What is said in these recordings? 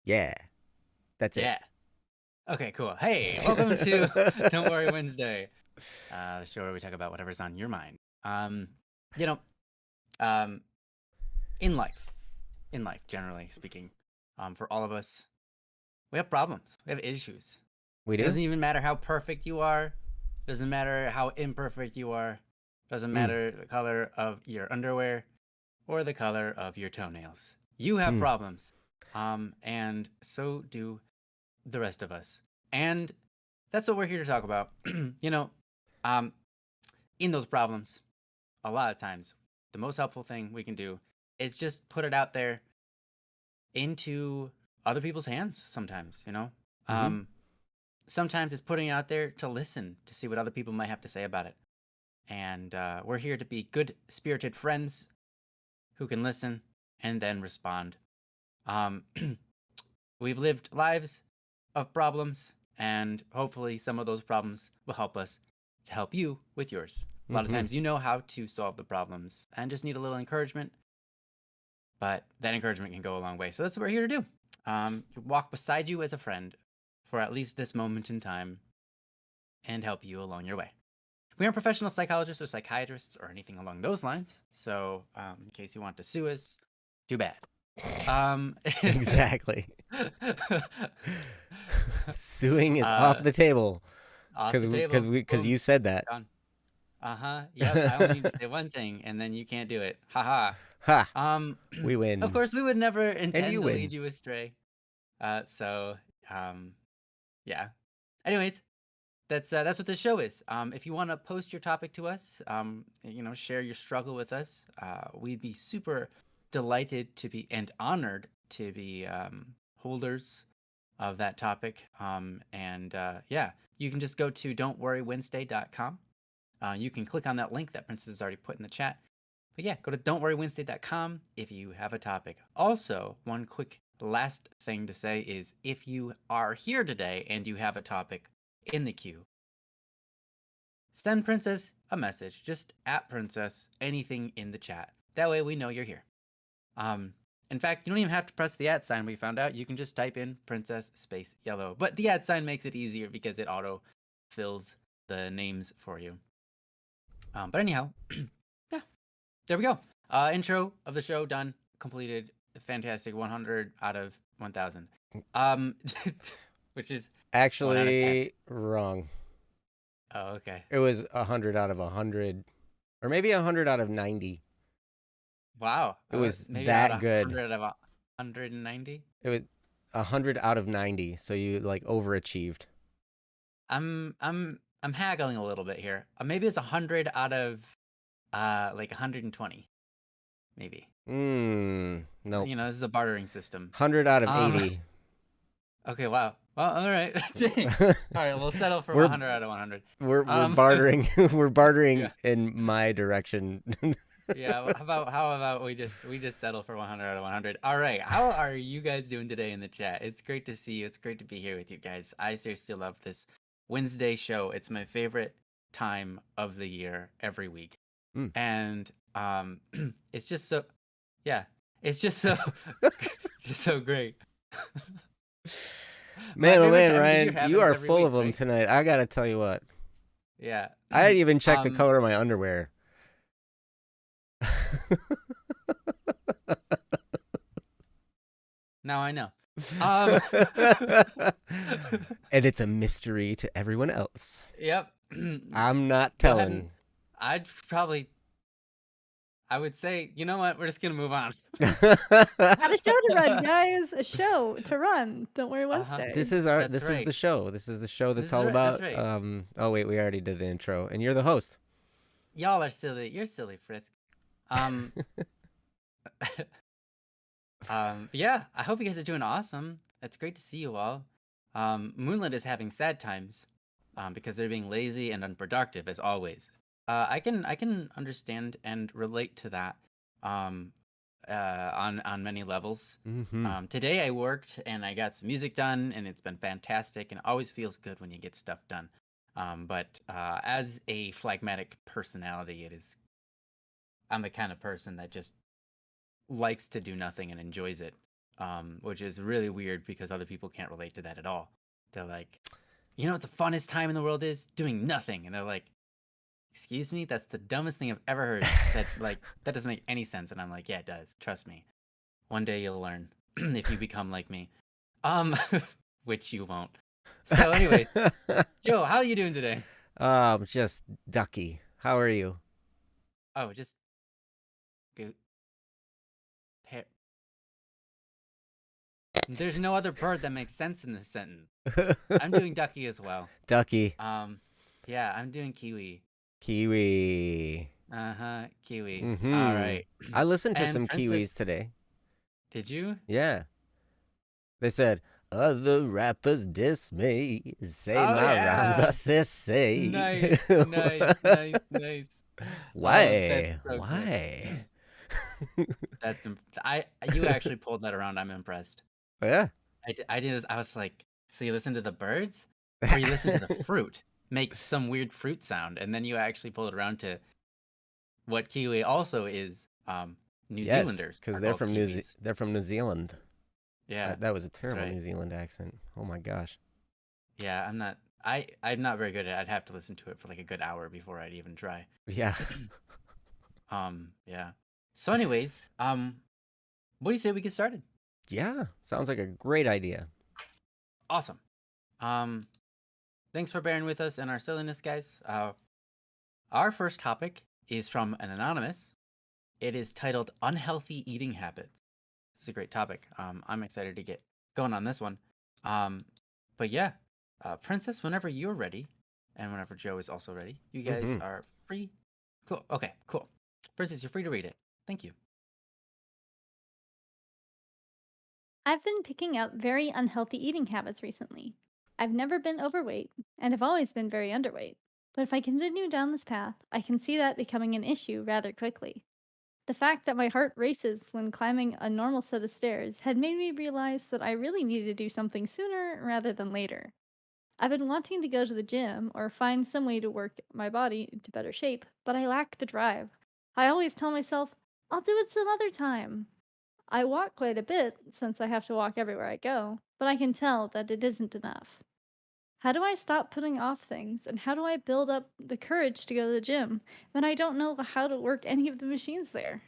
Yeah, that's it. Yeah. Okay, cool. Hey, welcome to Don't Worry Wednesday, the show where we talk about whatever's on your mind. You know, um, in life, generally speaking, for all of us, we have problems. We have issues. We It do? doesn't even matter how perfect you are. Doesn't matter how imperfect you are. Doesn't Mm, matter the color of your underwear or the color of your toenails. You have mm, problems. And so do the rest of us. And that's what we're here to talk about. you know, um, in those problems, a lot of times, the most helpful thing we can do is just put it out there into other people's hands sometimes, mm-hmm. Um, sometimes it's putting it out there to listen, to see what other people might have to say about it. And we're here to be good spirited friends who can listen and then respond. Um, we've lived lives of problems, and hopefully, some of those problems will help us to help you with yours. A lot of Mm-hmm. times, you know how to solve the problems and just need a little encouragement, but that encouragement can go a long way. So, that's what we're here to do. Walk beside you as a friend for at least this moment in time and help you along your way. We aren't professional psychologists or psychiatrists or anything along those lines. So, in case you want to sue us, too bad. Um, Exactly. Suing is off uh, the table off because the because table. we because Boom. you said that. Done. Uh-huh. Yep. I only need to say one thing, and then you can't do it. Haha. Ha! Um, We of win, course, we would never and you intend to lead win. you astray. So, um, yeah. Anyways, that's what this show is. If you want to post your topic to us, share your struggle with us, we'd be super delighted to be and honored to be holders of that topic. And yeah, you can just go to don'tworrywednesday.com. You can click on that link that Princess has already put in the chat. But yeah, go to don'tworrywednesday.com if you have a topic. Also, one quick last thing to say is if you are here today and you have a topic in the queue, send Princess a message, just at Princess, anything in the chat. That way we know you're here. Um, in fact, you don't even have to press the @ sign. We found out you can just type in Princess space yellow. But the @ sign makes it easier because it auto fills the names for you. But anyhow, yeah, there we go. Intro of the show done, completed, fantastic, 100 out of 1,000. Um, which is 1 out of 10. Actually, wrong. Oh, okay. It was 100 out of 100, or maybe 100 out of 90. Wow. It was Maybe about that good. 100 out of 190. It was 100 out of 90, so you like overachieved. I'm haggling a little bit here. Maybe it's 100 out of like 120, maybe. Nope. This is a bartering system. 100 out of Um, 80. okay, wow. Well, all right. Dang. All right, we'll settle for we're 100 out of 100. we're bartering we're bartering Yeah. in my direction. Yeah, well, how about we just settle for 100 out of 100. All right. How are you guys doing today in the chat? It's great to see you. It's great to be here with you guys. I seriously love this Wednesday show. It's my favorite time of the year every week. Mm. And it's just so yeah, it's just so just so great. My Man, oh favorite man, time of the year Ryan, you happens are every full week, of them right? tonight. I gotta tell you what. Yeah. I didn't even check the um color of my underwear. Now I know. Um And it's a mystery to everyone else. Yep. I'm not Go ahead and telling. I'd probably I would say, you know what? We're just gonna move on. Got a show to run, guys. A show to run. Don't worry, Uh-huh. Wednesday. That's This is right. the show. This is the show This that's is all right. That's about right. oh wait, we already did the intro. And you're the host. Y'all are silly. You're silly, Frisk. Um yeah, I hope you guys are doing awesome. It's great to see you all. Moonlit is having sad times because they're being lazy and unproductive as always. I can understand and relate to that on many levels. Mm-hmm. Today I worked and I got some music done and it's been fantastic and it always feels good when you get stuff done. But as a phlegmatic personality, I'm the kind of person that just likes to do nothing and enjoys it. which is really weird because other people can't relate to that at all. They're like, you know what the funnest time in the world is? Doing nothing. And they're like, excuse me? That's the dumbest thing I've ever heard said. Like, that doesn't make any sense. And I'm like, yeah, it does. Trust me. One day you'll learn if you become like me. Which you won't. So anyways, Joe, how are you doing today? Just ducky. How are you? Oh, just go. There's no other bird that makes sense in this sentence. I'm doing ducky as well. Ducky. Yeah, I'm doing kiwi. Kiwi. Kiwi. Mm-hmm. All right. I listened to And some Princess, Kiwis today. did you? Yeah. They said, other rappers diss me. Say Oh, my rhymes yeah. are sissy. Nice. Why? That's so Why? You actually pulled that around. I'm impressed. Oh, yeah. I was like, so you listen to the birds, or you listen to the fruit make some weird fruit sound, and then you actually pull it around to what Kiwi also is. New Yes, Zealanders because are they're called from Kiwis. they're from New Zealand. Yeah, That was a terrible right. New Zealand accent. Oh my gosh. Yeah, I'm not very good at it. I'd have to listen to it for like a good hour before I'd even try. Yeah. Yeah. So anyways, what do you say we get started? Yeah. Sounds like a great idea. Awesome. Thanks for bearing with us and our silliness, guys. Our first topic is from an anonymous. It is titled Unhealthy Eating Habits. It's a great topic. I'm excited to get going on this one. But yeah, Princess, whenever you're ready, and whenever Joe is also ready, you guys are free. Cool. Okay, cool. Princess, you're free to read it. Thank you. I've been picking up very unhealthy eating habits recently. I've never been overweight, and have always been very underweight. But if I continue down this path, I can see that becoming an issue rather quickly. The fact that my heart races when climbing a normal set of stairs had made me realize that I really needed to do something sooner rather than later. I've been wanting to go to the gym or find some way to work my body into better shape, but I lack the drive. I always tell myself, I'll do it some other time. I walk quite a bit since I have to walk everywhere I go, but I can tell that it isn't enough. How do I stop putting off things, and how do I build up the courage to go to the gym when I don't know how to work any of the machines there?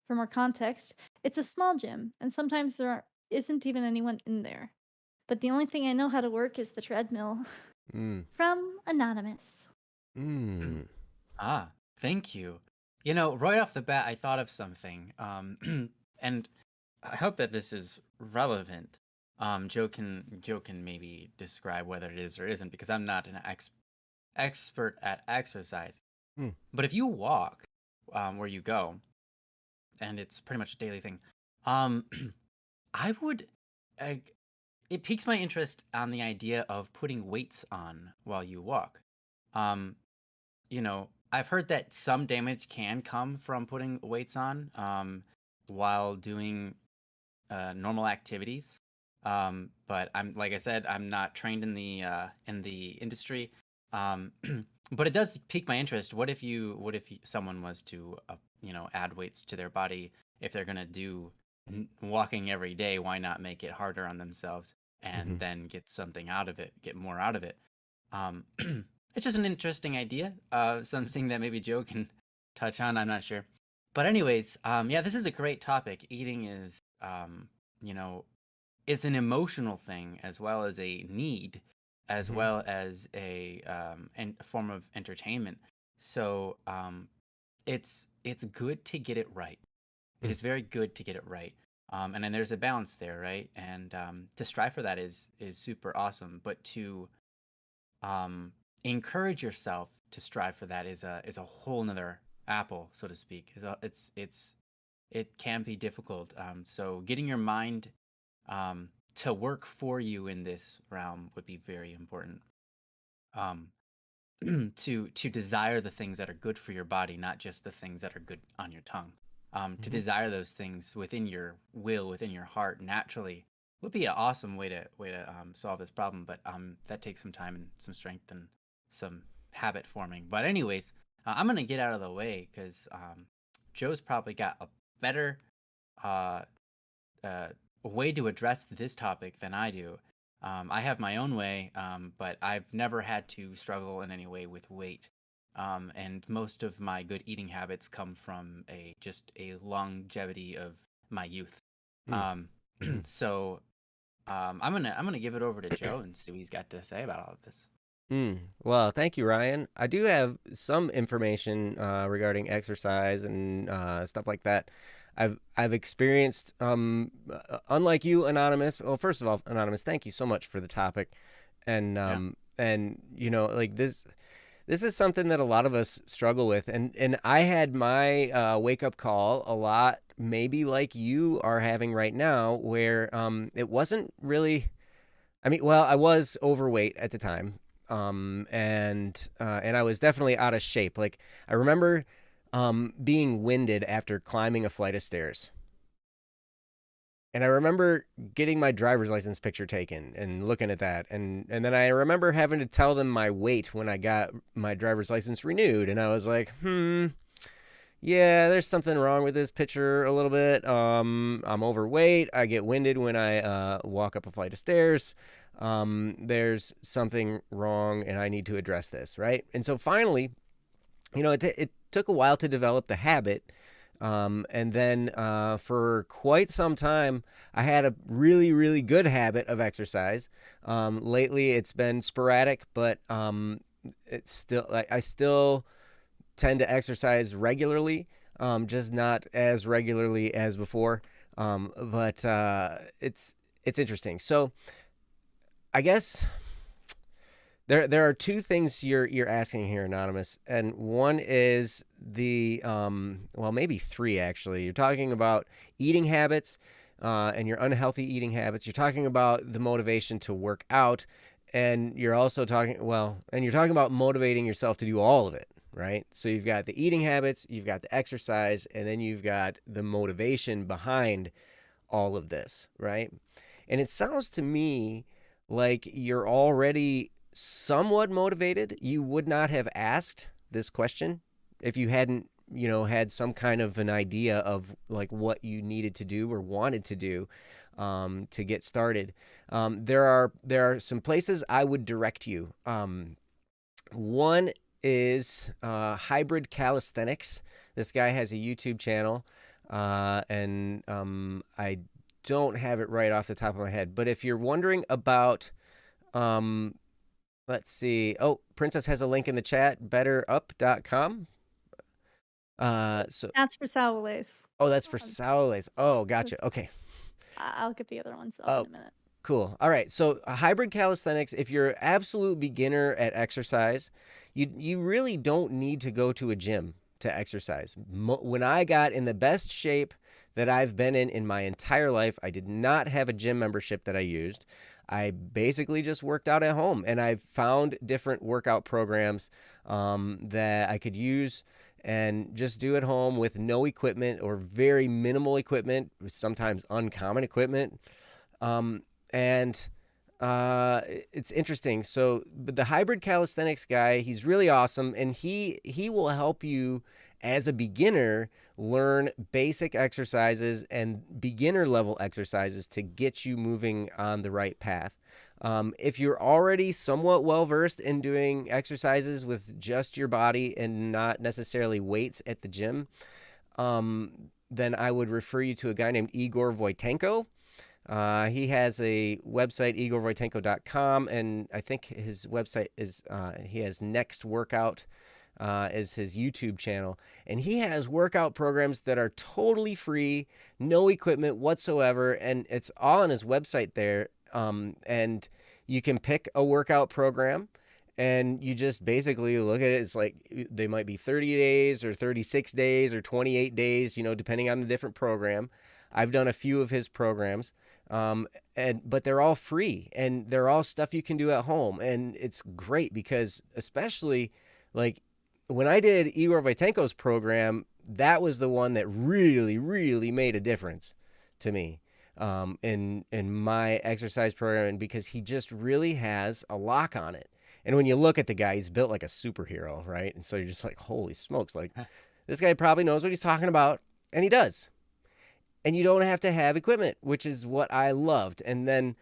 For more context, it's a small gym, and sometimes isn't even anyone in there. But the only thing I know how to work is the treadmill. From Anonymous. Thank you. You know, right off the bat, I thought of something. And I hope that this is relevant. Joe can maybe describe whether it is or isn't, because I'm not an expert at exercise. But if you walk where you go, and it's pretty much a daily thing, I would. It piques my interest on the idea of putting weights on while you walk. You know, I've heard that some damage can come from putting weights on while doing normal activities. But I'm, like I said, I'm not trained in the industry. But it does pique my interest. What if someone was to add weights to their body? If they're gonna do walking every day, why not make it harder on themselves and then get something out of it, get more out of it? It's just an interesting idea, something that maybe Joe can touch on. I'm not sure. But anyways, yeah, this is a great topic. Eating is, it's an emotional thing as well as a need, as well as a form of entertainment. So it's good to get it right. It is very good to get it right. And then there's a balance there, right? And to strive for that is super awesome. But to encourage yourself to strive for that is a whole nother apple, so to speak. It can be difficult. So getting your mind to work for you in this realm would be very important. To desire the things that are good for your body, not just the things that are good on your tongue. To desire those things within your will, within your heart, naturally would be an awesome way to solve this problem. But that takes some time and some strength and some habit forming. But anyways, I'm gonna get out of the way because Joe's probably got a better way to address this topic than I do. I have my own way, but I've never had to struggle in any way with weight. And most of my good eating habits come from just a longevity of my youth. Mm. Um, so I'm gonna give it over to Joe and see what he's got to say about all of this. Well, thank you, Ryan. I do have some information regarding exercise and stuff like that. I've experienced, unlike you, Anonymous. Well, first of all, Anonymous, thank you so much for the topic, and Yeah. like this is something that a lot of us struggle with, and I had my wake up call a lot, maybe like you are having right now, where it wasn't really. I mean, well, I was overweight at the time, and I was definitely out of shape. Like I remember being winded after climbing a flight of stairs, and I remember getting my driver's license picture taken and looking at that, and then I remember having to tell them my weight when I got my driver's license renewed, and I was like, yeah, there's something wrong with this picture a little bit. I'm overweight. I get winded when I walk up a flight of stairs. There's something wrong, and I need to address this, right? And so finally, it took a while to develop the habit. And then for quite some time, I had a really, really good habit of exercise. Lately, it's been sporadic, but it's still I still tend to exercise regularly, just not as regularly as before. But it's interesting. So I guess there are two things you're asking here, Anonymous, and one is well, maybe three actually. You're talking about eating habits and your unhealthy eating habits. You're talking about the motivation to work out, and you're also talking about motivating yourself to do all of it, right? So you've got the eating habits, you've got the exercise, and then you've got the motivation behind all of this, right? And it sounds to me like you're already somewhat motivated. You would not have asked this question if you hadn't, had some kind of an idea of like what you needed to do or wanted to do to get started. There are some places I would direct you. One is Hybrid Calisthenics. This guy has a YouTube channel, and I don't have it right off the top of my head. But if you're wondering about, let's see. Oh, Princess has a link in the chat, betterup.com. So That's for Sowlace. that's for Saules. Oh, gotcha. Okay. I'll get the other ones though Oh, in a minute. cool. All right. So hybrid calisthenics, if you're an absolute beginner at exercise, you really don't need to go to a gym to exercise. When I got in the best shape that I've been in my entire life, I did not have a gym membership that I used. I basically just worked out at home, and I found different workout programs that I could use and just do at home with no equipment or very minimal equipment, sometimes uncommon equipment. And it's interesting. So, but the hybrid calisthenics guy, he's really awesome, and he will help you as a beginner learn basic exercises and beginner level exercises to get you moving on the right path. If you're already somewhat well versed in doing exercises with just your body and not necessarily weights at the gym, then I would refer you to a guy named Igor Voitenko. He has a website, igorvoitenko.com, and I think his website is, he has Next Workout as his YouTube channel. And he has workout programs that are totally free, no equipment whatsoever, and it's all on his website there. And you can pick a workout program, and you just basically look at it. It's like they might be 30 days or 36 days or 28 days, depending on the different program. I've done a few of his programs. But they're all free, and they're all stuff you can do at home. And it's great because, especially like when I did Igor Voitenko's program, that was the one that really, really made a difference to me in my exercise program, because he just really has a lock on it. And when you look at the guy, he's built like a superhero, right? And so you're just like, holy smokes, like this guy probably knows what he's talking about, and he does. and you don't have to have equipment, which is what I loved. And then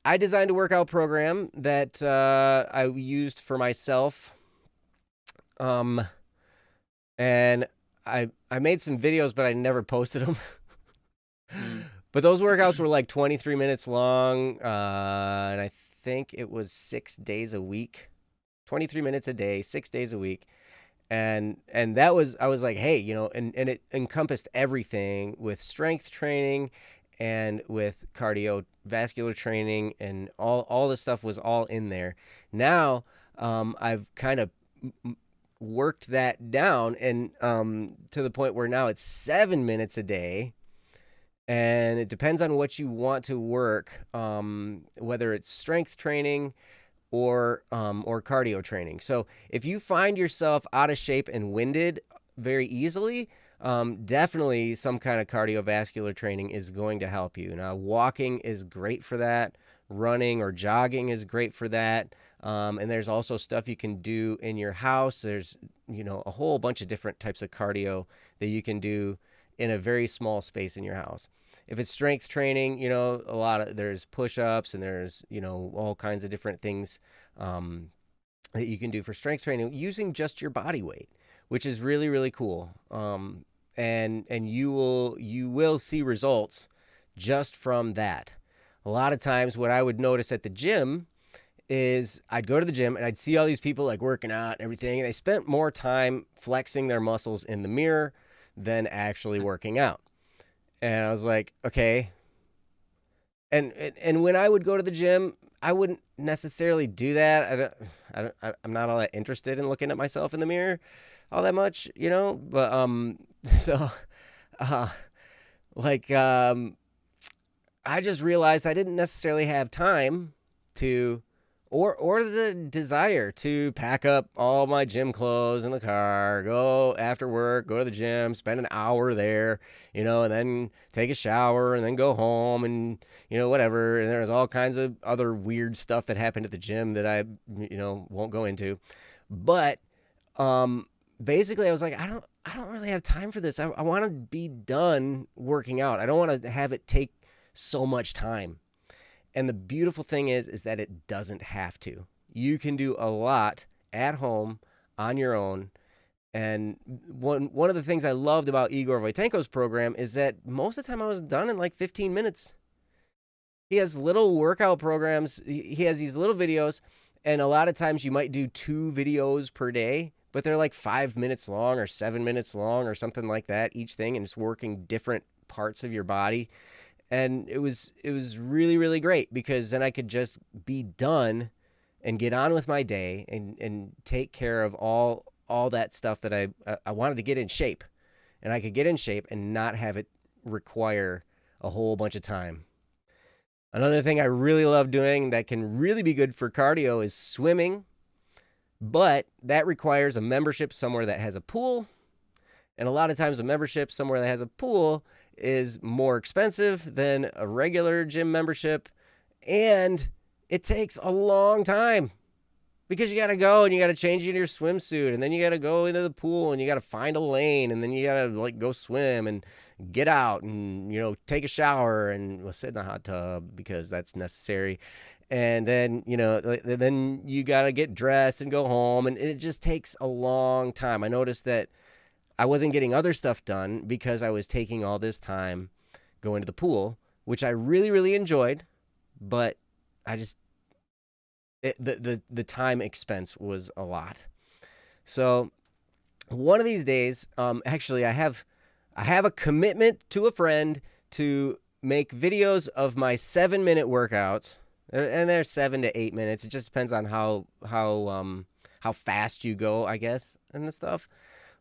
I designed a workout program that I used for myself. And I made some videos, but I never posted them. But those workouts were like 23 minutes long, and I think it was 6 days a week, 23 minutes a day, 6 days a week. And that was, I was like, hey, and it encompassed everything with strength training and with cardiovascular training, and all the stuff was all in there. Now, I've kind of worked that down, and to the point where now it's 7 minutes a day. And it depends on what you want to work, whether it's strength training or cardio training. So if you find yourself out of shape and winded very easily, definitely some kind of cardiovascular training is going to help you. Now, walking is great for that. Running or jogging is great for that. And there's also stuff you can do in your house. There's, a whole bunch of different types of cardio that you can do in a very small space in your house. If it's strength training, there's push-ups and there's, all kinds of different things that you can do for strength training using just your body weight, which is really, really cool. And you will see results just from that. A lot of times what I would notice at the gym is I'd go to the gym and I'd see all these people like working out and everything, and they spent more time flexing their muscles in the mirror than actually working out. And I was like, okay. And when I would go to the gym, I wouldn't necessarily do that. I'm not all that interested in looking at myself in the mirror all that much, But so, I just realized I didn't necessarily have time to, or the desire to pack up all my gym clothes in the car, go after work, go to the gym, spend an hour there, and then take a shower and then go home and, whatever. And there's all kinds of other weird stuff that happened at the gym that I, won't go into. But basically I was like, I don't really have time for this. I want to be done working out. I don't want to have it take so much time. And the beautiful thing is that it doesn't have to. You can do a lot at home on your own. And one of the things I loved about Igor Voitenko's program is that most of the time I was done in like 15 minutes. He has little workout programs. He has these little videos, and a lot of times you might do 2 videos per day, but they're like 5 minutes long or 7 minutes long or something like that, each thing, and it's working different parts of your body. And it was really, really great, because then I could just be done and get on with my day and take care of all that stuff that I wanted to get in shape. And I could get in shape and not have it require a whole bunch of time. Another thing I really love doing that can really be good for cardio is swimming, but that requires a membership somewhere that has a pool. And a lot of times a membership somewhere that has a pool is more expensive than a regular gym membership, and it takes a long time, because you got to go and you got to change into your swimsuit, and then you got to go into the pool and you got to find a lane, and then you got to go swim and get out and take a shower and sit in the hot tub because that's necessary. And then then you got to get dressed and go home, and it just takes a long time. I noticed that I wasn't getting other stuff done because I was taking all this time going to the pool, which I really, really enjoyed, but the time expense was a lot. So one of these days, actually, I have a commitment to a friend to make videos of my 7-minute workouts, and they're 7 to 8 minutes. It just depends on how fast you go, I guess, and the stuff.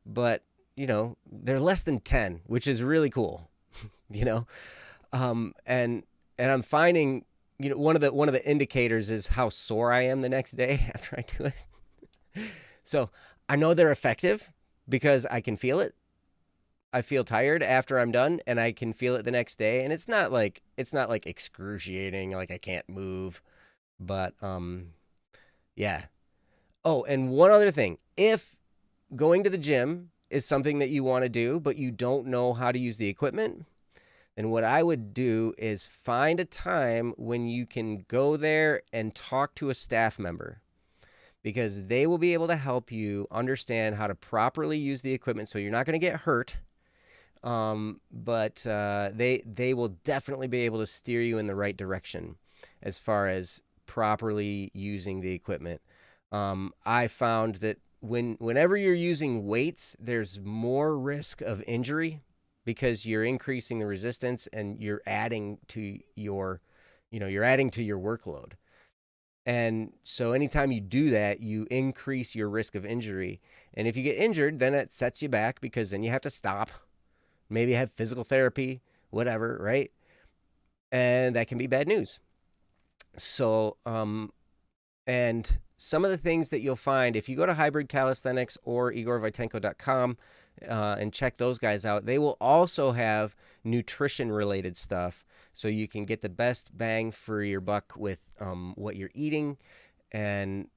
But they're less than 10, which is really cool, and I'm finding, one of the indicators is how sore I am the next day after I do it. So I know they're effective because I can feel it. I feel tired after I'm done, and I can feel it the next day. And it's not like excruciating, like I can't move, but yeah. Oh, and one other thing, if going to the gym is something that you want to do, but you don't know how to use the equipment, then what I would do is find a time when you can go there and talk to a staff member, because they will be able to help you understand how to properly use the equipment so you're not going to get hurt. But they will definitely be able to steer you in the right direction as far as properly using the equipment. I found that whenever you're using weights, there's more risk of injury because you're increasing the resistance and you're adding to your, you're adding to your workload. And so anytime you do that, you increase your risk of injury. And if you get injured, then it sets you back because then you have to stop, maybe have physical therapy, whatever, right? And that can be bad news. So, and some of the things that you'll find if you go to Hybrid Calisthenics or igorvitenko.com and check those guys out, they will also have nutrition related stuff so you can get the best bang for your buck with what you're eating and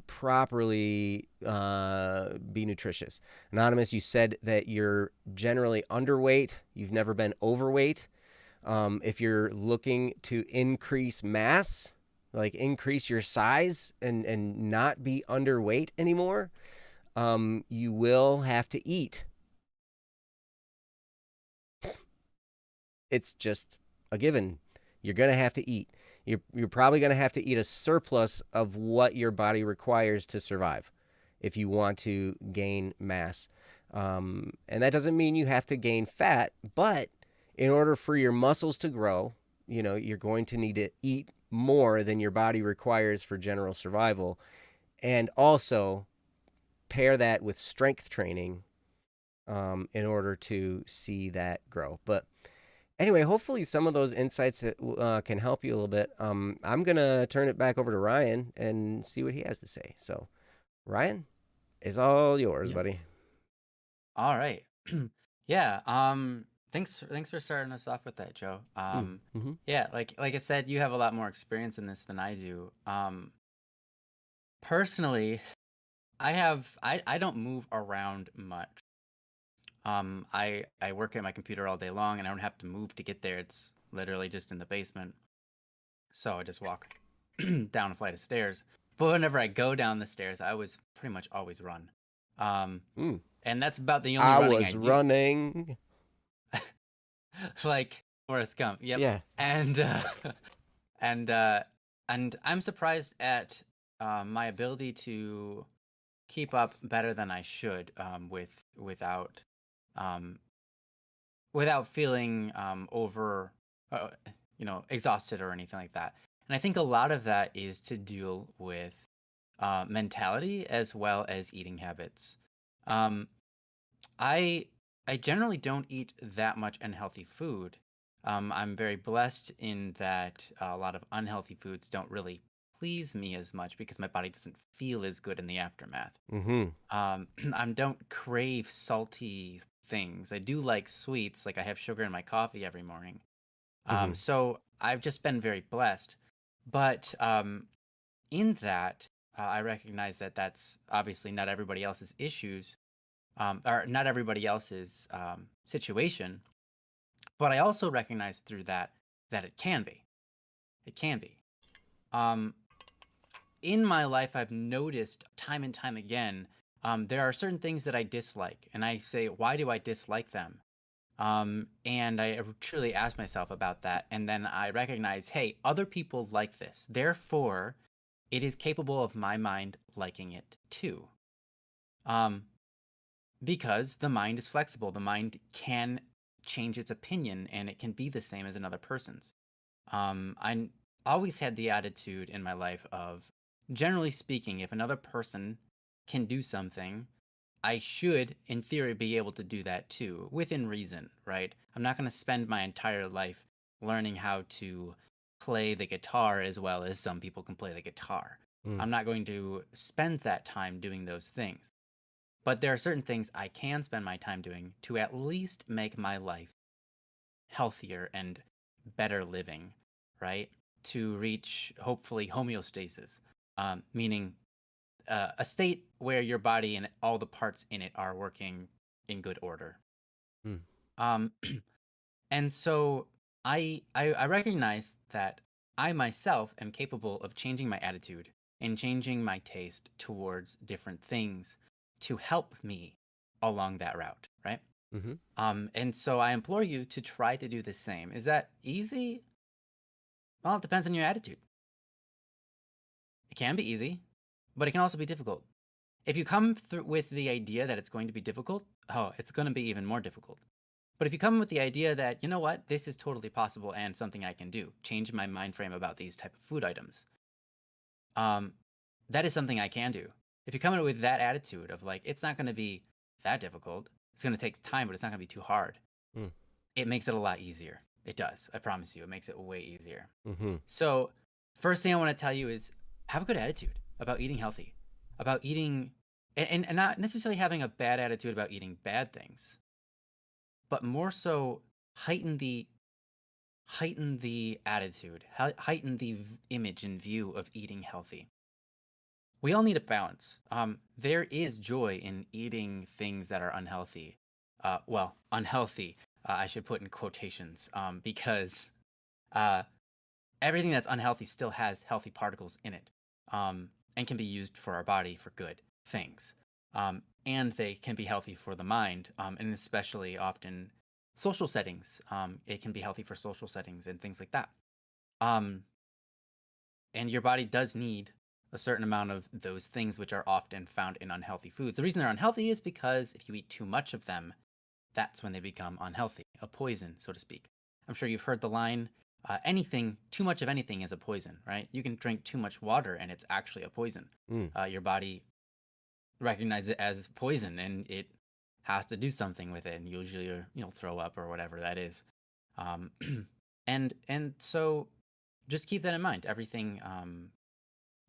properly be nutritious. Anonymous, you said that you're generally underweight. You've never been overweight. If you're looking to increase mass, like increase your size and not be underweight anymore, you will have to eat. It's just a given. You're going to have to eat. You're probably going to have to eat a surplus of what your body requires to survive if you want to gain mass. And that doesn't mean you have to gain fat, but in order for your muscles to grow, you're going to need to eat more than your body requires for general survival. And also pair that with strength training in order to see that grow. But anyway, hopefully some of those insights can help you a little bit. I'm going to turn it back over to Ryan and see what he has to say. So, Ryan, it's all yours, Yep. buddy. All right. Yeah. Thanks for starting us off with that, Joe. Mm-hmm. Yeah, like I said, you have a lot more experience in this than I do. Personally, I don't move around much. I work at my computer all day long, and I don't have to move to get there. It's literally just in the basement. So I just walk down a flight of stairs. But whenever I go down the stairs, I always pretty much always run. And that's about the only I running I was do. running. Like Forrest Gump. Yep. Yeah. And and I'm surprised at my ability to keep up better than I should without feeling over exhausted or anything like that. And I think a lot of that is to deal with mentality as well as eating habits. Um, I I generally don't eat that much unhealthy food. I'm very blessed in that a lot of unhealthy foods don't really please me as much because my body doesn't feel as good in the aftermath. Mm-hmm. I don't crave salty things. I do like sweets, like I have sugar in my coffee every morning. Mm-hmm. So I've just been very blessed. But in that, I recognize that that's obviously not everybody else's issues, or not everybody else's situation. But I also recognize through that it can be. It can be. Um, in my life, I've noticed time and time again, there are certain things that I dislike, and I say, why do I dislike them? And I truly ask myself about that, and then I recognize, hey, other people like this, therefore, it is capable of my mind liking it too. Um, because the mind is flexible, the mind can change its opinion, and it can be the same as another person's. I always had the attitude in my life of, generally speaking, if another person can do something, I should, in theory, be able to do that too, within reason, right? I'm not going to spend my entire life learning how to play the guitar as well as some people can play the guitar. Mm. I'm not going to spend that time doing those things. But there are certain things I can spend my time doing to at least make my life healthier and better living, right? To reach hopefully homeostasis, meaning a state where your body and all the parts in it are working in good order. Mm. Um, And so I recognize that I myself am capable of changing my attitude and changing my taste towards different things to help me along that route, right? Mm-hmm. And so I implore you to try to do the same. Is that easy? Well, it depends on your attitude. It can be easy, but it can also be difficult. If you come through with the idea that it's going to be difficult, oh, it's going to be even more difficult. But if you come with the idea that, you know what, this is totally possible and something I can do, change my mind frame about these type of food items, um, that is something I can do. If you come in with that attitude of like, it's not going to be that difficult, it's going to take time, but it's not going to be too hard, Mm. it makes it a lot easier. It does. I promise you, it makes it way easier. Mm-hmm. So, first thing I want to tell you is have a good attitude about eating healthy, about eating, and not necessarily having a bad attitude about eating bad things, but more so heighten the attitude, heighten the image and view of eating healthy. We all need a balance. There is joy in eating things that are unhealthy. Well, unhealthy, I should put in quotations, because uh, everything that's unhealthy still has healthy particles in it, and can be used for our body for good things. And they can be healthy for the mind, and especially often social settings. It can be healthy for social settings and things like that. Um, and your body does need a certain amount of those things, which are often found in unhealthy foods. The reason they're unhealthy is because if you eat too much of them, that's when they become unhealthy, a poison, so to speak. I'm sure you've heard the line, anything, too much of anything is a poison, right? You can drink too much water and it's actually a poison. Mm. Your body recognizes it as poison and it has to do something with it, and usually you'll throw up or whatever that is. Um, and so just keep that in mind. Everything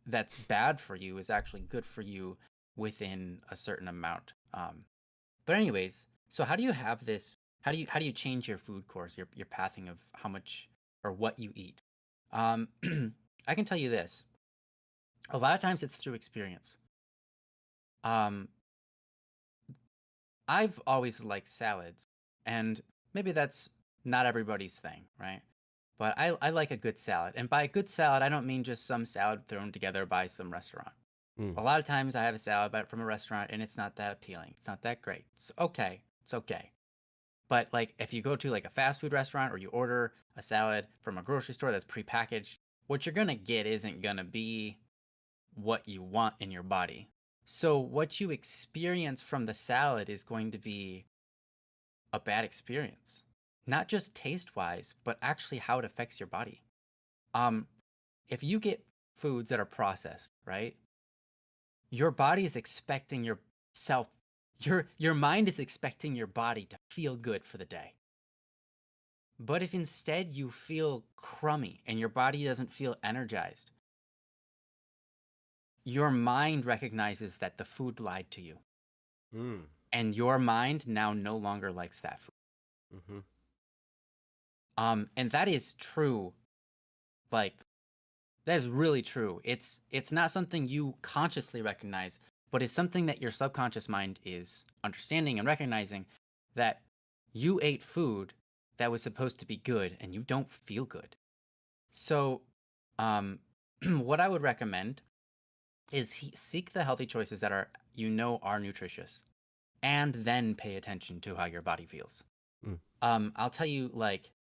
that's bad for you is actually good for you within a certain amount. But anyways, so how do you have this? How do you change your food course, your pathing of how much or what you eat? Um, I can tell you this. A lot of times it's through experience. Um, I've always liked salads, and maybe that's not everybody's thing, right? But I like a good salad, and by a good salad, I don't mean just some salad thrown together by some restaurant. Mm. A lot of times I have a salad from a restaurant, and it's not that appealing. It's not that great. It's okay. It's okay. But like if you go to like a fast food restaurant or you order a salad from a grocery store that's prepackaged, what you're gonna get isn't gonna be what you want in your body. So what you experience from the salad is going to be a bad experience. Not just taste wise, but actually how it affects your body. Um, if you get foods that are processed, right? Your body is expecting yourself, your mind is expecting your body to feel good for the day. But if instead you feel crummy and your body doesn't feel energized, your mind recognizes that the food lied to you. Mm. And your mind now no longer likes that food. Mm-hmm. And that is true. Like, that is really true. It's not something you consciously recognize, but it's something that your subconscious mind is understanding and recognizing that you ate food that was supposed to be good and you don't feel good. So, um, what I would recommend is seek the healthy choices that are are nutritious, and then pay attention to how your body feels. Mm. I'll tell you, like,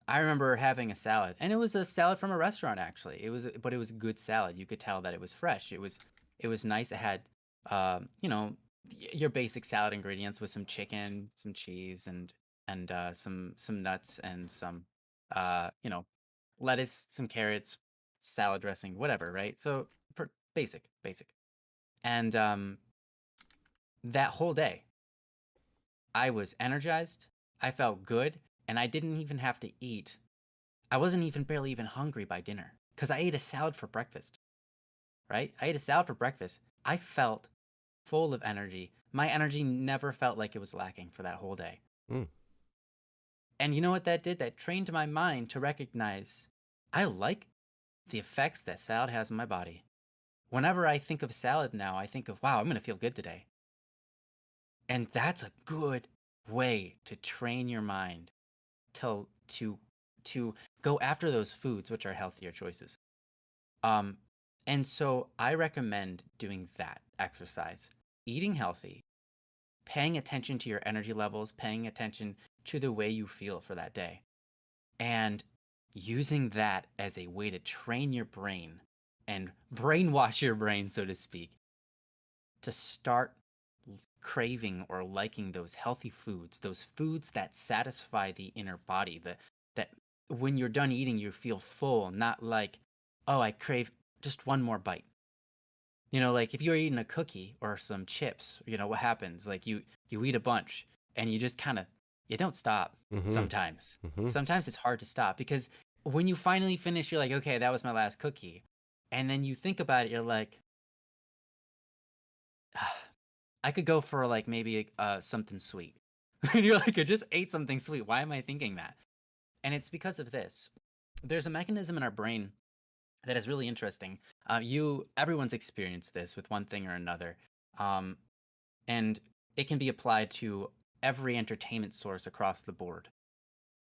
I remember having a salad, and it was a salad from a restaurant actually. But it was good salad. You could tell that it was fresh. It was nice. It had, your basic salad ingredients with some chicken, some cheese, and some nuts and some, lettuce, some carrots, salad dressing, whatever. Right. So basic. And that whole day, I was energized. I felt good, and I didn't even have to eat. I wasn't even barely even hungry by dinner because I ate a salad for breakfast, right? I ate a salad for breakfast. I felt full of energy. My energy never felt like it was lacking for that whole day. Mm. And you know what that did? That trained my mind to recognize I like the effects that salad has on my body. Whenever I think of salad now, I think of, wow, I'm going to feel good today. And that's a good way to train your mind to go after those foods which are healthier choices. And so I recommend doing that exercise, eating healthy, paying attention to your energy levels, paying attention to the way you feel for that day, and using that as a way to train your brain and brainwash your brain, so to speak, to start craving or liking those healthy foods, those foods that satisfy the inner body, that when you're done eating, you feel full, not like, oh, I crave just one more bite. Like if you're eating a cookie or some chips, what happens? Like you eat a bunch and you just you don't stop sometimes. Sometimes it's hard to stop because when you finally finish, you're like, okay, that was my last cookie. And then you think about it, you're like, I could go for like maybe something sweet. And you're like, I just ate something sweet. Why am I thinking that? And it's because of this. There's a mechanism in our brain that is really interesting. Everyone's experienced this with one thing or another, and it can be applied to every entertainment source across the board.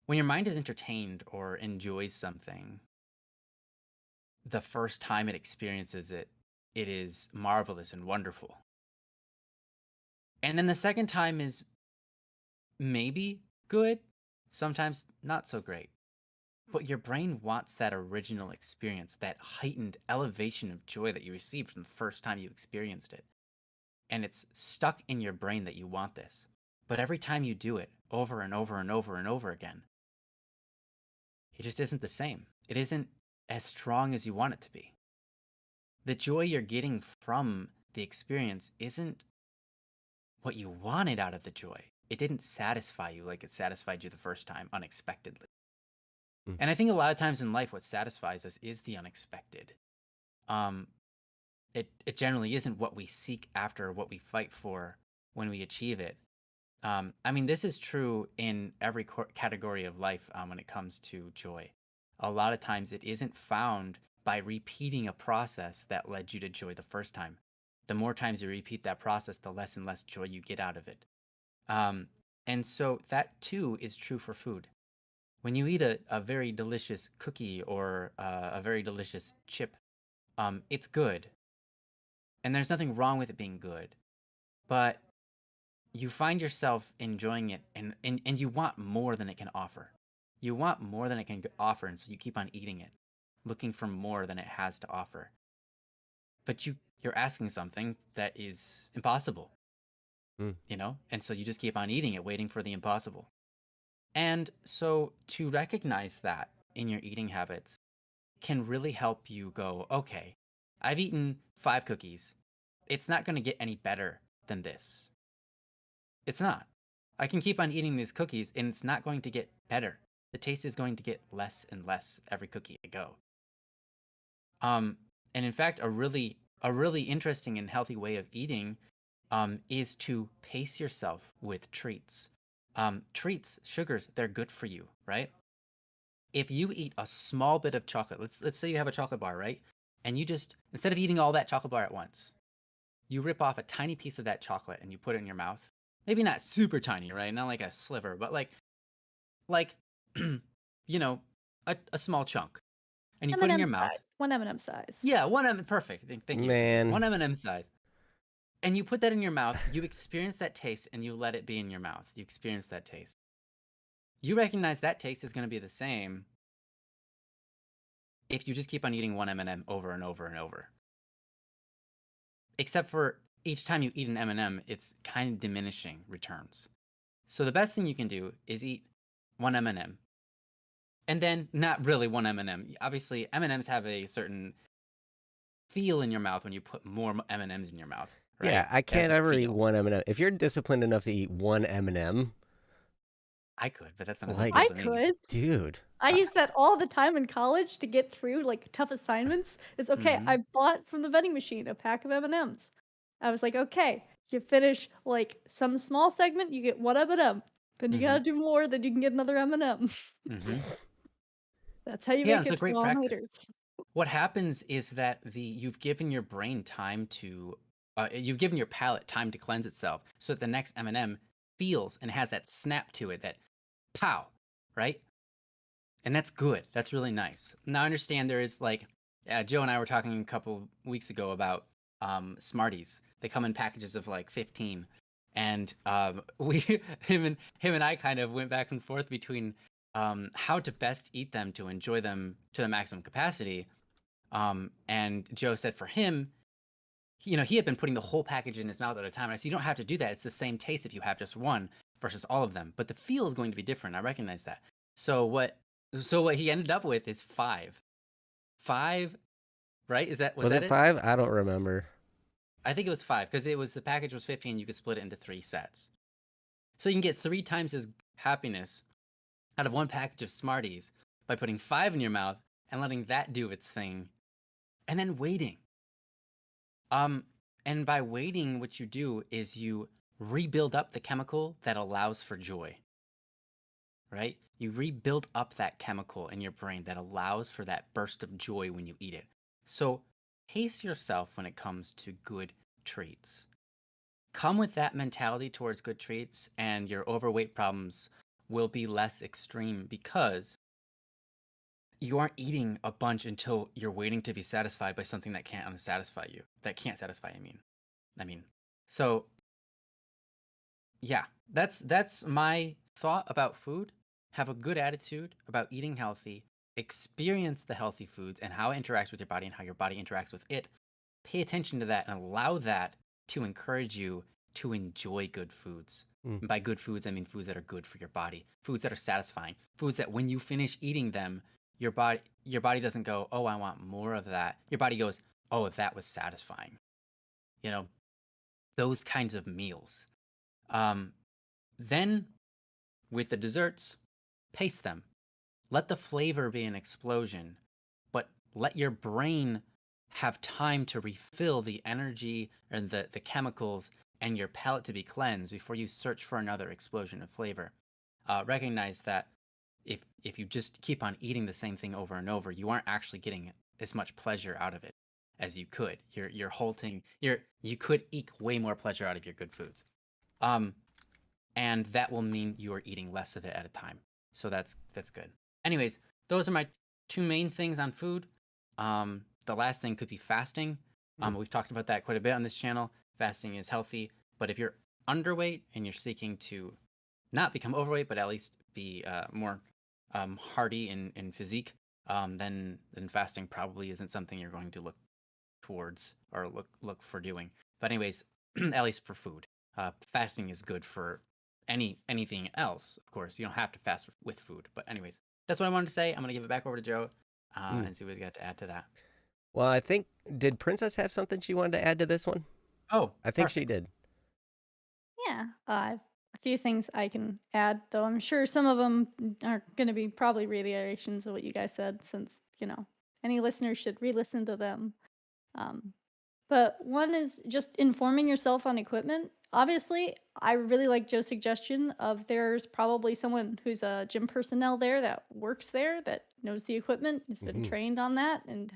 When your mind is entertained or enjoys something, the first time it experiences it, it is marvelous and wonderful. And then the second time is maybe good, sometimes not so great. But your brain wants that original experience, that heightened elevation of joy that you received from the first time you experienced it. And it's stuck in your brain that you want this. But every time you do it over and over and over and over again, it just isn't the same. It isn't as strong as you want it to be. The joy you're getting from the experience isn't what you wanted out of the joy. It didn't satisfy you like it satisfied you the first time unexpectedly. And I think a lot of times in life, what satisfies us is the unexpected. It generally isn't what we seek after, what we fight for when we achieve it. I mean, this is true in every category of life when it comes to joy. A lot of times it isn't found by repeating a process that led you to joy the first time. The more times you repeat that process, the less and less joy you get out of it. And so that too is true for food. When you eat a very delicious cookie or a very delicious chip, it's good. And there's nothing wrong with it being good. But you find yourself enjoying it and you want more than it can offer. You want more than it can offer, and so you keep on eating it, looking for more than it has to offer. But you're asking something that is impossible, And so you just keep on eating it, waiting for the impossible. And so to recognize that in your eating habits can really help you go, okay, I've eaten 5 cookies. It's not going to get any better than this. It's not. I can keep on eating these cookies and it's not going to get better. The taste is going to get less and less every cookie I go. And in fact, a really interesting and healthy way of eating is to pace yourself with treats. Treats, sugars, they're good for you, right? If you eat a small bit of chocolate, let's say you have a chocolate bar, right? And you just, instead of eating all that chocolate bar at once, you rip off a tiny piece of that chocolate and you put it in your mouth. Maybe not super tiny, right? Not like a sliver, but like a small chunk. And you put it in your mouth. Size. 1 M&M size. Yeah, 1 M, perfect. Thank you. Man. 1 M&M size. And you put that in your mouth, you experience that taste, and you let it be in your mouth. You experience that taste. You recognize that taste is going to be the same if you just keep on eating 1 M&M over and over and over. Except for each time you eat an M&M, it's kind of diminishing returns. So the best thing you can do is eat 1 M&M. And then not really 1 M&M. Obviously, M&Ms have a certain feel in your mouth when you put more M&Ms in your mouth. Right? Yeah, I can't ever eat 1 M&M. If you're disciplined enough to eat 1 M&M, I could, but that's not like, I could. Dude. I use that all the time in college to get through like tough assignments. It's okay. I bought from the vending machine a pack of M&Ms. I was like, okay, you finish like some small segment, you get 1 M&M. Then you gotta do more, then you can get another M&M. That's how you make it's it a great through practice. all-nighters. What happens is that you've given your brain time to, you've given your palate time to cleanse itself, so that the next M&M feels and has that snap to it, that pow, right? And that's good. That's really nice. Now I understand there is like Joe and I were talking a couple weeks ago about Smarties. They come in packages of like 15, and we him and I kind of went back and forth between how to best eat them to enjoy them to the maximum capacity. And Joe said for him, he had been putting the whole package in his mouth at a time. And I said, you don't have to do that. It's the same taste if you have just one versus all of them, but the feel is going to be different. I recognize that. So what he ended up with is five, right? Was Was that it it? 5? I don't remember. I think it was 5 because the package was 15. You could split it into 3 sets, so you can get 3 times his happiness out of one package of Smarties by putting 5 in your mouth and letting that do its thing, and then waiting. And by waiting, what you do is you rebuild up the chemical that allows for joy, right? You rebuild up that chemical in your brain that allows for that burst of joy when you eat it. So pace yourself when it comes to good treats. Come with that mentality towards good treats, and your overweight problems will be less extreme because you aren't eating a bunch until you're waiting to be satisfied by something that can't satisfy you. I mean. So yeah, that's my thought about food. Have a good attitude about eating healthy. Experience the healthy foods and how it interacts with your body and how your body interacts with it. Pay attention to that and allow that to encourage you to enjoy good foods. Mm. And by good foods, I mean foods that are good for your body, foods that are satisfying, foods that when you finish eating them, your body doesn't go, oh, I want more of that. Your body goes, oh, that was satisfying. Those kinds of meals. Then with the desserts, pace them. Let the flavor be an explosion, but let your brain have time to refill the energy and the chemicals and your palate to be cleansed before you search for another explosion of flavor. Recognize that if you just keep on eating the same thing over and over, you aren't actually getting as much pleasure out of it as you could. You could eke way more pleasure out of your good foods. And that will mean you are eating less of it at a time. So that's good. Anyways, those are my 2 main things on food. The last thing could be fasting. We've talked about that quite a bit on this channel. Fasting is healthy, but if you're underweight and you're seeking to not become overweight, but at least be more hardy in physique, then fasting probably isn't something you're going to look towards or look for doing. But anyways, at least for food, fasting is good for anything else. Of course, you don't have to fast with food. But anyways, that's what I wanted to say. I'm gonna give it back over to Joe and see what he's got to add to that. Well, I think, did Princess have something she wanted to add to this one? Oh, I think perfect. she did. Yeah, a few things I can add, though I'm sure some of them are going to be probably reiterations of what you guys said, since, any listeners should re-listen to them. Um, but one is just informing yourself on equipment. Obviously, I really like Joe's suggestion of there's probably someone who's a gym personnel there that works there that knows the equipment, has been Mhm. trained on that, and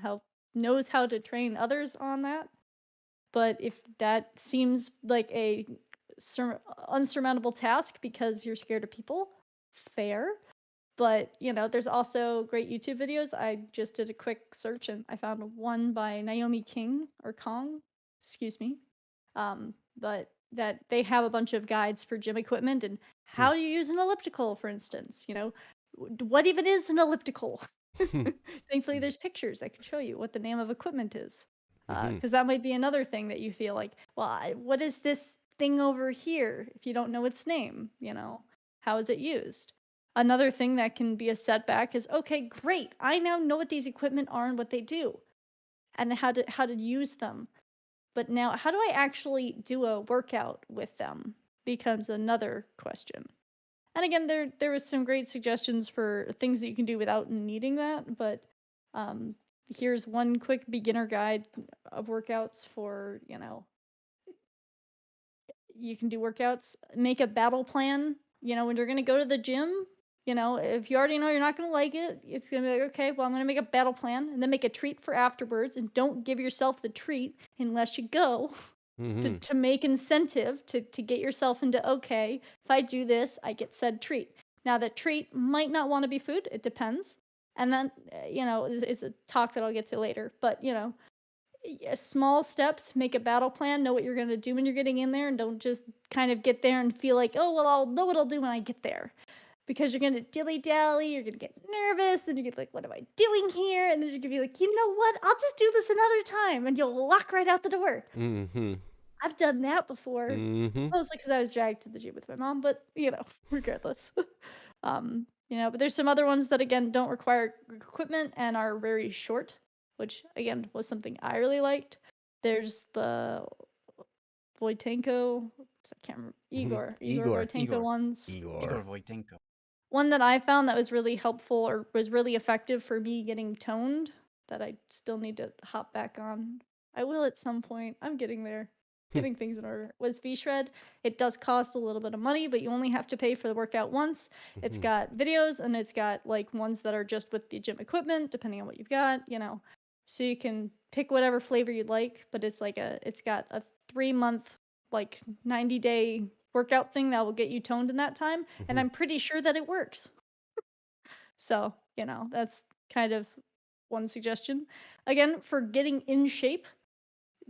knows how to train others on that. But if that seems like a unsurmountable task because you're scared of people, fair. But, there's also great YouTube videos. I just did a quick search and I found one by Naomi King or Kong, excuse me. But that they have a bunch of guides for gym equipment and how do you use an elliptical, for instance. What even is an elliptical? Thankfully, there's pictures that can show you what the name of equipment is. Mhm. Because that might be another thing that you feel like, well, what is this thing over here if you don't know its name? How is it used? Another thing that can be a setback is, okay, great, I now know what these equipment are and what they do, and how to use them. But now, how do I actually do a workout with them? Becomes another question. And again, there was some great suggestions for things that you can do without needing that, but um, here's one quick beginner guide of workouts for, you can do workouts, make a battle plan, when you're going to go to the gym, if you already know you're not going to like it, it's going to be like, okay, well, I'm going to make a battle plan and then make a treat for afterwards, and don't give yourself the treat unless you go. to, Mhm. to make incentive to get yourself into, okay, if I do this, I get said treat. Now, the treat might not want to be food. It depends. And then, it's a talk that I'll get to later. But, small steps, make a battle plan, know what you're going to do when you're getting in there, and don't just kind of get there and feel like, oh, well, I'll know what I'll do when I get there. Because you're going to dilly dally, you're going to get nervous, and you're going to be like, what am I doing here? And then you're going to be like, you know what? I'll just do this another time. And you'll walk right out the door. Mm-hmm. I've done that before. Mm-hmm. Mostly because I was dragged to the gym with my mom, but, regardless. But there's some other ones that, again, don't require equipment and are very short, which, again, was something I really liked. There's the Voitenko, I can't remember, Igor Voitenko Igor. ones. Igor Voitenko. One that I found that was really helpful or was really effective for me getting toned that I still need to hop back on. I will at some point. I'm getting there. Getting things in order. Was V-Shred. It does cost a little bit of money, but you only have to pay for the workout once. It's got videos and it's got like ones that are just with the gym equipment, depending on what you've got, So you can pick whatever flavor you'd like, but it's got a 3-month, like 90-day workout thing that will get you toned in that time, and I'm pretty sure that it works. So, that's kind of one suggestion. Again, for getting in shape,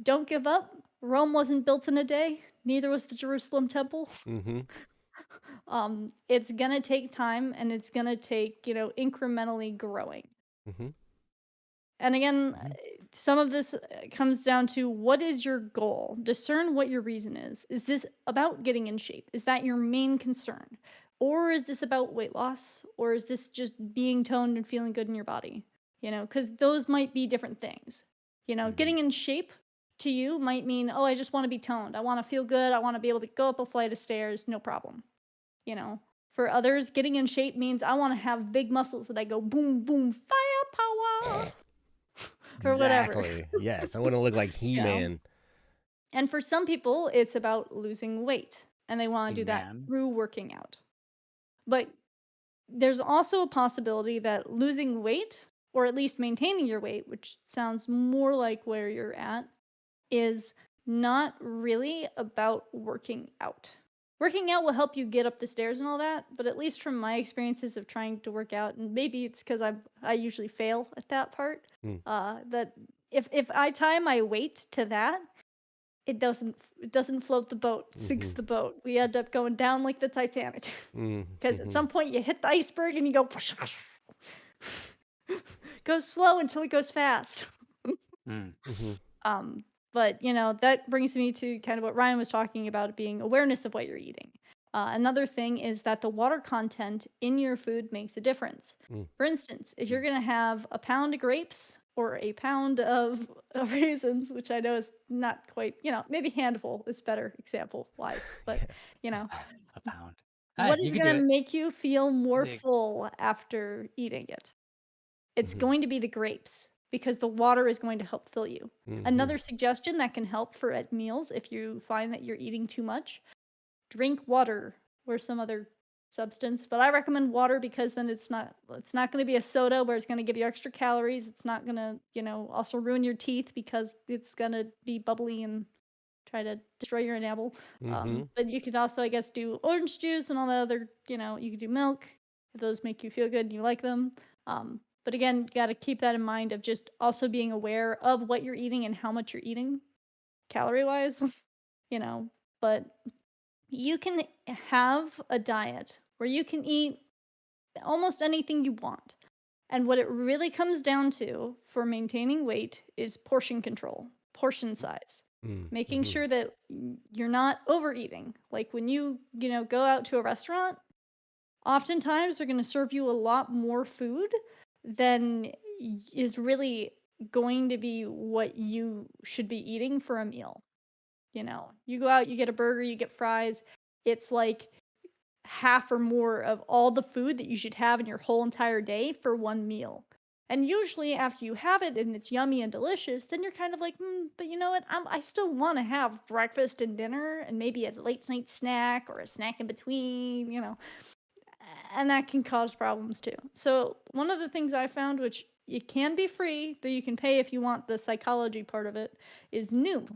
don't give up. Rome wasn't built in a day, neither was the Jerusalem temple. Mm-hmm. It's gonna take time and it's gonna take, incrementally growing. Mm-hmm. And again, some of this comes down to what is your goal? Discern what your reason is. Is this about getting in shape? Is that your main concern? Or is this about weight loss? Or is this just being toned and feeling good in your body? Because those might be different things. Getting in shape to you might mean, oh, I just want to be toned. I want to feel good. I want to be able to go up a flight of stairs, no problem. For others, getting in shape means I want to have big muscles that I go boom, boom, firepower. Or whatever. Exactly. Yes, I want to look like He-Man. And for some people, it's about losing weight, and they want to do that through working out. But there's also a possibility that losing weight, or at least maintaining your weight, which sounds more like where you're at, is not really about working out. Working out will help you get up the stairs and all that, but at least from my experiences of trying to work out, and maybe it's because I usually fail at that part, that if I tie my weight to that, it doesn't float the boat, it sinks the boat. We end up going down like the Titanic. Because at some point you hit the iceberg and you go go slow until it goes fast. But that brings me to kind of what Ryan was talking about, being awareness of what you're eating. Another thing is that the water content in your food makes a difference. For instance, if you're going to have a pound of grapes or a pound of raisins, which I know is not quite, maybe handful is better example-wise, but, A pound. what You is could going do to it. make you feel more Big. full after eating it? It's going to be the grapes because the water is going to help fill you. Another suggestion that can help for at meals, if you find that you're eating too much, drink water or some other substance. But I recommend water because then it's not going to be a soda where it's going to give you extra calories. It's not going to, also ruin your teeth because it's going to be bubbly and try to destroy your enamel. But you could also, I guess, do orange juice and all that other, you could do milk if those make you feel good and you like them. But again, got to keep that in mind of just also being aware of what you're eating and how much you're eating calorie wise, but you can have a diet where you can eat almost anything you want. And what it really comes down to for maintaining weight is portion control, portion size. Making sure that you're not overeating. Like when you go out to a restaurant, oftentimes they're going to serve you a lot more food than is really going to be what you should be eating for a meal. You go out, you get a burger, you get fries. It's like half or more of all the food that you should have in your whole entire day for one meal. And usually after you have it and it's yummy and delicious, then you're kind of like, but you know what? I still want to have breakfast and dinner and maybe a late night snack or a snack in between, and that can cause problems too. So one of the things I found, which it can be free, though you can pay if you want the psychology part of it, is Noom,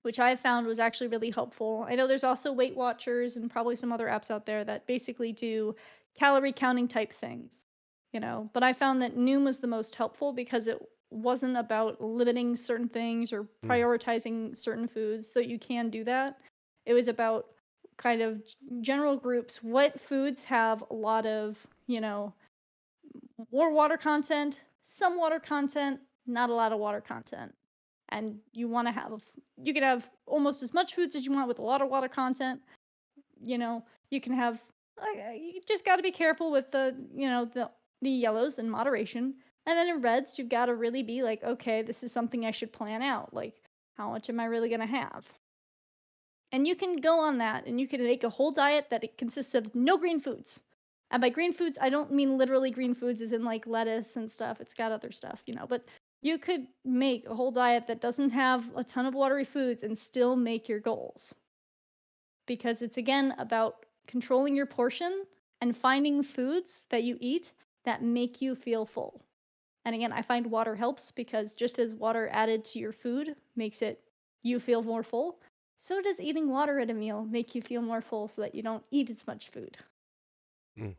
which I found was actually really helpful. I know there's also Weight Watchers and probably some other apps out there that basically do calorie counting type things, but I found that Noom was the most helpful because it wasn't about limiting certain things or Mm. prioritizing certain foods, though you can do that. It was about kind of general groups, what foods have a lot of, more water content, some water content, not a lot of water content. And you can have almost as much foods as you want with a lot of water content. You can have, you just got to be careful with the yellows in moderation. And then in reds, you've got to really be like, okay, this is something I should plan out. Like, how much am I really going to have? And you can go on that and you can make a whole diet that it consists of no green foods. And by green foods, I don't mean literally green foods as in like lettuce and stuff. It's got other stuff, but you could make a whole diet that doesn't have a ton of watery foods and still make your goals. Because it's again about controlling your portion and finding foods that you eat that make you feel full. And again, I find water helps because just as water added to your food makes you feel more full, so does eating water at a meal make you feel more full so that you don't eat as much food. Mm.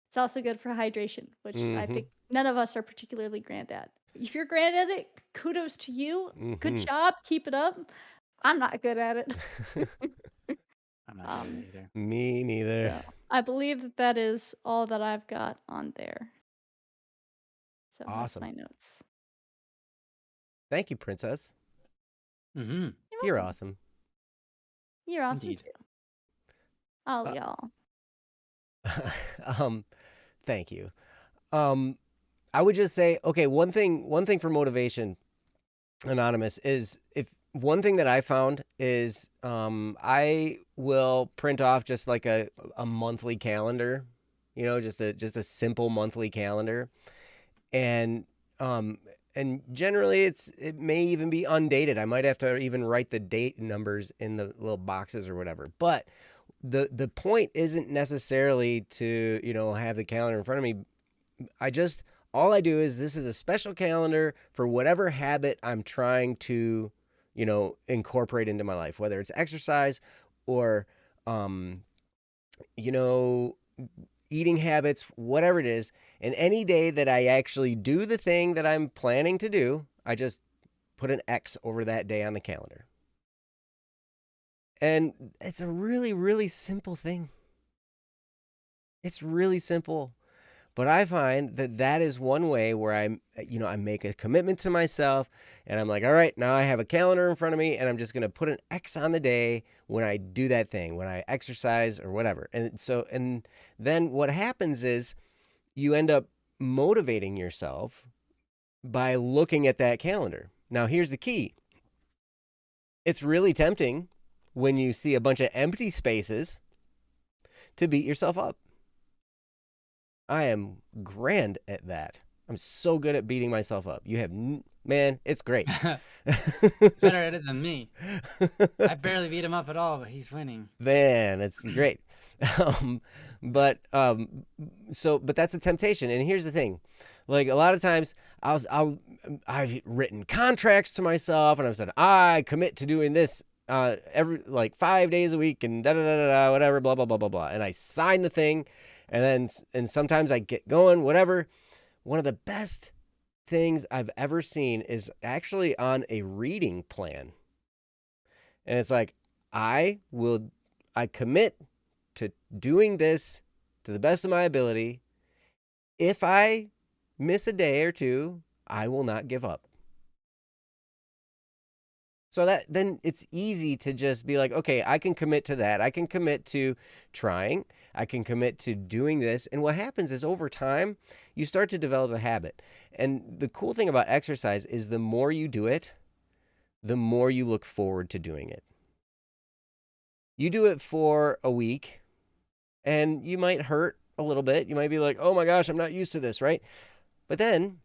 It's also good for hydration, which I Mm-hmm. think none of us are particularly grand at. If you're grand at it, kudos to you. Good job. Keep it up. I'm not good at it. I'm not sure either. Me neither. So I believe that is all that I've got on there. So Awesome. that's my notes. Thank you, Princess. Mm-hmm. You're awesome. You're awesome Indeed. too. All y'all. Thank you. I would just say, okay, one thing for motivation, Anonymous, is if one thing that I found is I will print off just like a monthly calendar, just a simple monthly calendar, and generally it may even be undated. I might have to even write the date numbers in the little boxes or whatever. But the point isn't necessarily to have the calendar in front of me. All I do is this is a special calendar for whatever habit I'm trying to incorporate into my life, whether it's exercise or eating habits, whatever it is. And any day that I actually do the thing that I'm planning to do, I just put an X over that day on the calendar. And it's a really, really simple thing. It's really simple. But I find that is one way where I make a commitment to myself and I'm like, all right, now I have a calendar in front of me and I'm just going to put an X on the day when I do that thing, when I exercise or whatever. And then what happens is you end up motivating yourself by looking at that calendar. Now, here's the key. It's really tempting when you see a bunch of empty spaces to beat yourself up. I am grand at that. I'm so good at beating myself up. Man, it's great. He's better at it than me. I barely beat him up at all, but he's winning. Man, it's great. But that's a temptation. And here's the thing. Like a lot of times I've written contracts to myself and I've said, I commit to doing this every 5 days a week and whatever, blah, blah, blah, blah, blah. And I sign the thing. And sometimes I get going, whatever. One of the best things I've ever seen is actually on a reading plan. And it's like, I commit to doing this to the best of my ability. If I miss a day or two, I will not give up. So then it's easy to just be like, okay, I can commit to that. I can commit to trying. I can commit to doing this. And what happens is over time, you start to develop a habit. And the cool thing about exercise is the more you do it, the more you look forward to doing it. You do it for a week and you might hurt a little bit. You might be like, oh my gosh, I'm not used to this, right? But then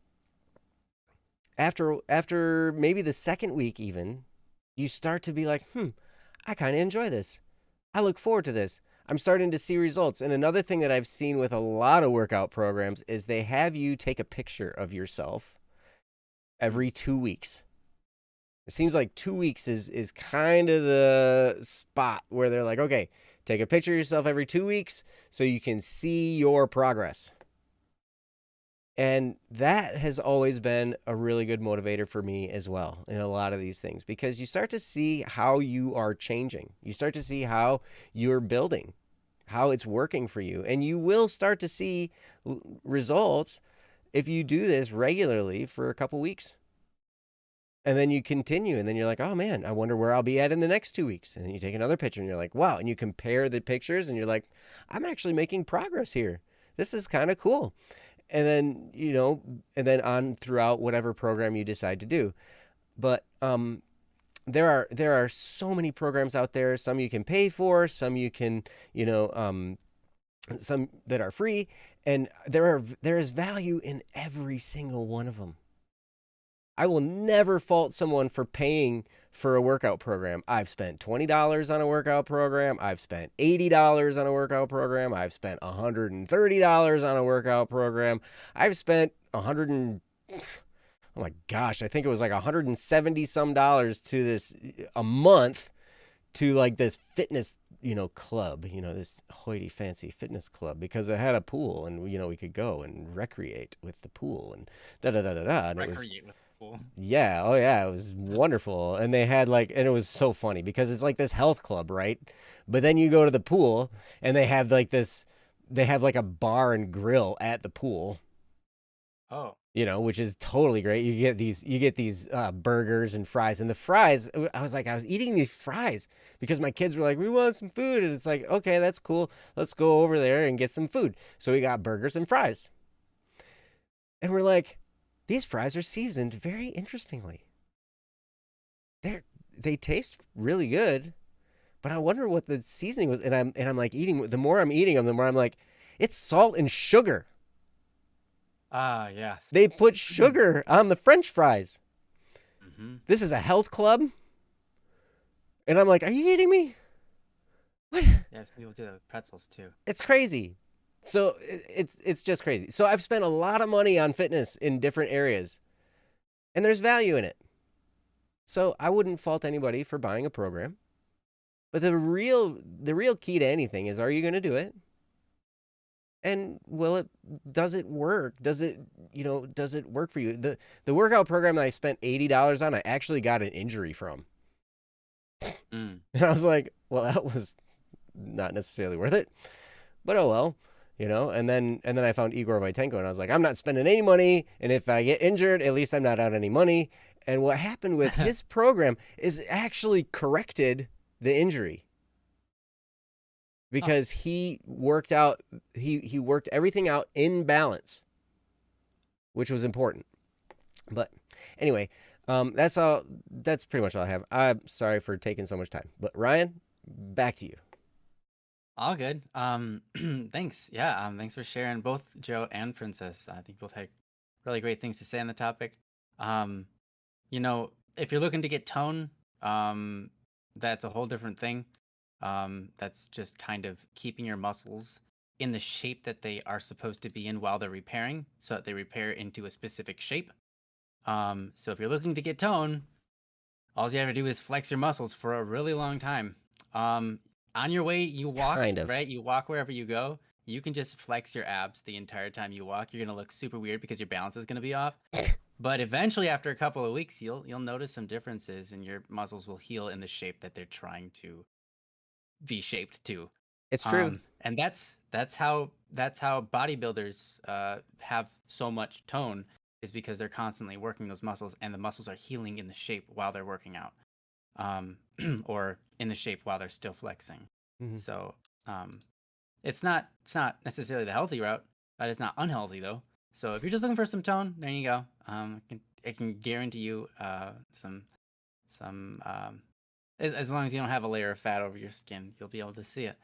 after maybe the second week even, you start to be like, I kind of enjoy this. I look forward to this. I'm starting to see results. And another thing that I've seen with a lot of workout programs is they have you take a picture of yourself every 2 weeks. It seems like 2 weeks is kind of the spot where they're like, okay, take a picture of yourself every 2 weeks so you can see your progress. And that has always been a really good motivator for me as well in a lot of these things, because you start to see how you are changing. You start to see how you're building, how it's working for you. And you will start to see results if you do this regularly for a couple weeks. And then you continue, and then you're like, oh man, I wonder where I'll be at in the next 2 weeks. And then you take another picture and you're like, wow. And you compare the pictures and you're like, I'm actually making progress here. This is kind of cool. And then, and then on throughout whatever program you decide to do. But there are so many programs out there. Some you can pay for, some you can, some that are free, and there is value in every single one of them. I will never fault someone for paying for a workout program. I've spent $20 on a workout program. I've spent $80 on a workout program. I've spent $130 on a workout program. I've spent oh my gosh, I think it was like 170 some dollars to this a month to like this fitness, club, this hoity fancy fitness club, because it had a pool and, we could go and recreate with the pool and da da da da da. And Recreate with the pool. yeah, oh yeah, it was wonderful. And they had and it was so funny because it's like this health club, right? But then you go to the pool and they have like a bar and grill at the pool. Oh. Which is totally great. You get these burgers and fries, and the fries, I was eating these fries because my kids were like, we want some food. And it's like, okay, that's cool. Let's go over there and get some food. So we got burgers and fries. And we're like, these fries are seasoned very interestingly. They taste really good, but I wonder what the seasoning was. And I'm like eating, the more I'm eating them, the more I'm like, it's salt and sugar. Ah, yes. They put sugar on the French fries. Mm-hmm. This is a health club. And I'm like, are you kidding me? What? Yeah, people do that with pretzels too. It's crazy. So it's just crazy. So I've spent a lot of money on fitness in different areas, and there's value in it. So I wouldn't fault anybody for buying a program. But the real key to anything is, are you going to do it? And does it work? Does it work for you? The workout program that I spent $80 on, I actually got an injury from. Mm. And I was like, well, that was not necessarily worth it, but oh well, and then I found Igor Vitenko, and I was like, I'm not spending any money. And if I get injured, at least I'm not out any money. And what happened with his program is actually corrected the injury. Because he worked out, he worked everything out in balance, which was important. But anyway, that's pretty much all I have. I'm sorry for taking so much time. But Ryan, back to you. All good. Thanks. Yeah. Thanks for sharing, both Joe and Princess. I think both had really great things to say on the topic. If you're looking to get tone, that's a whole different thing. That's just kind of keeping your muscles in the shape that they are supposed to be in while they're repairing, so that they repair into a specific shape. So if you're looking to get tone, all you have to do is flex your muscles for a really long time. On your way, you walk, Kind of. right? You walk wherever you go. You can just flex your abs the entire time you walk. You're gonna look super weird because your balance is gonna be off. But eventually, after a couple of weeks, you'll notice some differences, and your muscles will heal in the shape that they're trying to be shaped to. It's true. And that's how bodybuilders have so much tone, is because they're constantly working those muscles, and the muscles are healing in the shape while they're working out, or in the shape while they're still flexing. Mhm. So it's not necessarily the healthy route, but it's not unhealthy though. So if you're just looking for some tone, there you go. I can guarantee you some as long as you don't have a layer of fat over your skin, you'll be able to see it.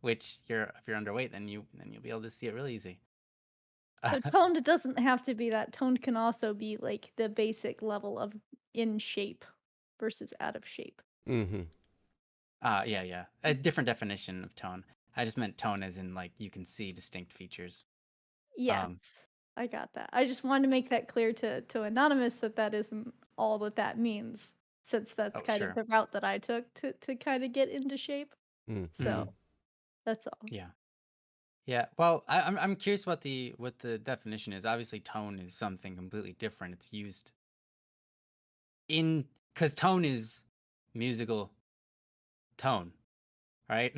Which if you're underweight, then you'll be able to see it really easy. So toned doesn't have to be that. Toned can also be like the basic level of in shape versus out of shape. Mm-hmm. Yeah. A different definition of tone. I just meant tone as in like you can see distinct features. Yes, I got that. I just wanted to make that clear to Anonymous that isn't all that means, since that's Oh, kind of sure. the route that I took to kind of get into shape. Mm-hmm. So that's all. Yeah. Yeah. Well, I'm curious what the definition is. Obviously, tone is something completely different. It's used in because tone is musical tone, right?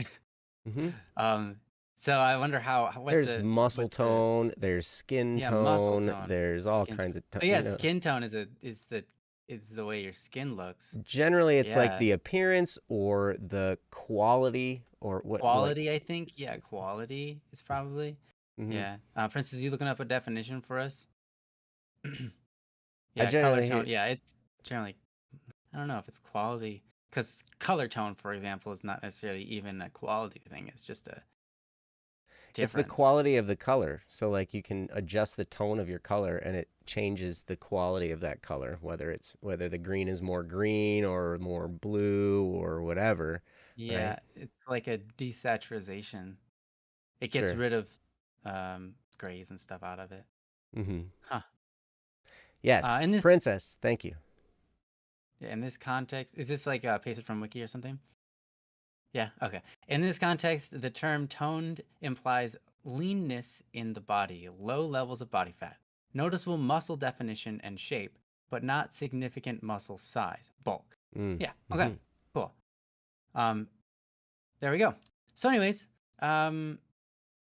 Mm-hmm. um. So I wonder There's muscle what the tone, there's skin yeah, muscle tone, tone, there's all skin tone. kinds of tone, Oh yeah, skin tone is the way your skin looks. generally it's like Yeah. the appearance or the quality or what like Quality, I think. Yeah, quality is probably. hmm Yeah. Princess, you looking up a definition for us? I Yeah, color generally tone. hear Yeah, it's generally, I don't know if it's quality, because color tone, for example, is not necessarily even a quality thing. It's just a it's the difference. quality of the color. So like you can adjust the tone of your color and it changes the quality of that color, whether the green is more green or more blue or whatever, right? Yeah, it's like a desaturation. It gets Sure. rid of grays and stuff out of it. Mm-hmm. Huh. Yes. In this Princess, thank you. in this context, is this like pasted from Wiki or something? Yeah, okay. In this context, the term toned implies leanness in the body, low levels of body fat, noticeable muscle definition and shape, but not significant muscle size, bulk. Mm. Yeah, okay, Mm-hmm. cool. Um, there we go. So, anyways, um,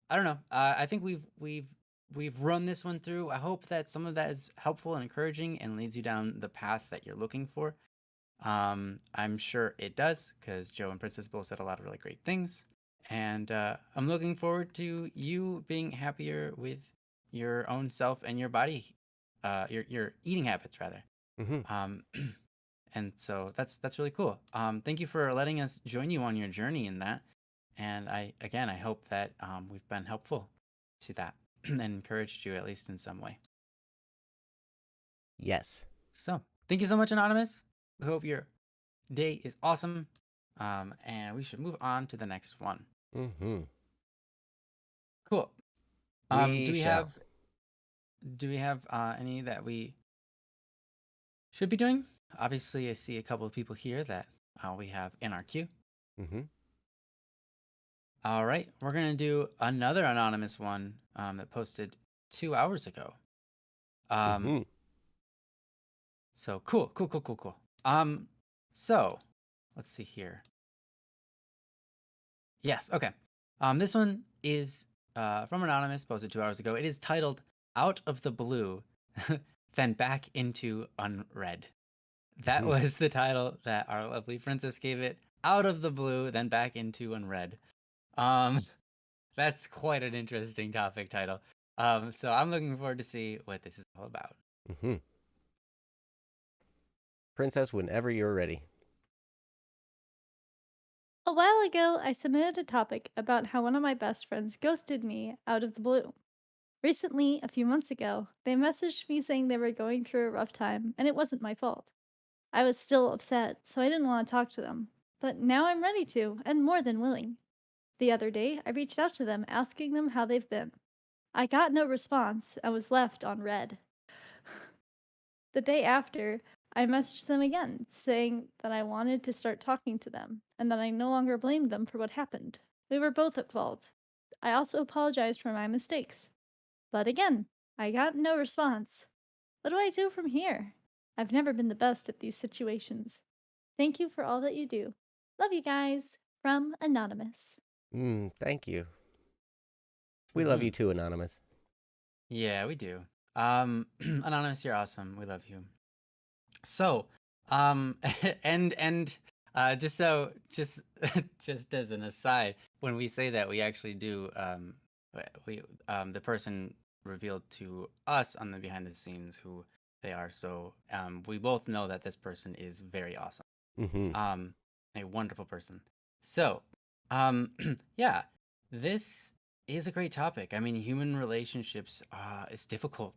I don't know. I think we've run this one through. I hope that some of that is helpful and encouraging and leads you down the path that you're looking for. I'm sure it does because Joe and Princess both said a lot of really great things, and I'm looking forward to you being happier with your own self and your body, your eating habits rather. Mm-hmm. Um, and so that's really cool. Thank you for letting us join you on your journey in that, and I hope that we've been helpful to that and encouraged you at least in some way. Yes. So thank you so much, Anonymous. We hope your day is awesome. And we should move on to the next one. Mm-hmm. Cool. We shall. Do we have any that we should be doing? Obviously, I see a couple of people here that we have in our queue. Mm-hmm. All right, we're gonna do another anonymous one that posted 2 hours ago. Um, Mm-hmm. so cool. So let's see here. Yes, okay. This one is from Anonymous, posted 2 hours ago. It is titled Out of the Blue, then Back into Unread. That Mm-hmm. was the title that our lovely princess gave it. Out of the blue, then back into unread. Um, that's quite an interesting topic title. So I'm looking forward to see what this is all about. Mm-hmm. Princess, whenever you're ready. A while ago, I submitted a topic about how one of my best friends ghosted me out of the blue. Recently, a few months ago, they messaged me saying they were going through a rough time and it wasn't my fault. I was still upset, so I didn't want to talk to them. But now I'm ready to, and more than willing. The other day, I reached out to them asking them how they've been. I got no response and was left on red. The day after, I messaged them again, saying that I wanted to start talking to them and that I no longer blamed them for what happened. We were both at fault. I also apologized for my mistakes. But again, I got no response. What do I do from here? I've never been the best at these situations. Thank you for all that you do. Love you guys. From Anonymous. Thank you. We love Hmm. you too, Anonymous. Yeah, we do. Anonymous, you're awesome. We love you. So, and just just just as an aside, when we say that, we actually do we the person revealed to us on the behind the scenes who they are. So we both know that this person is very awesome. Mm-hmm. Um, a wonderful person. So, um, yeah, this is a great topic. I mean, human relationships is difficult,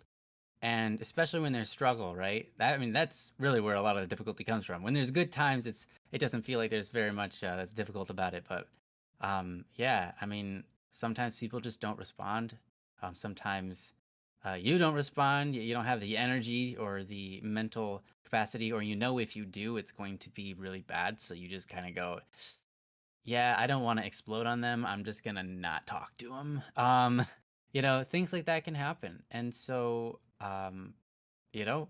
and especially when there's struggle, right? I mean, that's really where a lot of the difficulty comes from. When there's good times, it doesn't feel like there's very much that's difficult about it. But yeah, I mean, sometimes people just don't respond. Sometimes you don't respond. You don't have the energy or the mental capacity, or if you do, it's going to be really bad. So you just kind of go, yeah, I don't want to explode on them. I'm just gonna not talk to them. Things like that can happen, and so you know,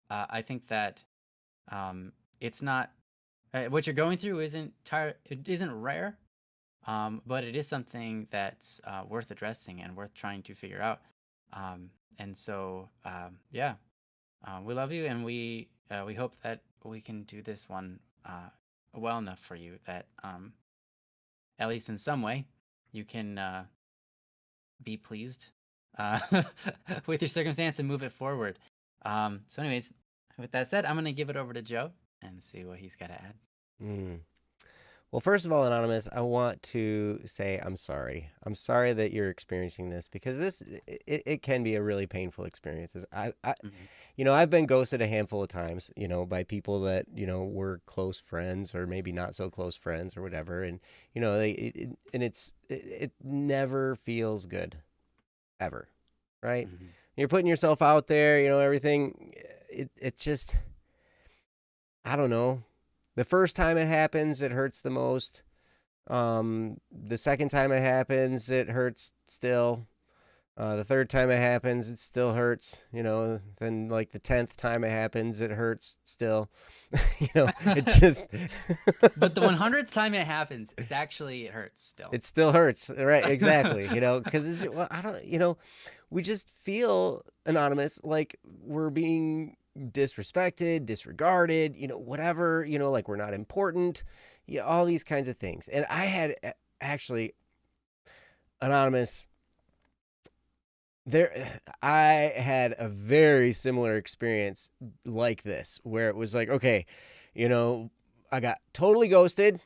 I think that it's not what you're going through it isn't rare, but it is something that's worth addressing and worth trying to figure out. And so yeah, we love you, and we hope that we can do this one well enough for you that at least in some way you can be pleased uh, with your circumstance and move it forward. So anyways, with that said, I'm gonna give it over to Joe and see what he's got to add. Mm. Well, first of all, Anonymous, I want to say I'm sorry. I'm sorry that you're experiencing this, because it can be a really painful experience. Mhm. I've been ghosted a handful of times, by people that, were close friends or maybe not so close friends or whatever. And, it never feels good, ever, right? Mhm. You're putting yourself out there, everything. It's just, I don't know. The first time it happens, it hurts the most. The second time it happens, it hurts still. The third time it happens, it still hurts. Then like the 10th time it happens, it hurts still. It just But the 100th time it happens, it hurts still. it still hurts, right? Exactly. Because I don't. We just feel, Anonymous, like we're being disrespected, disregarded, whatever, like we're not important, all these kinds of things. And I had actually, Anonymous, I had a very similar experience like this, where it was like, okay, I got totally ghosted,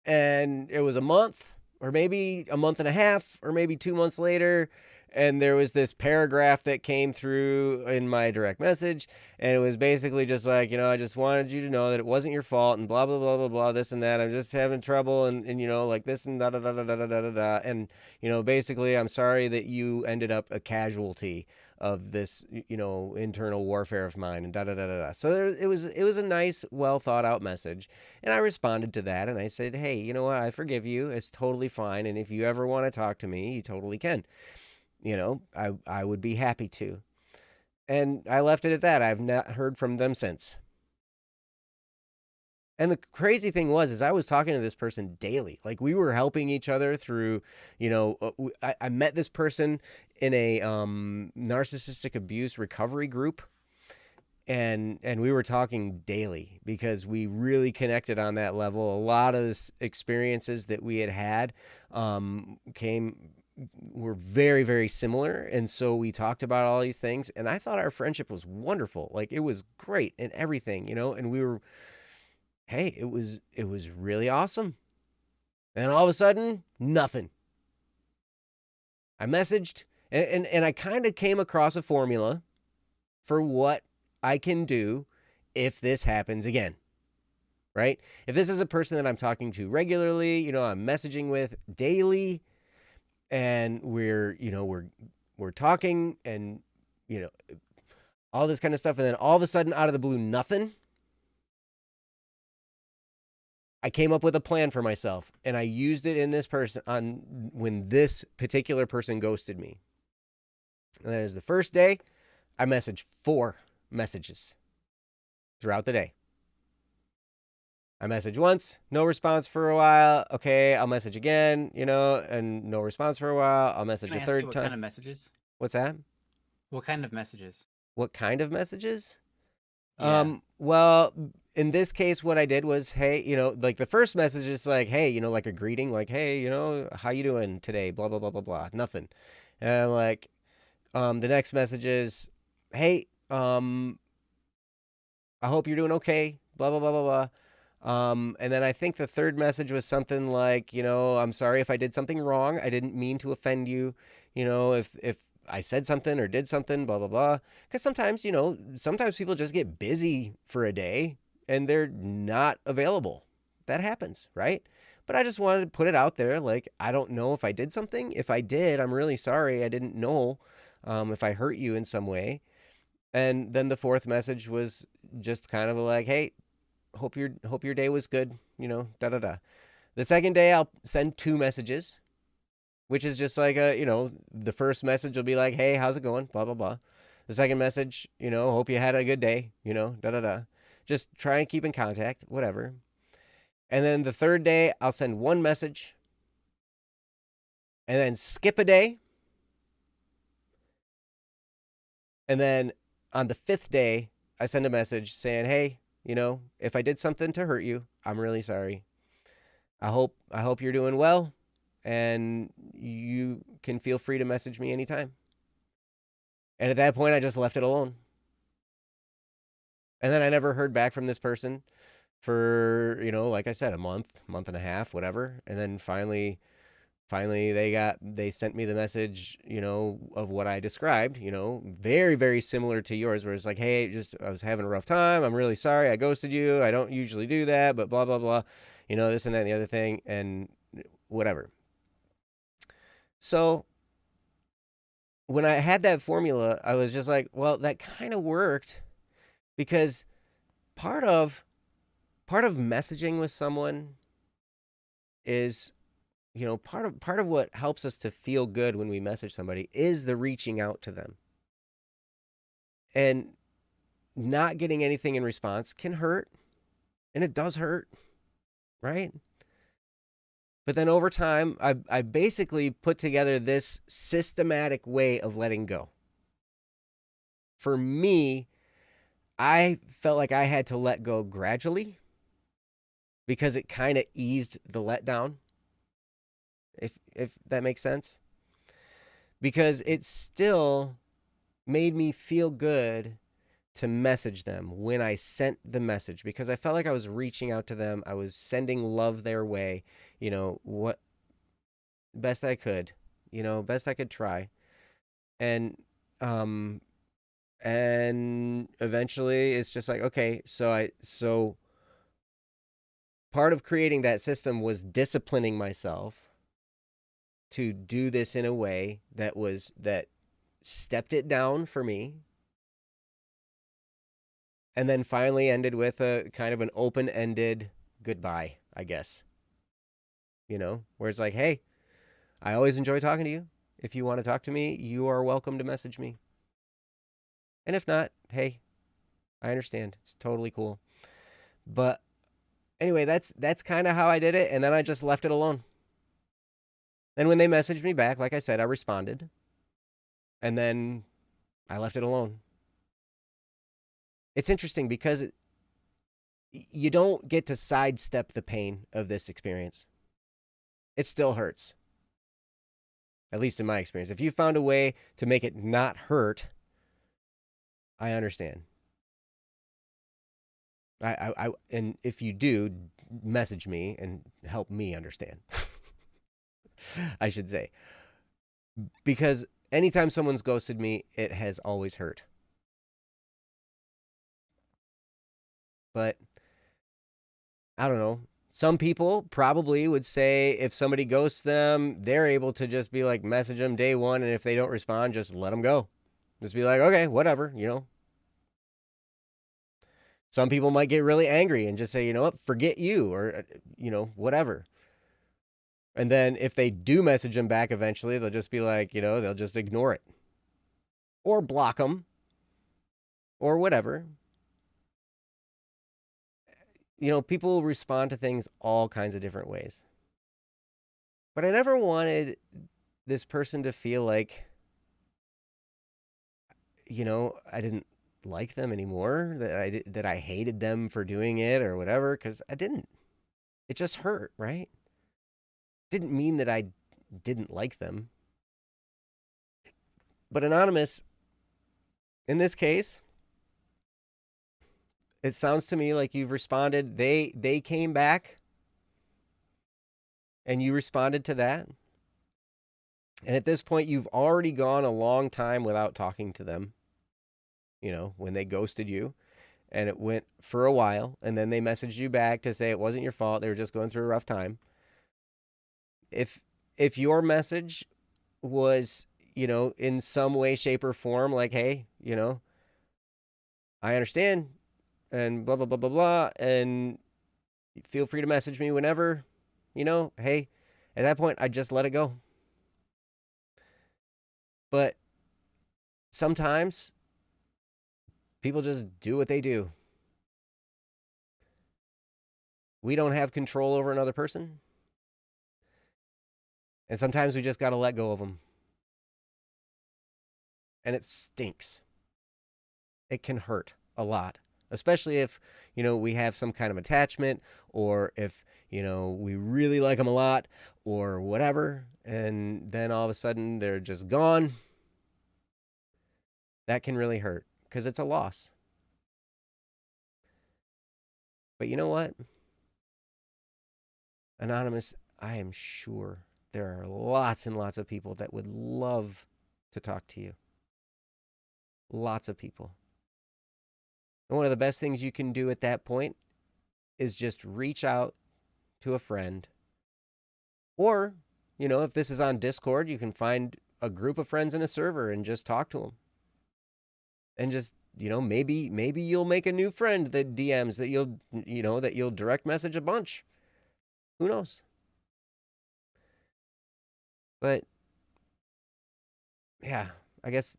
and it was a month, or maybe a month and a half, or maybe 2 months later, and there was this paragraph that came through in my direct message, and it was basically just like, I just wanted you to know that it wasn't your fault, and blah blah blah blah blah, this and that. I'm just having trouble, and like this and da da da da da da da da. And basically, I'm sorry that you ended up a casualty of this, internal warfare of mine, and da da da da da. So it was a nice, well thought out message, and I responded to that, and I said, hey, you know what? I forgive you. It's totally fine, and if you ever want to talk to me, you totally can. I would be happy to. And I left it at that. I've not heard from them since. And the crazy thing is I was talking to this person daily. Like, we were helping each other through, I met this person in a narcissistic abuse recovery group. And we were talking daily because we really connected on that level. A lot of the experiences that we had were very, very similar. And so we talked about all these things, and I thought our friendship was wonderful. Like, it was great and everything, and we were, hey, it was really awesome. And all of a sudden, nothing. I messaged, and I kind of came across a formula for what I can do if this happens again, right? If this is a person that I'm talking to regularly, I'm messaging with daily, and we're talking, and all this kind of stuff, and then all of a sudden, out of the blue, nothing. I came up with a plan for myself, and I used it in this person when this particular person ghosted me. And that is the first day. I messaged 4 messages throughout the day. I message once, no response for a while. Okay, I'll message again, and no response for a while. I'll message Can I a ask you third what time. kind of messages? What's that? What kind of messages? What kind of messages? Yeah. Well, in this case, what I did was, hey, like the first message is like, hey, like a greeting, like, hey, how you doing today? Blah, blah, blah, blah, blah. Nothing. And I'm like, the next message is, hey, I hope you're doing okay. Blah, blah, blah, blah, blah. And then I think the third message was something like, I'm sorry if I did something wrong. I didn't mean to offend you. If I said something or did something, blah, blah, blah. Because sometimes, sometimes people just get busy for a day and they're not available. That happens, right? But I just wanted to put it out there. Like, I don't know if I did something. If I did, I'm really sorry. I didn't know if I hurt you in some way. And then the fourth message was just kind of like, hey, hope your day was good, da da da. The second day I'll send 2 messages, which is just like the first message will be like, hey, how's it going? Blah blah blah. The second message, hope you had a good day, da da da. Just try and keep in contact, whatever. And then the third day I'll send 1 message and then skip a day. And then on the 5th day, I send a message saying, hey, if I did something to hurt you, I'm really sorry. I hope you're doing well, and you can feel free to message me anytime. And at that point, I just left it alone. And then I never heard back from this person for, like I said, a month and a half, whatever. And then finally they sent me the message, of what I described, very, very similar to yours, where it's like, hey, I was having a rough time. I'm really sorry. I ghosted you. I don't usually do that, but blah, blah, blah, this and that and the other thing and whatever. So when I had that formula, I was just like, well, that kind of worked, because part of messaging with someone is, part of what helps us to feel good when we message somebody is the reaching out to them. And not getting anything in response can hurt, and it does hurt, right? But then over time, I basically put together this systematic way of letting go. For me, I felt like I had to let go gradually, because it kind of eased the letdown, if that makes sense. Because it still made me feel good to message them when I sent the message, because I felt like I was reaching out to them. I was sending love their way, what best I could, best I could try. And eventually it's just like, okay, so part of creating that system was disciplining myself to do this in a way that stepped it down for me, and then finally ended with a kind of an open-ended goodbye, I guess. Where it's like, hey, I always enjoy talking to you. If you want to talk to me, you are welcome to message me. And if not, hey, I understand. It's totally cool. But anyway, that's kind of how I did it, and then I just left it alone. And when they messaged me back, like I said, I responded. And then I left it alone. It's interesting because you don't get to sidestep the pain of this experience. It still hurts. At least in my experience. If you found a way to make it not hurt, I understand. And if you do, message me and help me understand. I should say. Because anytime someone's ghosted me, it has always hurt. But I don't know. Some people probably would say if somebody ghosts them, they're able to just be like, message them day one, and if they don't respond, just let them go. Just be like, okay, whatever, Some people might get really angry and just say, you know what, forget you, or, whatever. And then if they do message them back eventually, they'll just be like, they'll just ignore it. Or block them. Or whatever. People respond to things all kinds of different ways. But I never wanted this person to feel like, I didn't like them anymore, that I hated them for doing it or whatever, because I didn't. It just hurt, right? Didn't mean that I didn't like them. But Anonymous, in this case, it sounds to me like you've responded. They came back and you responded to that. And at this point, you've already gone a long time without talking to them, when they ghosted you. And it went for a while. And then they messaged you back to say it wasn't your fault. They were just going through a rough time. If your message was, in some way, shape, or form, like, hey, I understand, and blah, blah, blah, blah, blah. And feel free to message me whenever, hey, at that point, I just let it go. But sometimes people just do what they do. We don't have control over another person. And sometimes we just got to let go of them. And it stinks. It can hurt a lot, especially if, we have some kind of attachment, or if, we really like them a lot or whatever. And then all of a sudden they're just gone. That can really hurt because it's a loss. But you know what? Anonymous, I am sure there are lots and lots of people that would love to talk to you. Lots of people. And one of the best things you can do at that point is just reach out to a friend. Or, if this is on Discord, you can find a group of friends in a server and just talk to them. And just, maybe you'll make a new friend that DMs that you'll direct message a bunch. Who knows? But yeah, I guess,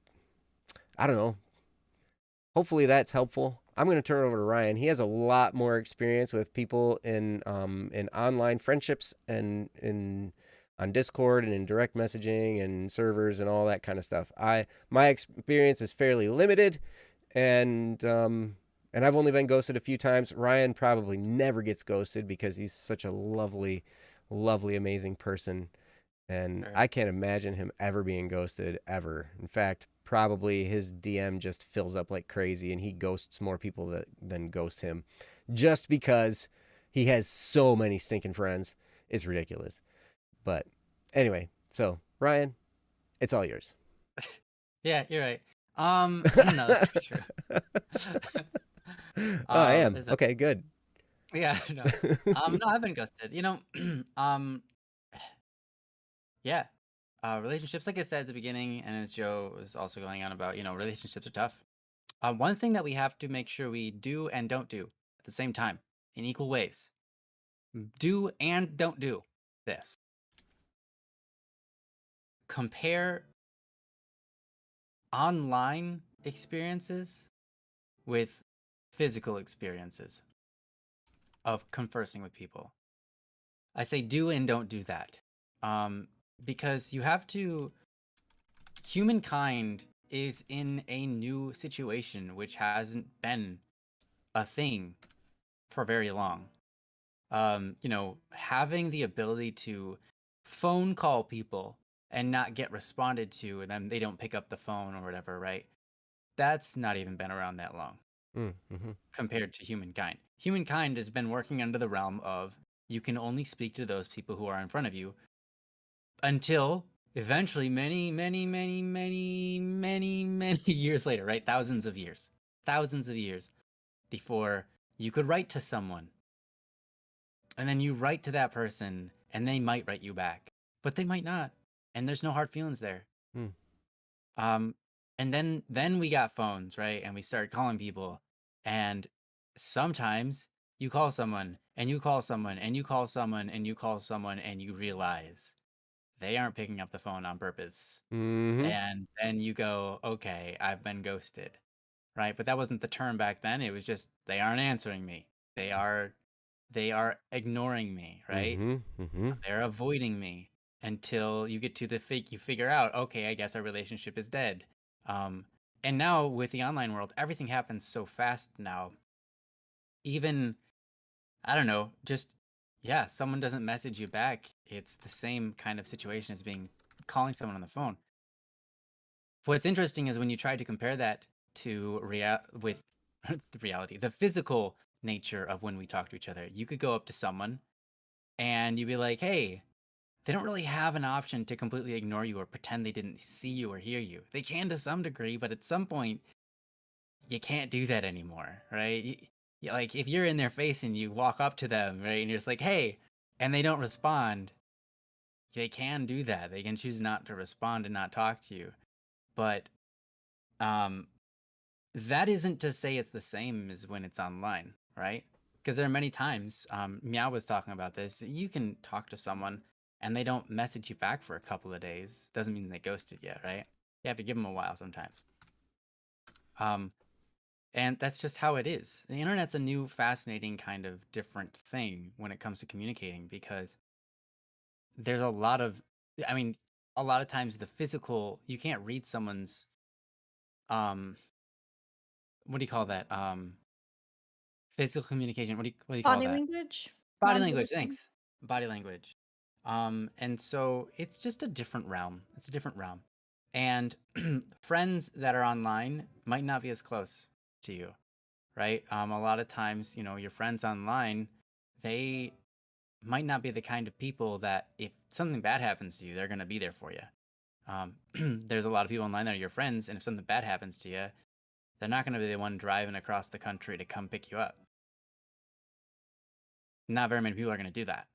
I don't know. Hopefully that's helpful. I'm going to turn it over to Ryan. He has a lot more experience with people in online friendships and on Discord and in direct messaging and servers and all that kind of stuff. My experience is fairly limited, and I've only been ghosted a few times. Ryan probably never gets ghosted because he's such a lovely, lovely, amazing person. And Sure. I can't imagine him ever being ghosted, ever. In fact, probably his DM just fills up like crazy and he ghosts more people than ghost him just because he has so many stinking friends. It's ridiculous. But anyway, so Ryan, it's all yours. Yeah, you're right. I don't know. That's not true. Oh, I am. Is it? Okay, good. Yeah, no. No, I've been ghosted. Yeah. Relationships, like I said at the beginning, and as Joe was also going on about, relationships are tough. One thing that we have to make sure we do and don't do at the same time in equal ways. Do and don't do this. Compare online experiences with physical experiences of conversing with people. I say do and don't do that. Because you have to, humankind is in a new situation which hasn't been a thing for very long. Having the ability to phone call people and not get responded to, and then they don't pick up the phone or whatever, right? That's not even been around that long Mm-hmm. compared to humankind. Humankind has been working under the realm of you can only speak to those people who are in front of you until eventually many, many, many, many, many, many years later, right? Thousands of years before you could write to someone. And then you write to that person and they might write you back, but they might not. And there's no hard feelings there. Mm. And then we got phones, right? And we started calling people. And sometimes you call someone and you call someone and you call someone and you call someone and you realize they aren't picking up the phone on purpose. Mm-hmm. And then you go, okay, I've been ghosted, right? But that wasn't the term back then. It was just they aren't answering me. They are ignoring me, right? Mm-hmm. Mm-hmm. They're avoiding me until you get to you figure out, okay, I guess our relationship is dead. And now with the online world, everything happens so fast now. Even, I don't know, just, yeah, someone doesn't message you back. It's the same kind of situation as calling someone on the phone. What's interesting is when you try to compare that to with the reality, the physical nature of when we talk to each other. You could go up to someone and you'd be like, hey, they don't really have an option to completely ignore you or pretend they didn't see you or hear you. They can to some degree, but at some point, you can't do that anymore, right? Like if you're in their face and you walk up to them, right, and you're just like, hey, and they don't respond, they can do that. They can choose not to respond and not talk to you. But um, that isn't to say it's the same as when it's online, right? Because there are many times, Meow was talking about this, you can talk to someone and they don't message you back for a couple of days. Doesn't mean they ghosted you, right? You have to give them a while sometimes. And that's just how it is. The internet's a new, fascinating kind of different thing when it comes to communicating because there's a lot of, I mean, a lot of times the physical, you can't read someone's, um, what do you call that? Physical communication. What do you call Body that? language, Body language. non-verbal. Thanks. Body language. And so it's just a different realm. It's a different realm. And friends that are online might not be as close to you, right? A lot of times, your friends online, they might not be the kind of people that if something bad happens to you, they're going to be there for you. There's a lot of people online that are your friends, and if something bad happens to you, they're not going to be the one driving across the country to come pick you up. Not very many people are going to do that,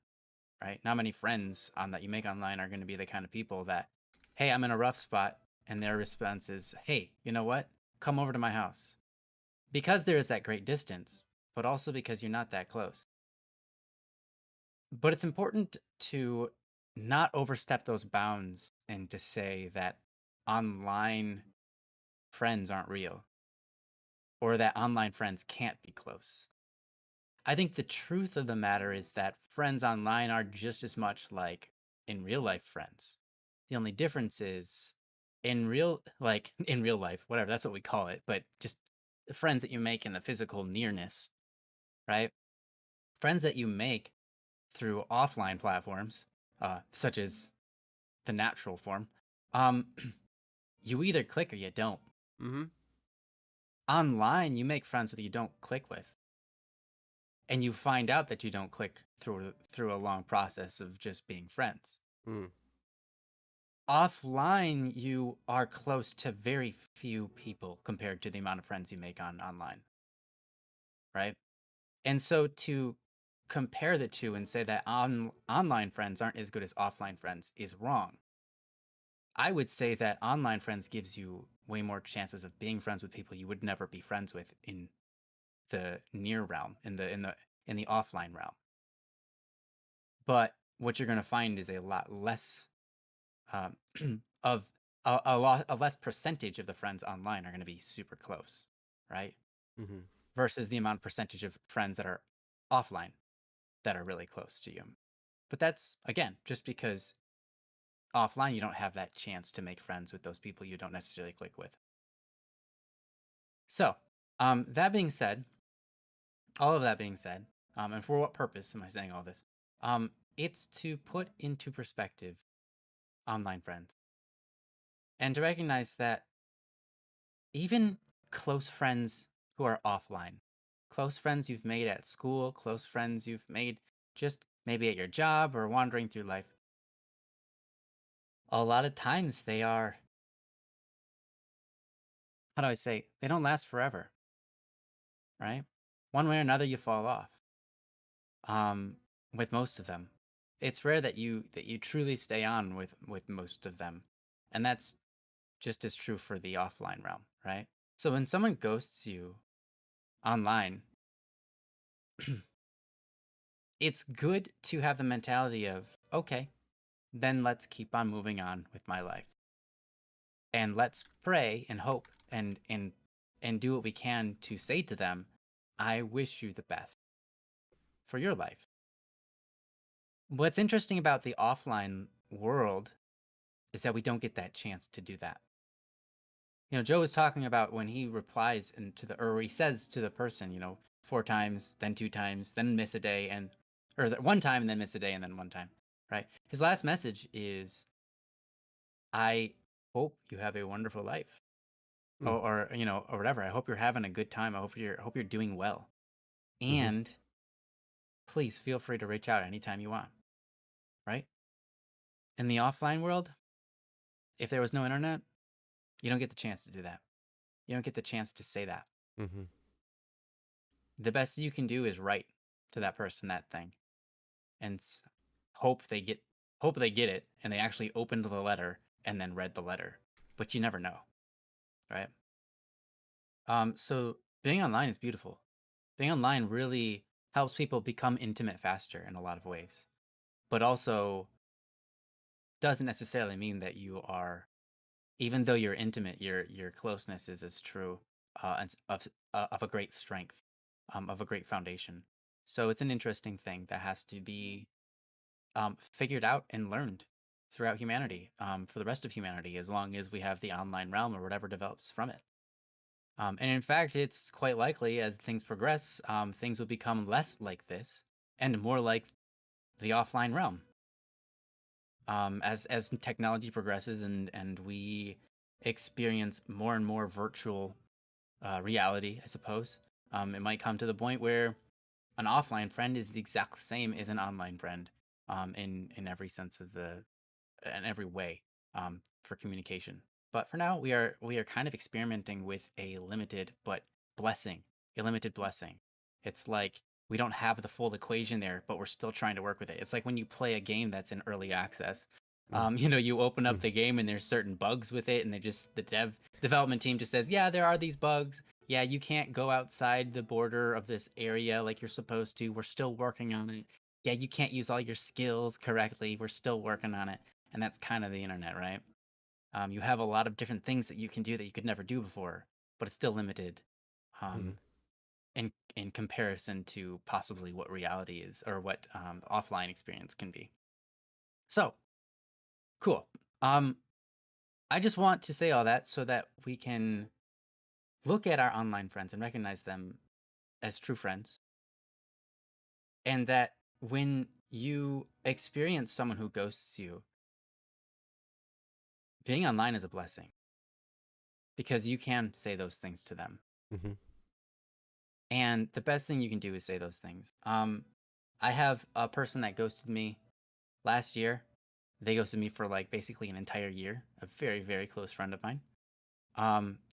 right? Not many friends that you make online are going to be the kind of people that, hey, I'm in a rough spot, and their response is, hey, you know what? Come over to my house. Because there is that great distance, but also because you're not that close. But it's important to not overstep those bounds and to say that online friends aren't real or that online friends can't be close. I think the truth of the matter is that friends online are just as much like in real life friends. The only difference is in real life, whatever, that's what we call it, but just the friends that you make in the physical nearness, right? Friends that you make through offline platforms, such as the natural form, um, you either click or you don't. Mm-hmm. Online, you make friends that you don't click with, and you find out that you don't click through a long process of just being friends. Mm. Offline, you are close to very few people compared to the amount of friends you make online, right? And so to compare the two and say that online friends aren't as good as offline friends is wrong. I would say that online friends gives you way more chances of being friends with people you would never be friends with in the near realm, in the offline realm. But what you're going to find is a lot less um, of a less percentage of the friends online are going to be super close, right? Mm-hmm. Versus the amount of percentage of friends that are offline that are really close to you. But that's again just because offline you don't have that chance to make friends with those people you don't necessarily click with. So, that being said, all of that being said, and for what purpose am I saying all this? It's to put into perspective online friends and to recognize that even close friends who are offline, close friends you've made at school, close friends you've made just maybe at your job or wandering through life, a lot of times they are, how do I say, they don't last forever, right? One way or another, you fall off. um, with most of them. It's rare that you truly stay on with most of them, and that's just as true for the offline realm, right? So when someone ghosts you online, it's good to have the mentality of okay, then let's keep on moving on with my life, and let's pray and hope and do what we can to say to them, I wish you the best for your life. What's interesting about the offline world is that we don't get that chance to do that. Joe was talking about when he replies and or he says to the person, 4 times, then 2 times, then miss a day, or one time and then miss a day and then one time, right? His last message is, I hope you have a wonderful life, Mm. or whatever. I hope you're having a good time. I hope you're doing well, Mm-hmm. and please feel free to reach out anytime you want, right? In the offline world, if there was no internet, you don't get the chance to do that. You don't get the chance to say that. Mm-hmm. The best you can do is write to that person that thing and hope they get it and they actually opened the letter and then read the letter. But you never know, right? So being online is beautiful. Being online really helps people become intimate faster in a lot of ways, but also doesn't necessarily mean that you are, even though you're intimate, your closeness is as true of a great strength, of a great foundation. So it's an interesting thing that has to be figured out and learned throughout humanity, for the rest of humanity, as long as we have the online realm or whatever develops from it. And in fact, it's quite likely as things progress, things will become less like this and more like the offline realm. As technology progresses and we experience more and more virtual reality, I suppose, it might come to the point where an offline friend is the exact same as an online friend, in every sense of the in every way, for communication. But for now, we are kind of experimenting with a limited but blessing, a limited blessing. It's like we don't have the full equation there, but we're still trying to work with it. It's like when you play a game that's in early access. Mm. You open up Mm. the game and there's certain bugs with it, and they just the development team just says, yeah, there are these bugs. Yeah, you can't go outside the border of this area like you're supposed to. We're still working on it. Yeah, you can't use all your skills correctly. We're still working on it. And that's kind of the internet, right? You have a lot of different things that you can do that you could never do before, but it's still limited, Mm. um, in comparison to possibly what reality is or what offline experience can be. So cool. Um, I just want to say all that so that we can look at our online friends and recognize them as true friends, and that when you experience someone who ghosts you, being online is a blessing because you can say those things to them. Mhm. And the best thing you can do is say those things. I have a person that ghosted me last year. They ghosted me for like basically an entire year, a very, very close friend of mine.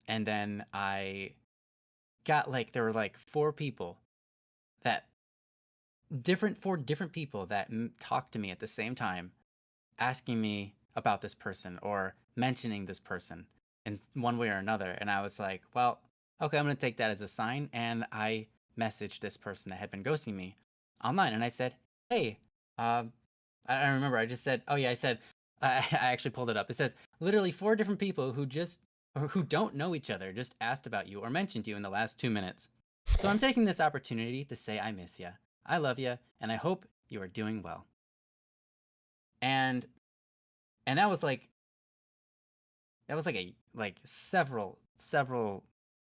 And then I got like, there were like that four different people that talked to me at the same time, asking me about this person or mentioning this person in one way or another. And I was like, well, okay, I'm going to take that as a sign. And I messaged this person that had been ghosting me online. And I said, hey, um, I remember I just said, oh, yeah, I said, I actually pulled it up. It says literally four different people or who don't know each other just asked about you or mentioned you in the last 2 minutes. So I'm taking this opportunity to say I miss you. I love you. And I hope you are doing well. And and that was like several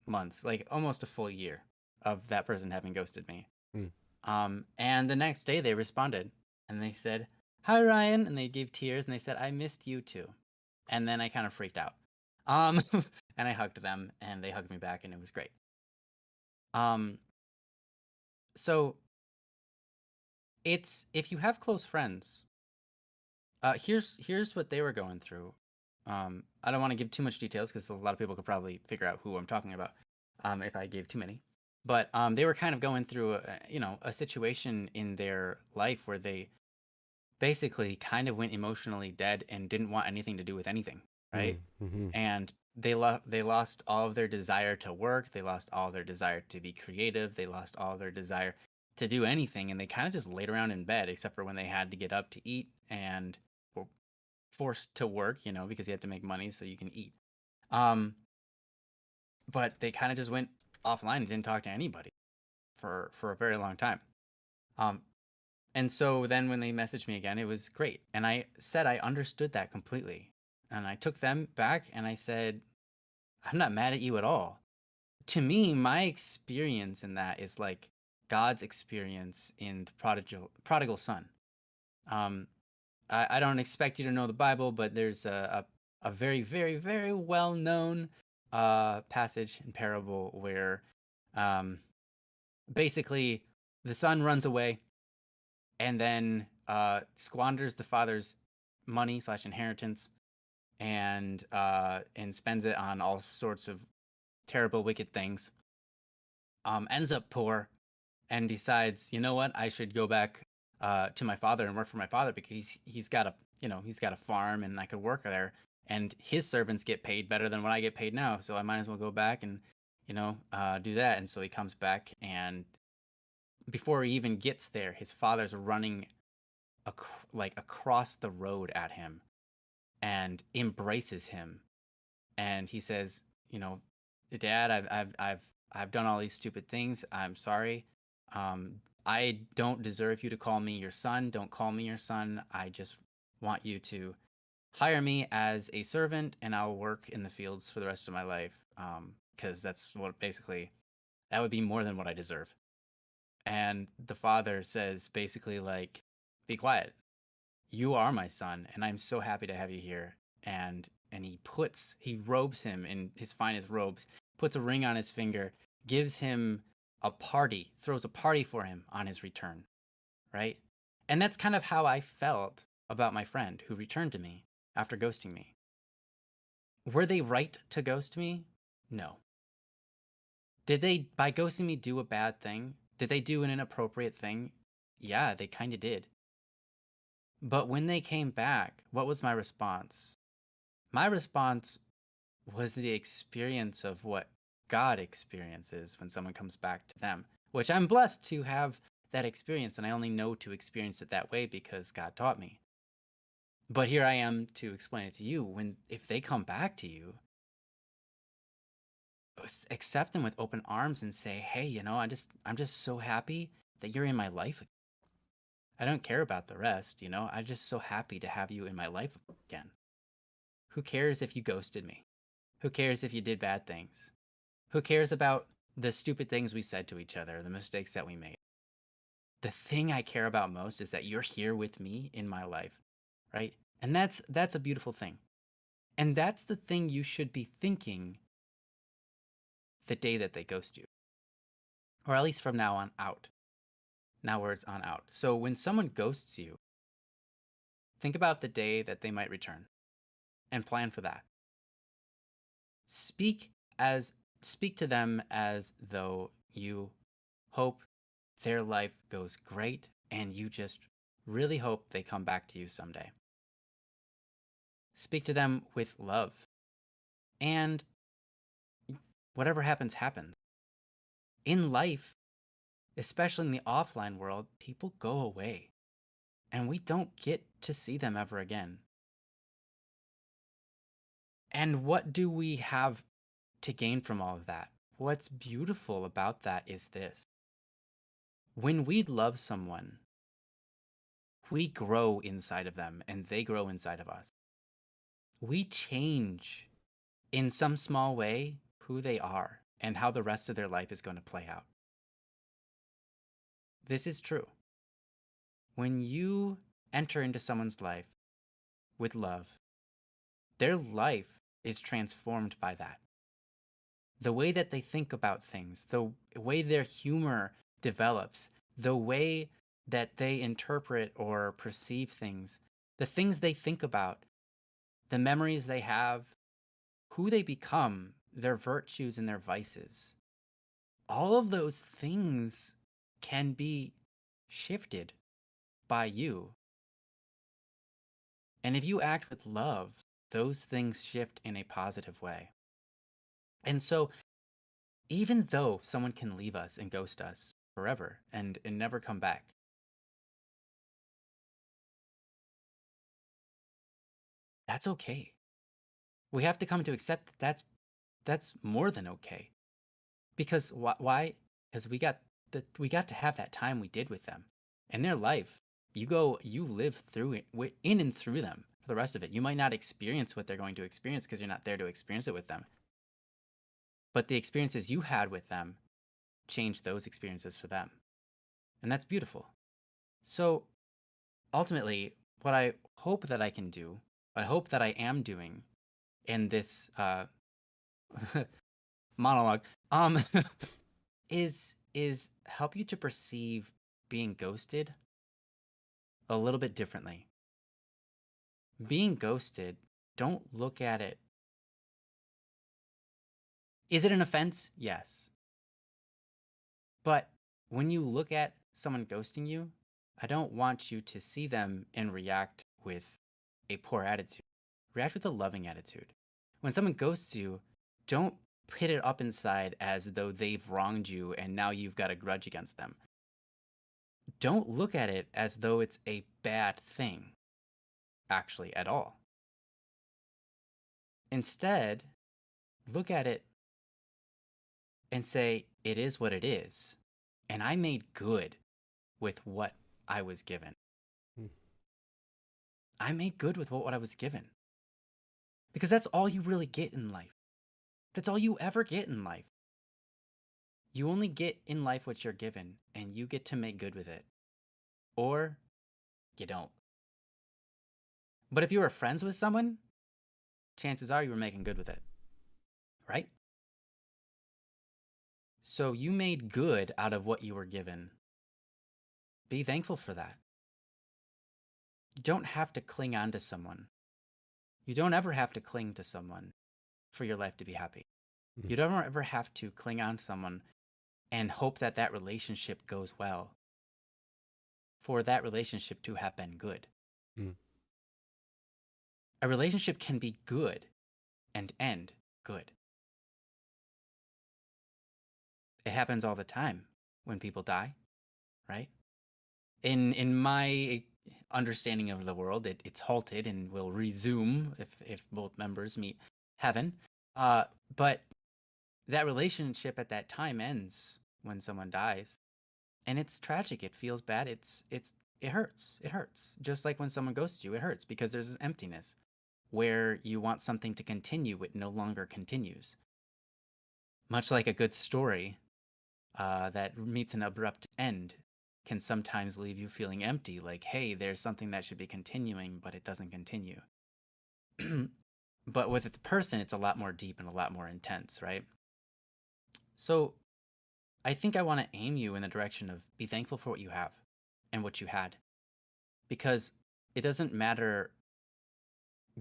months, like almost a full year of that person having ghosted me. Mm. And the next day they responded and they said, "Hi Ryan," and they gave tears and they said, "I missed you too." And then I kind of freaked out. Um, and I hugged them and they hugged me back and it was great. Um, so it's if you have close friends, here's what they were going through. I don't want to give too much details because a lot of people could probably figure out who I'm talking about, if I gave too many. But they were kind of going through a situation in their life where they basically kind of went emotionally dead and didn't want anything to do with anything, right? Mm. Mhm. And they lost all of their desire to work. They lost all their desire to be creative. They lost all their desire to do anything, and they kind of just laid around in bed, except for when they had to get up to eat and were forced to work, because you had to make money so you can eat. Um, but they kind of just went offline and didn't talk to anybody for a very long time. Um, and so then when they messaged me again, it was great, and I said I understood that completely, and I took them back and I said, I'm not mad at you at all. To me, my experience in that is like God's experience in the prodigal son. Um, I don't expect you to know the Bible, but there's a very, very, very well known passage and parable where um, basically the son runs away and then squanders the father's money slash inheritance and spends it on all sorts of terrible, wicked things. Ends up poor and decides, you know what, I should go back to my father and work for my father because he's got a farm and I could work there, and his servants get paid better than what I get paid now, so I might as well go back and do that. And so he comes back, and before he even gets there, his father's running across the road at him and embraces him. And he says, Dad, I've done all these stupid things. I'm sorry. Um, I don't deserve you to call me your son. Don't call me your son. I just want you to hire me as a servant, and I'll work in the fields for the rest of my life. Because that's what basically that would be more than what I deserve. And the father says basically like, be quiet. You are my son, and I'm so happy to have you here. And he robes him in his finest robes, puts a ring on his finger, gives him a party, throws a party for him on his return, right? And that's kind of how I felt about my friend who returned to me after ghosting me. Were they right to ghost me? No. Did they, by ghosting me, do a bad thing? Did they do an inappropriate thing? Yeah, they kind of did. But when they came back, what was my response? My response was the experience of what God experiences when someone comes back to them, which I'm blessed to have that experience, and I only know to experience it that way because God taught me. But here I am to explain it to you. If they come back to you, accept them with open arms and say, hey, I'm just so happy that you're in my life. I don't care about the rest, I'm just so happy to have you in my life again. Who cares if you ghosted me? Who cares if you did bad things? Who cares about the stupid things we said to each other, the mistakes that we made? The thing I care about most is that you're here with me in my life, right? And that's a beautiful thing. And that's the thing you should be thinking the day that they ghost you. Or at least from now on out. Now words on out. So when someone ghosts you, think about the day that they might return and plan for that. Speak to them as though you hope their life goes great and you just really hope they come back to you someday. Speak to them with love. And whatever happens, happens. In life, especially in the offline world, people go away and we don't get to see them ever again. And what do we have to gain from all of that? What's beautiful about that is this. When we love someone, we grow inside of them and they grow inside of us. We change in some small way who they are and how the rest of their life is going to play out. This is true. When you enter into someone's life with love, their life is transformed by that. The way that they think about things, the way their humor develops, the way that they interpret or perceive things, the things they think about, the memories they have, who they become, their virtues and their vices. All of those things can be shifted by you. And if you act with love, those things shift in a positive way. And so, even though someone can leave us and ghost us forever and never come back, that's okay. We have to come to accept that that's more than okay. Because why? Because we got to have that time we did with them. In their life, you live through it, in and through them for the rest of it. You might not experience what they're going to experience because you're not there to experience it with them. But the experiences you had with them changed those experiences for them. And that's beautiful. So ultimately, what I hope that I can do, I hope that I am doing in this monologue, is help you to perceive being ghosted a little bit differently. Being ghosted, don't look at it. Is it an offense? Yes. But when you look at someone ghosting you, I don't want you to see them and react with a poor attitude. React with a loving attitude. When someone ghosts you, don't put it up inside as though they've wronged you and now you've got a grudge against them. Don't look at it as though it's a bad thing, actually, at all. Instead, look at it and say, it is what it is. And I made good with what I was given. I made good with what I was given. Because that's all you really get in life. That's all you ever get in life. You only get in life what you're given, and you get to make good with it. Or you don't. But if you were friends with someone, chances are you were making good with it. Right? So you made good out of what you were given. Be thankful for that. You don't have to cling on to someone. You don't ever have to cling to someone for your life to be happy. You don't ever have to cling on to someone and hope that that relationship goes well for that relationship to have been good. A relationship can be good and end good. It happens all the time when people die, right? In my understanding of the world, it's halted and will resume if both members meet heaven. But that relationship at that time ends when someone dies, and it's tragic. It feels bad. It hurts. It hurts. Just like when someone ghosts you, it hurts because there's this emptiness where you want something to continue, it no longer continues. Much like a good story that meets an abrupt end can sometimes leave you feeling empty, like, hey, there's something that should be continuing, but it doesn't continue. But with the person, it's a lot more deep and a lot more intense, right? So I think I want to aim you in the direction of be thankful for what you have and what you had. Because it doesn't matter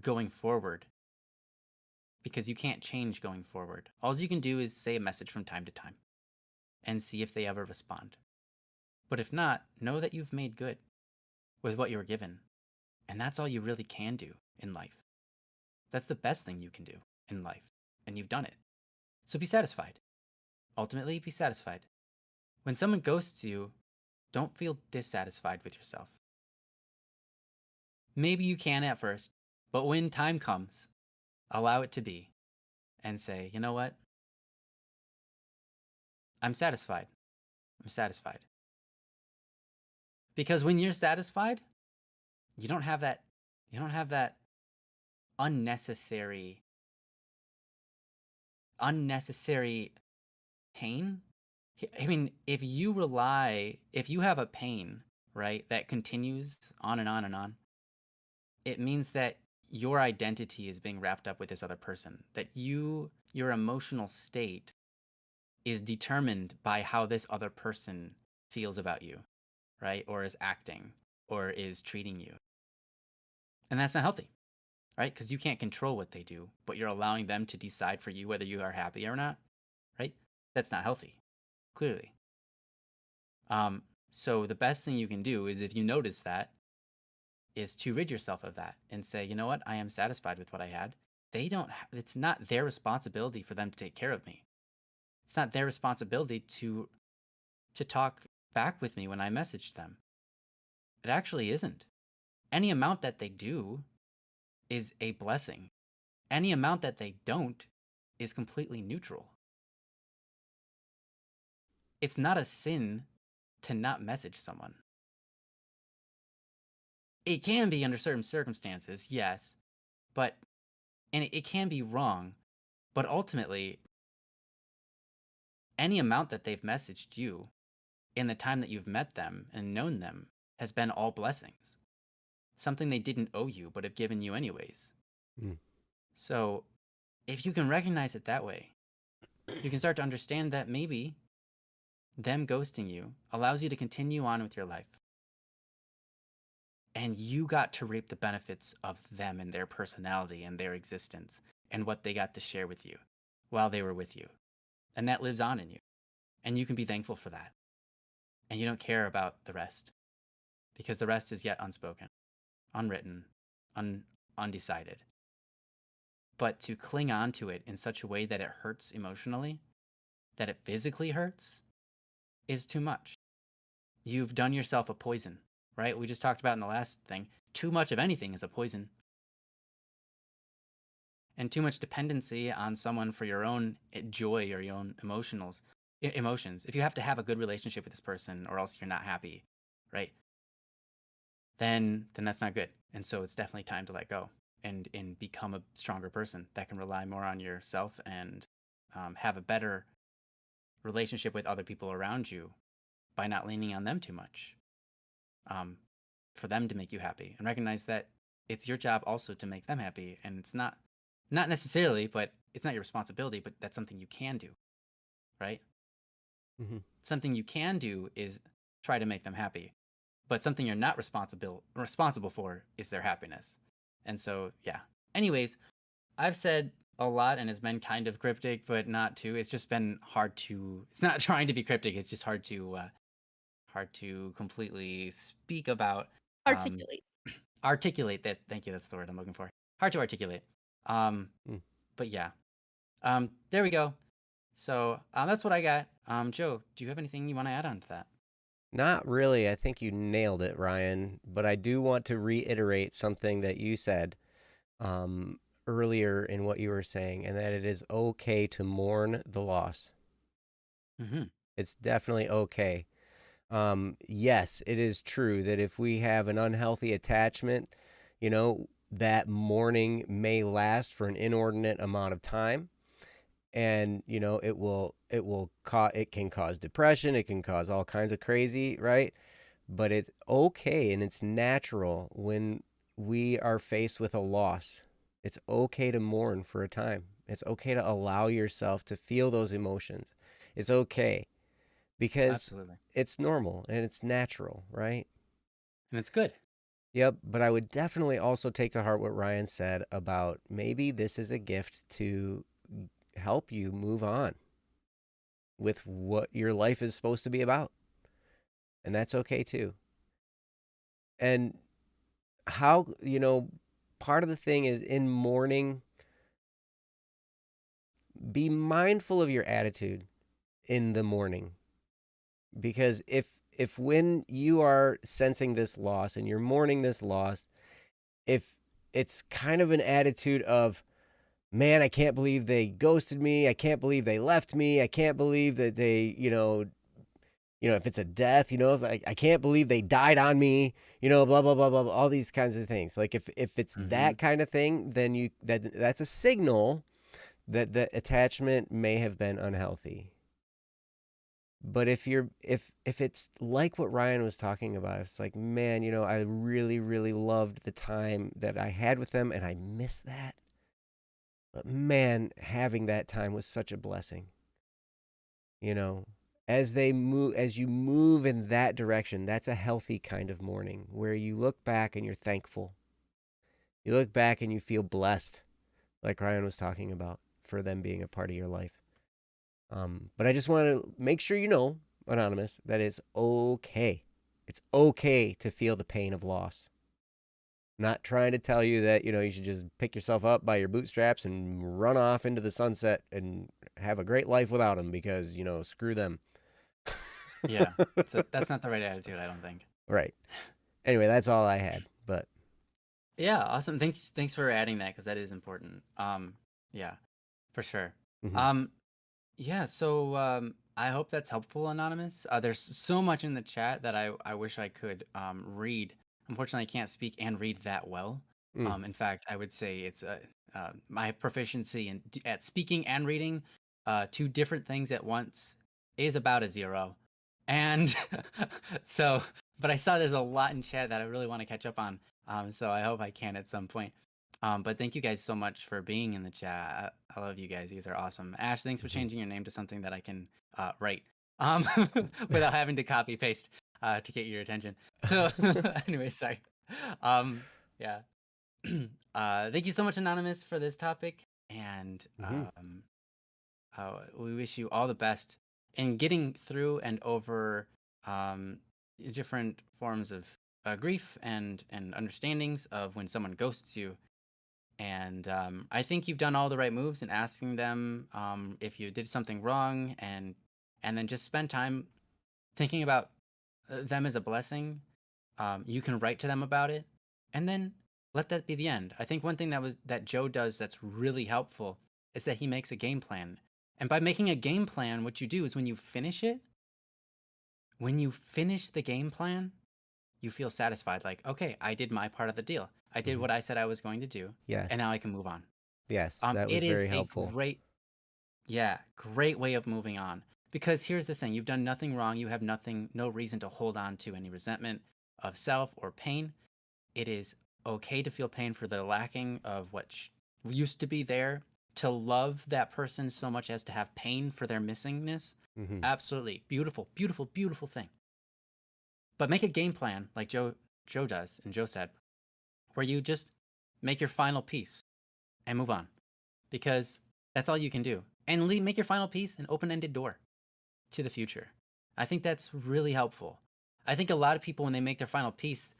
going forward, because you can't change going forward. All you can do is say a message from time to time and see if they ever respond. But if not, know that you've made good with what you were given. And that's all you really can do in life. That's the best thing you can do in life. And you've done it. So be satisfied. Ultimately, be satisfied. When someone ghosts you, don't feel dissatisfied with yourself. Maybe you can at first, but when time comes, allow it to be and say, you know what? I'm satisfied. I'm satisfied. Because when you're satisfied, you don't have that unnecessary pain. I mean, if you have a pain, right, that continues on and on and on, it means that your identity is being wrapped up with this other person, that your emotional state is determined by how this other person feels about you, right, or is acting or is treating you. And that's not healthy, right? Because you can't control what they do, but you're allowing them to decide for you whether you are happy or not, right? That's not healthy, clearly. So the best thing you can do is, if you notice that, is to rid yourself of that and say, you know what, I am satisfied with what I had. It's not their responsibility for them to take care of me. It's not their responsibility to talk back with me when I message them. It actually isn't. Any amount that they do is a blessing. Any amount that they don't is completely neutral. It's not a sin to not message someone. It can be under certain circumstances, yes, and it can be wrong, but ultimately, any amount that they've messaged you in the time that you've met them and known them has been all blessings. Something they didn't owe you, but have given you anyways. So if you can recognize it that way, you can start to understand that maybe them ghosting you allows you to continue on with your life. And you got to reap the benefits of them and their personality and their existence and what they got to share with you while they were with you. And that lives on in you. And you can be thankful for that. And you don't care about the rest, because the rest is yet unspoken, unwritten, undecided. But to cling on to it in such a way that it hurts emotionally, that it physically hurts, is too much. You've done yourself a poison, right? We just talked about in the last thing. Too much of anything is a poison. And too much dependency on someone for your own joy or your own emotions. If you have to have a good relationship with this person or else you're not happy, right? Then that's not good. And so it's definitely time to let go and become a stronger person that can rely more on yourself and have a better relationship with other people around you by not leaning on them too much, for them to make you happy, and recognize that it's your job also to make them happy. And it's not necessarily, but it's not your responsibility, but that's something you can do, right? Mm-hmm. Something you can do is try to make them happy, but something you're not responsible for is their happiness. And so, yeah. Anyways, I've said a lot and it's been kind of cryptic, but not too. It's just been hard to. It's not trying to be cryptic. It's just hard to completely speak about. Articulate. Articulate that. Thank you. That's the word I'm looking for. Hard to articulate. Um, Mm. but yeah. There we go. So that's what I got. Joe, do you have anything you want to add on to that? Not really. I think you nailed it, Ryan. But I do want to reiterate something that you said um, earlier in what you were saying, and that it is okay to mourn the loss. Mm-hmm. It's definitely okay. Yes, it is true that if we have an unhealthy attachment, that mourning may last for an inordinate amount of time. And it can cause depression, it can cause all kinds of crazy, right? But it's okay and it's natural when we are faced with a loss. It's okay to mourn for a time. It's okay to allow yourself to feel those emotions. It's okay because Absolutely. it's normal and it's natural, right? And it's good. Yep, but I would definitely also take to heart what Ryan said about maybe this is a gift to help you move on with what your life is supposed to be about. And that's okay too. And how, part of the thing is in mourning, be mindful of your attitude in the mourning. Because if when you are sensing this loss and you're mourning this loss, if it's kind of an attitude of, man, I can't believe they ghosted me. I can't believe they left me. I can't believe that they, if it's a death, like I can't believe they died on me, blah blah blah blah, blah, all these kinds of things. Like if it's Mm-hmm. that kind of thing, then that's a signal that the attachment may have been unhealthy. But if it's like what Ryan was talking about, it's like, man, I really really loved the time that I had with them and I miss that. But man, having that time was such a blessing. You know, as you move in that direction, that's a healthy kind of mourning where you look back and you're thankful. You look back and you feel blessed, like Ryan was talking about, for them being a part of your life. But I just want to make sure you know, Anonymous, that it's okay. It's okay to feel the pain of loss. Not trying to tell you that, you should just pick yourself up by your bootstraps and run off into the sunset and have a great life without them because, screw them. Yeah. That's not the right attitude, I don't think. Right. Anyway, that's all I had. But Yeah, awesome. Thanks for adding that because that is important. Yeah, for sure. mhm. Um, yeah, so I hope that's helpful, Anonymous. There's so much in the chat that I wish I could read. Unfortunately, I can't speak and read that well. Mm. In fact, I would say it's my proficiency at speaking and reading, two different things at once, is about a 0. And so, but I saw there's a lot in chat that I really want to catch up on. So I hope I can at some point. But thank you guys so much for being in the chat. I love you guys. You guys are awesome. Ash, thanks for Mhm. changing your name to something that I can write without having to copy paste to get your attention. So anyway, sorry. Yeah. Thank you so much, Anonymous, for this topic. And Mhm. we wish you all the best in getting through and over um, different forms of grief and understandings of when someone ghosts you. And I think you've done all the right moves in asking them if you did something wrong, and then just spend time thinking about them as a blessing. You can write to them about it, and then let that be the end. I think one thing that Joe does that's really helpful is that he makes a game plan. And by making a game plan, what you do is when you finish the game plan, you feel satisfied. Like, okay, I did my part of the deal. I did Mhm. what I said I was going to do, and Yes. now I can move on. Yes, that was It is very a helpful. great way of moving on. Because here's the thing: you've done nothing wrong. You have no reason to hold on to any resentment of self or pain. It is okay to feel pain for the lacking of what used to be there. To love that person so much as to have pain for their missingness, Hmm. absolutely beautiful, beautiful, beautiful thing. But make a game plan like Joe does, and Joe said, where you just make your final piece and move on, because that's all you can do. And make your final piece an open-ended door to the future. I think that's really helpful. I think a lot of people, when they make their final piece,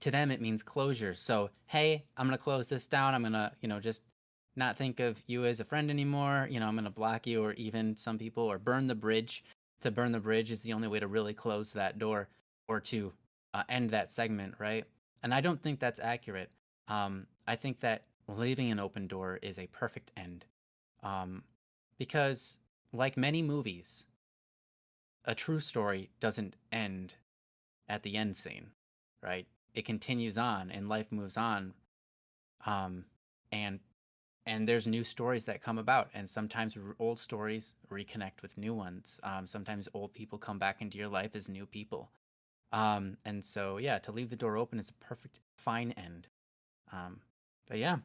to them it means closure. So, hey, I'm gonna close this down. I'm gonna, just not think of you as a friend anymore. I'm gonna block you, or even some people, or burn the bridge. To burn the bridge is the only way to really close that door, or to end that segment, right? And I don't think that's accurate. I think that leaving an open door is a perfect end, um, because, like many movies, a true story doesn't end at the end scene, right? It continues on, and life moves on. Um, and there's new stories that come about, and sometimes old stories reconnect with new ones. Sometimes old people come back into your life as new people. And so, yeah, to leave the door open is a perfect, fine end. Um, but yeah,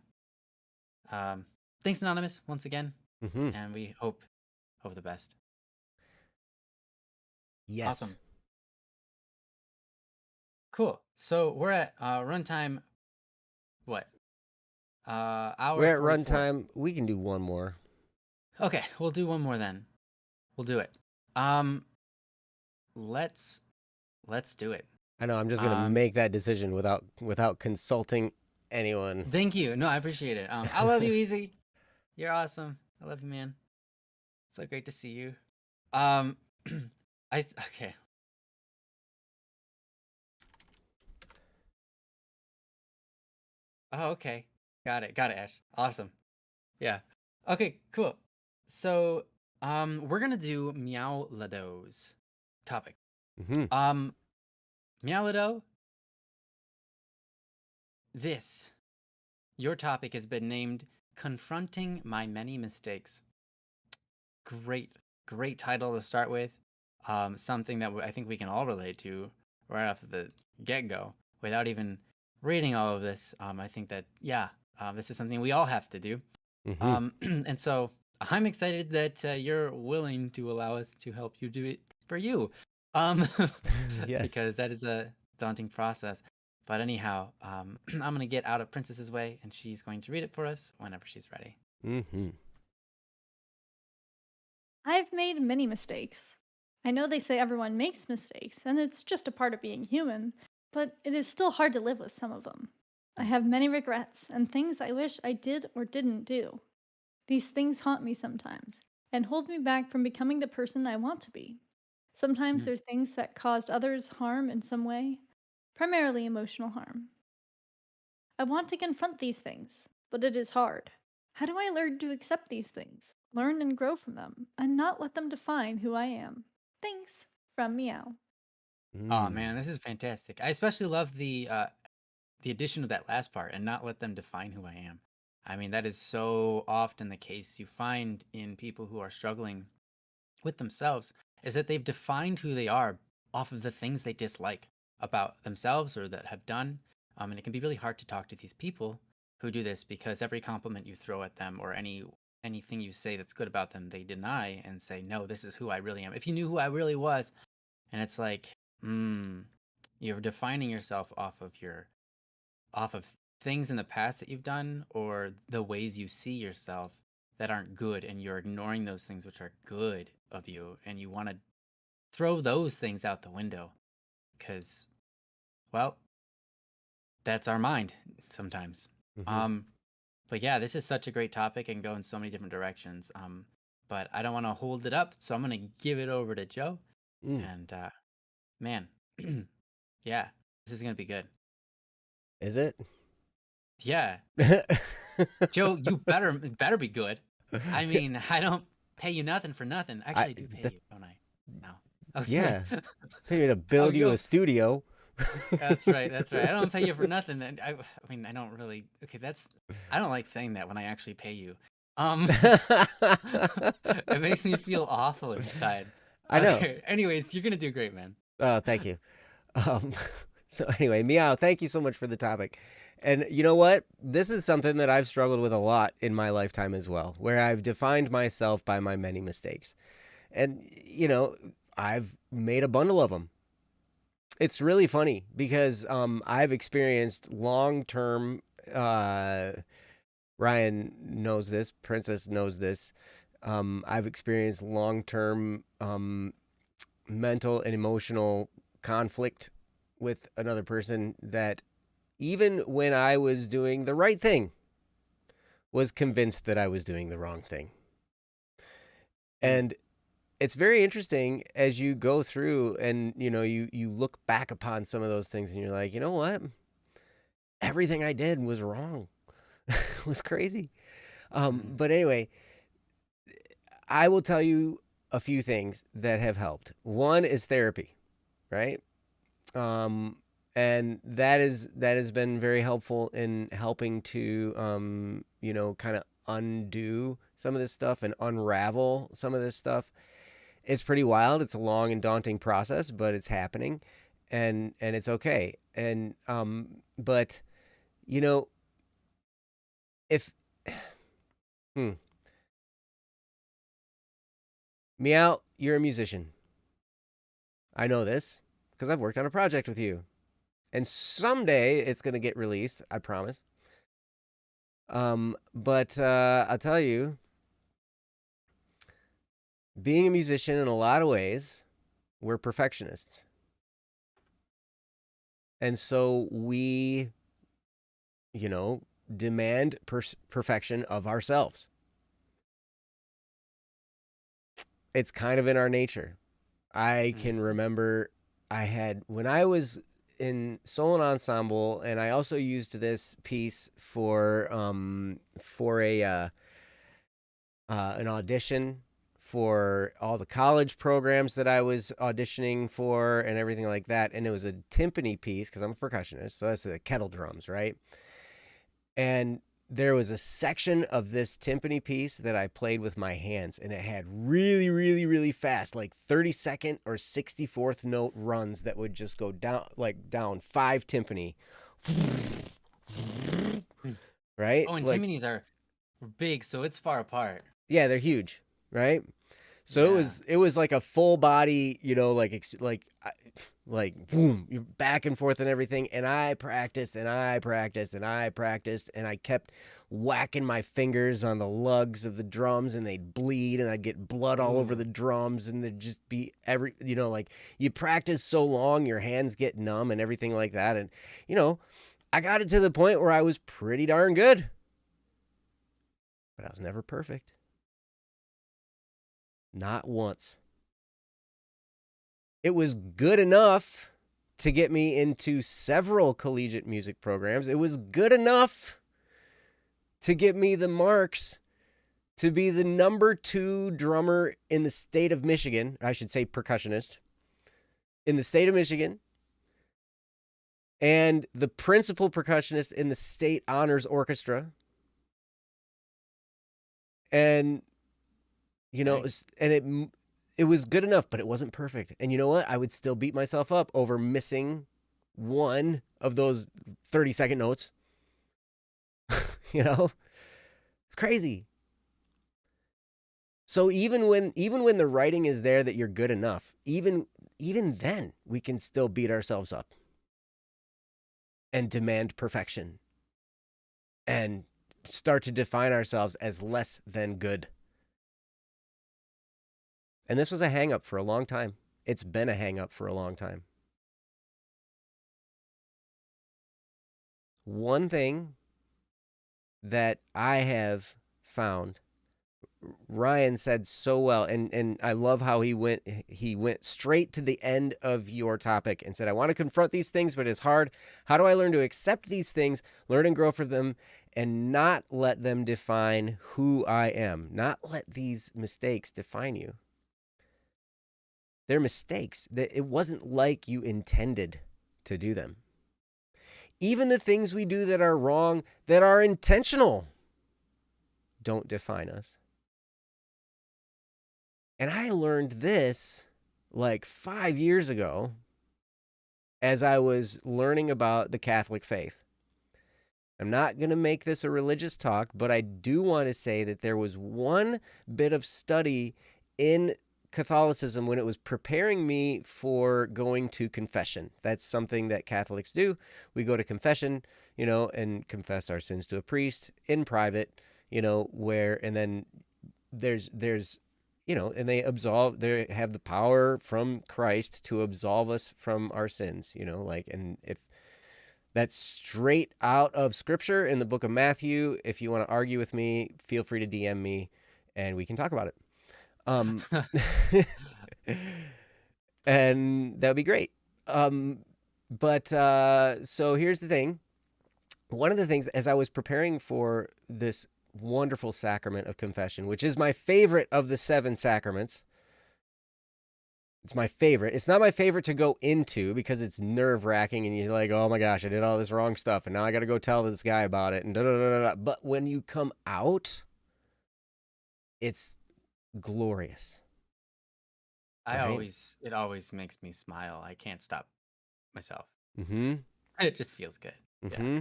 um, thanks, Anonymous, once again, Hmm. and we hope the best. Yes. Awesome. Cool. So we're at runtime, what? Hour We're at 44. runtime. We can do one more. Okay, we'll do one more then. We'll do it. Um, let's do it. I know I'm just gonna Um, make that decision without consulting anyone. thank you. No, I appreciate it. I love you, Easy. You're awesome. I love you, man. So great to see you. Um, okay. Oh, okay. Got it. Got it, Ash. Awesome. Yeah. Okay, cool. So, we're gonna do Meow Lado's topic. Hmm. Um, Meow Lado, your topic has been named Confronting My Many Mistakes. Great, great title to start with. Something that I think we can all relate to right off the get-go without even reading all of this. I think that, yeah, this is something we all have to do. Hmm. And so I'm excited that you're willing to allow us to help you do it for you, um, Yes. because that is a daunting process. But anyhow, I'm going to get out of Princess's way, and she's going to read it for us whenever she's ready. Hmm. I've made many mistakes. I know they say everyone makes mistakes, and it's just a part of being human, but it is still hard to live with some of them. I have many regrets and things I wish I did or didn't do. These things haunt me sometimes and hold me back from becoming the person I want to be. Sometimes Mm. they're things that caused others harm in some way, primarily emotional harm. I want to confront these things, but it is hard. How do I learn to accept these things, learn and grow from them, and not let them define who I am? Thanks, from Meow. Oh Mm. man, this is fantastic. I especially love the addition of that last part, and not let them define who I am. I mean, that is so often the case you find in people who are struggling with themselves, is that they've defined who they are off of the things they dislike about themselves or that have done. And it can be really hard to talk to these people who do this, because every compliment you throw at them, or anything you say that's good about them, they deny and say, no, this is who I really am. If you knew who I really was. And it's like, you're defining yourself off of things in the past that you've done, or the ways you see yourself that aren't good, and you're ignoring those things which are good of you, and you want to throw those things out the window, because, well, that's our mind sometimes. Hmm. um But yeah, this is such a great topic and go in so many different directions. But I don't want to hold it up, so I'm gonna give it over to Joe. Mm. And man, yeah, this is gonna be good. Is it? Yeah, Joe, you better be good. I mean, I don't pay you nothing for nothing. Actually, I do pay That, you, don't I? No. Okay. yeah. Pay me to I'll build you a go. studio. That's right. That's right. I don't pay you for nothing. And I mean, I don't really. Okay, that's. I don't like saying that when I actually pay you. Um, it makes me feel awful inside. I know. Okay. Anyways, you're gonna do great, man. Oh, thank you. Um, so anyway, Meow, thank you so much for the topic. And you know what? This is something that I've struggled with a lot in my lifetime as well, where I've defined myself by my many mistakes. And, I've made a bundle of them. It's really funny because I've experienced long term, Ryan knows this, Princess knows this. I've experienced long term mental and emotional conflict with another person that even when I was doing the right thing, was convinced that I was doing the wrong thing. Mm. And it's very interesting as you go through and you look back upon some of those things and you're like, you know what? Everything I did was wrong. It was crazy. But anyway, I will tell you a few things that have helped. One is therapy, right? And that has been very helpful in helping to kind of undo some of this stuff and unravel some of this stuff. It's pretty wild. It's a long and daunting process, but it's happening, and it's okay. And but if Meow, you're a musician. I know this because I've worked on a project with you. And someday it's going to get released, I promise. But I'll tell you, being a musician in a lot of ways, we're perfectionists. And so we, demand perfection of ourselves. It's kind of in our nature. I can remember when I was in solo ensemble, and I also used this piece for a an audition for all the college programs that I was auditioning for and everything like that. And it was a timpani piece because I'm a percussionist, so that's the kettle drums, right? And there was a section of this timpani piece that I played with my hands, and it had really, really, really fast, like 32nd or 64th note runs that would just go down 5 timpani. Right? Oh, and Like, Timpanis are big, so it's far apart. yeah, they're huge, right? So Yeah. it was like a full body, like boom, you're back and forth and everything. And I practiced and I practiced and I practiced and I kept whacking my fingers on the lugs of the drums and they'd bleed and I'd get blood all over Ooh. the drums and there'd just be like you practice so long, your hands get numb and everything like that. And, I got it to the point where I was pretty darn good, but I was never perfect. Not once. It was good enough to get me into several collegiate music programs. It was good enough to get me the marks to be the number 2 drummer in the state of Michigan. I should say percussionist in the state of Michigan. And the principal percussionist in the state honors orchestra. And and it was good enough, but it wasn't perfect. And you know what? I would still beat myself up over missing one of those 30-second notes. It's crazy. So even when the writing is there that you're good enough, even then we can still beat ourselves up and demand perfection and start to define ourselves as less than good. And this was a hang up for a long time. It's been a hang up for a long time. One thing that I have found, Ryan said so well, and I love how he went straight to the end of your topic and said, I want to confront these things, but it's hard. How do I learn to accept these things, learn and grow from them, and not let them define who I am? Not let these mistakes define you. They're mistakes. It wasn't like you intended to do them. Even the things we do that are wrong, that are intentional, don't define us. And I learned this like 5 years ago as I was learning about the Catholic faith. I'm not going to make this a religious talk, but I do want to say that there was one bit of study in Catholicism when it was preparing me for going to confession. That's something that Catholics do. We go to confession, and confess our sins to a priest in private, and then there's and they have the power from Christ to absolve us from our sins, and if that's straight out of Scripture in the book of Matthew. If you want to argue with me, feel free to DM me and we can talk about it. And that would be great. But so here's the thing. One of the things, as I was preparing for this wonderful sacrament of confession, which is my favorite of the 7 sacraments. It's my favorite. It's not my favorite to go into because it's nerve-wracking and you're like, oh my gosh, I did all this wrong stuff and now I got to go tell this guy about it and da da da da. But when you come out, it's glorious. Right? It always makes me smile. I can't stop myself. Mm-hmm. It just feels good. Mm-hmm.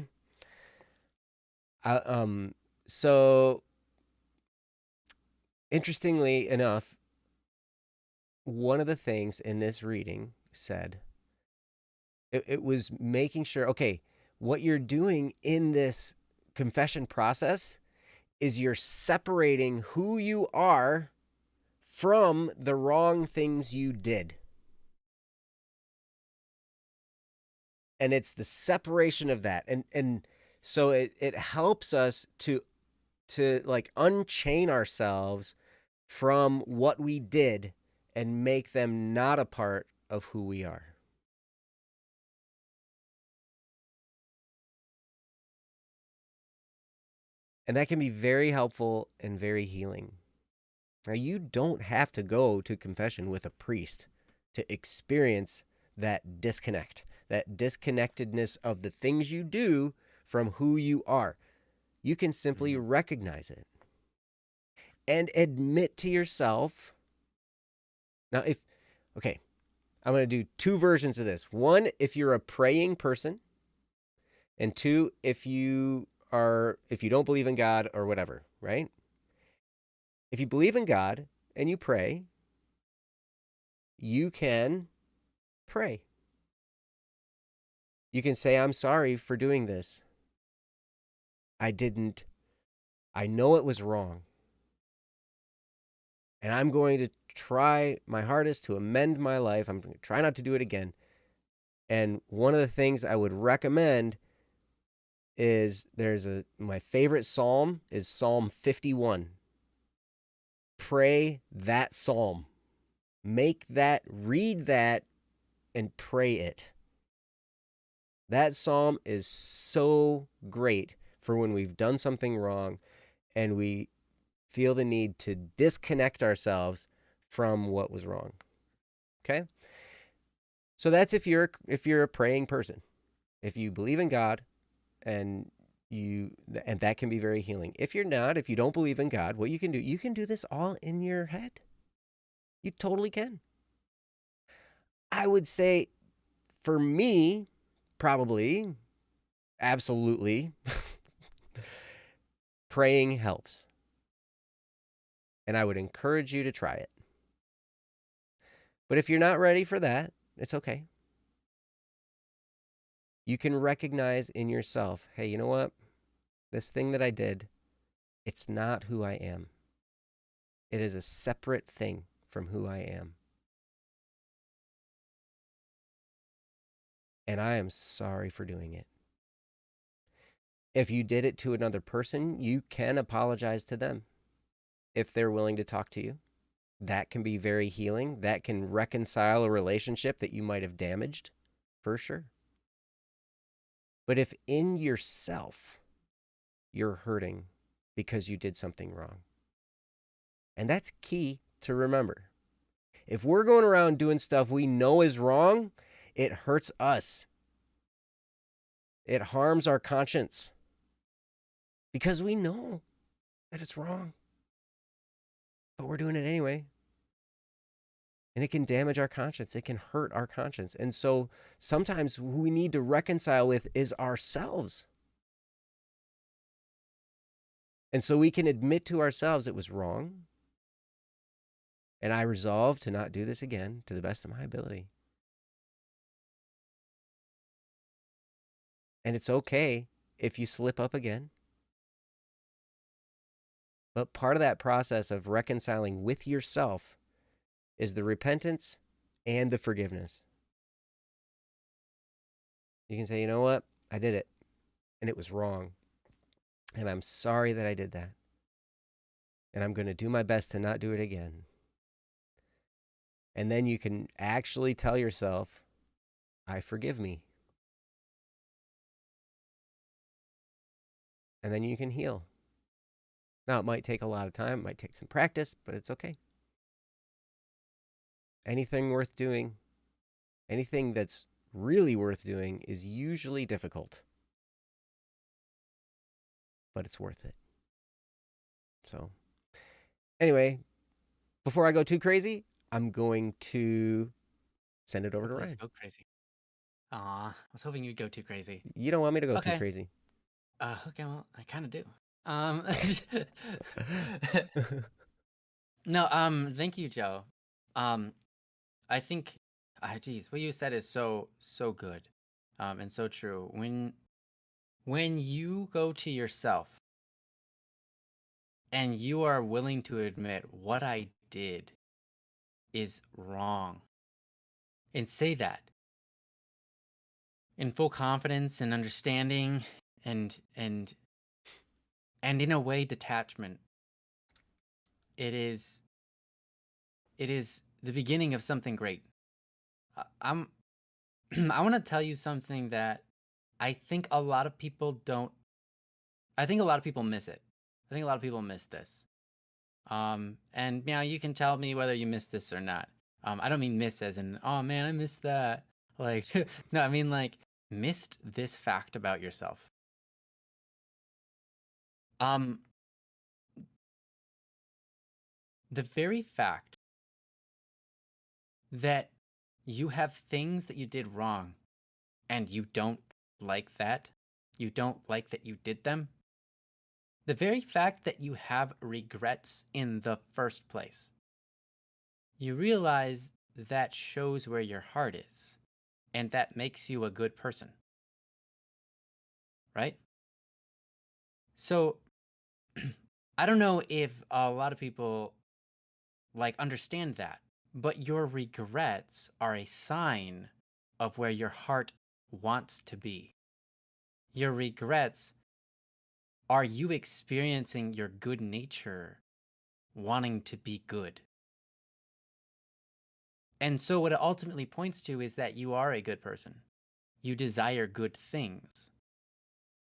Yeah. So interestingly enough, one of the things in this reading said, it was making sure, okay, what you're doing in this confession process is you're separating who you are from the wrong things you did. And it's the separation of that. And so it helps us to like unchain ourselves from what we did and make them not a part of who we are. And that can be very helpful and very healing. Now, you don't have to go to confession with a priest to experience that disconnect, that disconnectedness of the things you do from who you are. You can simply recognize it and admit to yourself. Now, I'm going to do 2 versions of this. 1, if you're a praying person, and 2, if you don't believe in God or whatever, right? If you believe in God and you pray, you can pray. You can say, I'm sorry for doing this. I know it was wrong. And I'm going to try my hardest to amend my life. I'm going to try not to do it again. And one of the things I would recommend is my favorite psalm is Psalm 51. Pray that psalm. Read that and pray it. That psalm is so great for when we've done something wrong and we feel the need to disconnect ourselves from what was wrong. Okay? So that's if you're a praying person. If you believe in God and that can be very healing. If you're not, if you don't believe in God, what you can do this all in your head. You totally can. I would say for me, probably, absolutely, praying helps. And I would encourage you to try it. But if you're not ready for that, it's okay. You can recognize in yourself, hey, you know what? This thing that I did, it's not who I am. It is a separate thing from who I am. And I am sorry for doing it. If you did it to another person, you can apologize to them if they're willing to talk to you. That can be very healing. That can reconcile a relationship that you might have damaged, for sure. But if in yourself you're hurting because you did something wrong, and that's key to remember. If we're going around doing stuff we know is wrong, it hurts us. It harms our conscience because we know that it's wrong, but we're doing it anyway. And it can damage our conscience. It can hurt our conscience. And so sometimes who we need to reconcile with is ourselves. And so we can admit to ourselves it was wrong. And I resolve to not do this again to the best of my ability. And it's okay if you slip up again. But part of that process of reconciling with yourself is the repentance and the forgiveness. You can say, you know what? I did it, and it was wrong. And I'm sorry that I did that. And I'm going to do my best to not do it again. And then you can actually tell yourself, I forgive me. And then you can heal. Now, it might take a lot of time, it might take some practice, but it's okay. Anything worth doing, anything that's really worth doing is usually difficult. But it's worth it. So, anyway, before I go too crazy, I'm going to send it over to Let's Ryan. go crazy. Aw, I was hoping you'd go too crazy. You don't want me to go too Okay. crazy. Okay, well, I kind of do. No, thank you, Joe. I think, geez, what you said is so good, and so true. When you go to yourself and you are willing to admit what I did is wrong, and say that in full confidence and understanding, and in a way detachment, it is the beginning of something great. I'm I want to tell you something that I think a lot of people don't. I think a lot of people miss it. I think a lot of people miss this. And you can tell me whether you missed this or not. I don't mean miss as in, oh man, I missed that. Like, no, I mean like missed this fact about yourself. Um, the very fact that you have things that you did wrong and you don't like that, you don't like that you did them. The very fact that you have regrets in the first place, you realize that shows where your heart is, and that makes you a good person, right? So, I don't know if a lot of people understand that, but your regrets are a sign of where your heart wants to be. Your regrets are you experiencing your good nature wanting to be good. And so, what it ultimately points to is that you are a good person. You desire good things.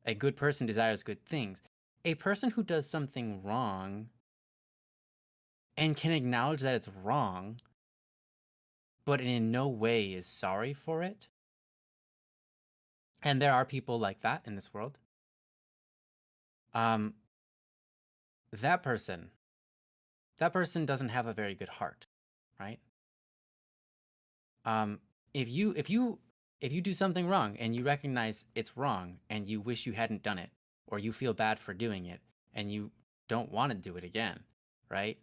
A good person desires good things. A person who does something wrong and can acknowledge that it's wrong, but in no way is sorry for it. And there are people like that in this world. Um, that person doesn't have a very good heart, right? If you do something wrong and you recognize it's wrong and you wish you hadn't done it, or you feel bad for doing it and you don't want to do it again, right?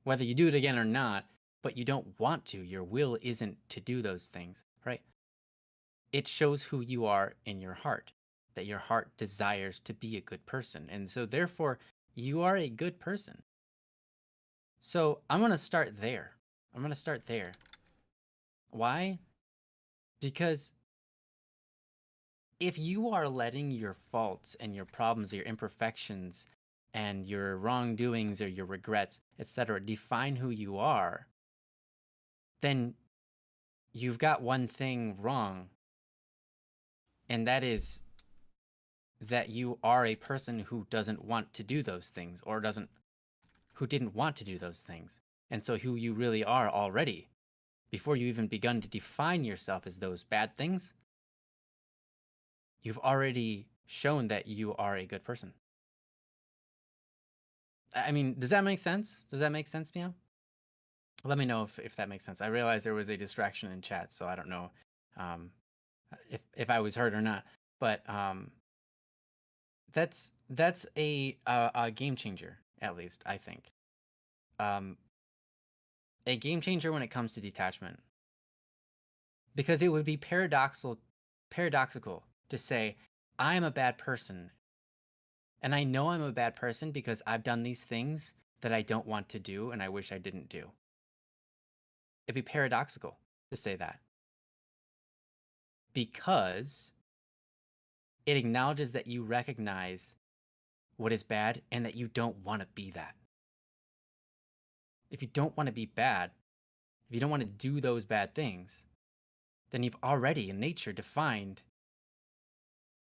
Whether you do it again or not, but you don't want to, your will isn't to do those things, right? It shows who you are in your heart, that your heart desires to be a good person. And so therefore, you are a good person. So I'm going to start there. Why? Because if you are letting your faults and your problems, your imperfections, and your wrongdoings or your regrets, etc., define who you are, then you've got one thing wrong, and that is that you are a person who doesn't want to do those things, or who didn't want to do those things. And so who you really are already, before you even begun to define yourself as those bad things, you've already shown that you are a good person. I mean, does that make sense? Does that make sense, Meow? Let me know if that makes sense. I realized there was a distraction in chat, so I don't know um, if I was heard or not. But that's a game changer, at least I think. A game changer when it comes to detachment, because it would be paradoxical to say I'm a bad person, and I know I'm a bad person because I've done these things that I don't want to do and I wish I didn't do. It'd be paradoxical to say that, because it acknowledges that you recognize what is bad and that you don't want to be that. If you don't want to be bad, if you don't want to do those bad things, then you've already in nature defined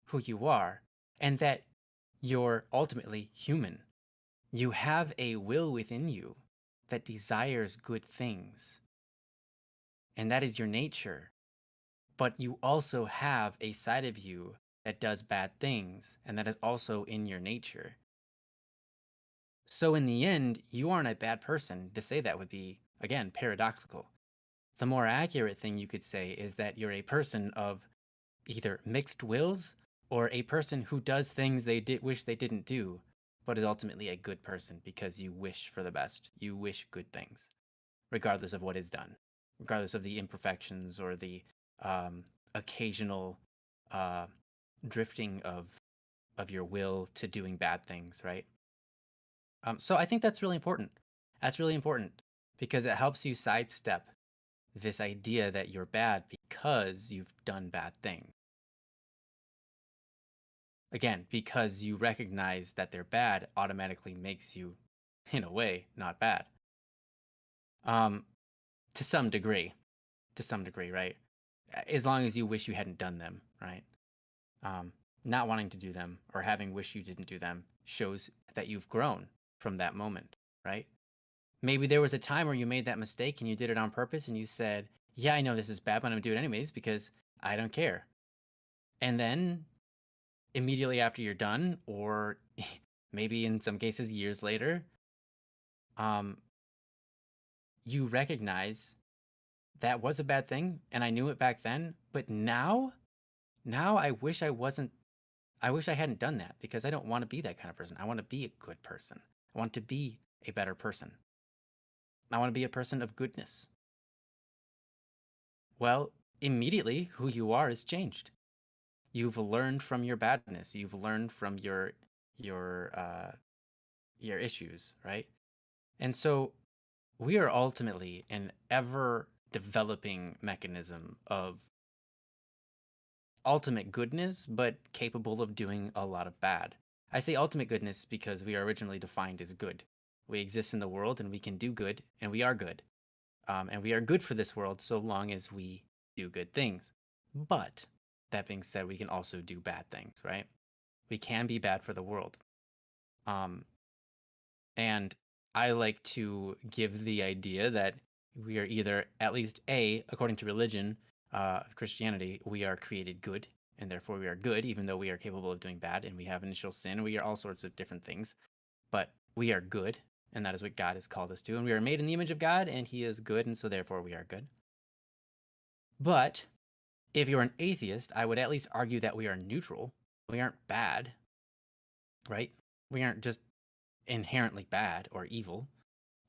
who you are, and that you're ultimately human. You have a will within you that desires good things, and that is your nature. But you also have a side of you that does bad things, and that is also in your nature. So in the end, you aren't a bad person. To say that would be, again, paradoxical. The more accurate thing you could say is that you're a person of either mixed wills or a person who does things they wish they didn't do, but is ultimately a good person because you wish for the best. You wish good things, regardless of what is done, regardless of the imperfections or the occasional uh, drifting of your will to doing bad things, right? So I think that's really important. That's really important because it helps you sidestep this idea that you're bad because you've done bad things. Again, because you recognize that they're bad automatically makes you, in a way, not bad. Um, to some degree, right? As long as you wish you hadn't done them, right? Not wanting to do them or having wish you didn't do them shows that you've grown from that moment, right? Maybe there was a time where you made that mistake and you did it on purpose and you said, yeah, I know this is bad, but I'm gonna do it anyways because I don't care. And then immediately after you're done, or maybe in some cases years later, you recognize that was a bad thing and I knew it back then, but now I wish I wish I hadn't done that because I don't want to be that kind of person. I want to be a good person. I want to be a better person. I want to be a person of goodness. Well, immediately who you are is changed. You've learned from your badness. You've learned from your issues, right? And so we are ultimately an ever developing mechanism of ultimate goodness, but capable of doing a lot of bad. I say ultimate goodness because we are originally defined as good. We exist in the world and we can do good, and we are good. And we are good for this world so long as we do good things. But that being said, we can also do bad things, right? We can be bad for the world. And I like to give the idea that we are either, at least according to religion, Christianity, we are created good, and therefore we are good, even though we are capable of doing bad, and we have initial sin, we are all sorts of different things. But we are good, and that is what God has called us to. And we are made in the image of God, and He is good, and so therefore we are good. But if you're an atheist, I would at least argue that we are neutral. We aren't bad, right? We aren't just inherently bad or evil.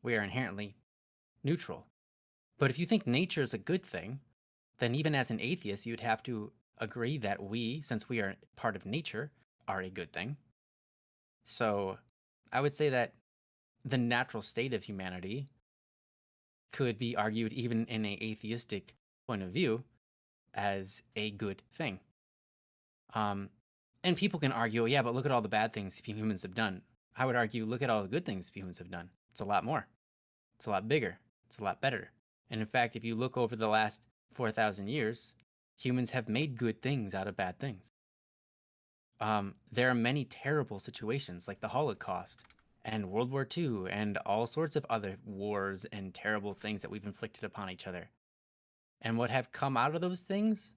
We are inherently neutral. But if you think nature is a good thing, then even as an atheist, you'd have to agree that we, since we are part of nature, are a good thing. So I would say that the natural state of humanity could be argued, even in an atheistic point of view, as a good thing. And people can argue, yeah, but look at all the bad things humans have done. I would argue, look at all the good things humans have done. It's a lot more. It's a lot bigger. It's a lot better. And in fact, if you look over the last 4,000 years, humans have made good things out of bad things. There are many terrible situations like the Holocaust and World War II and all sorts of other wars and terrible things that we've inflicted upon each other. And what have come out of those things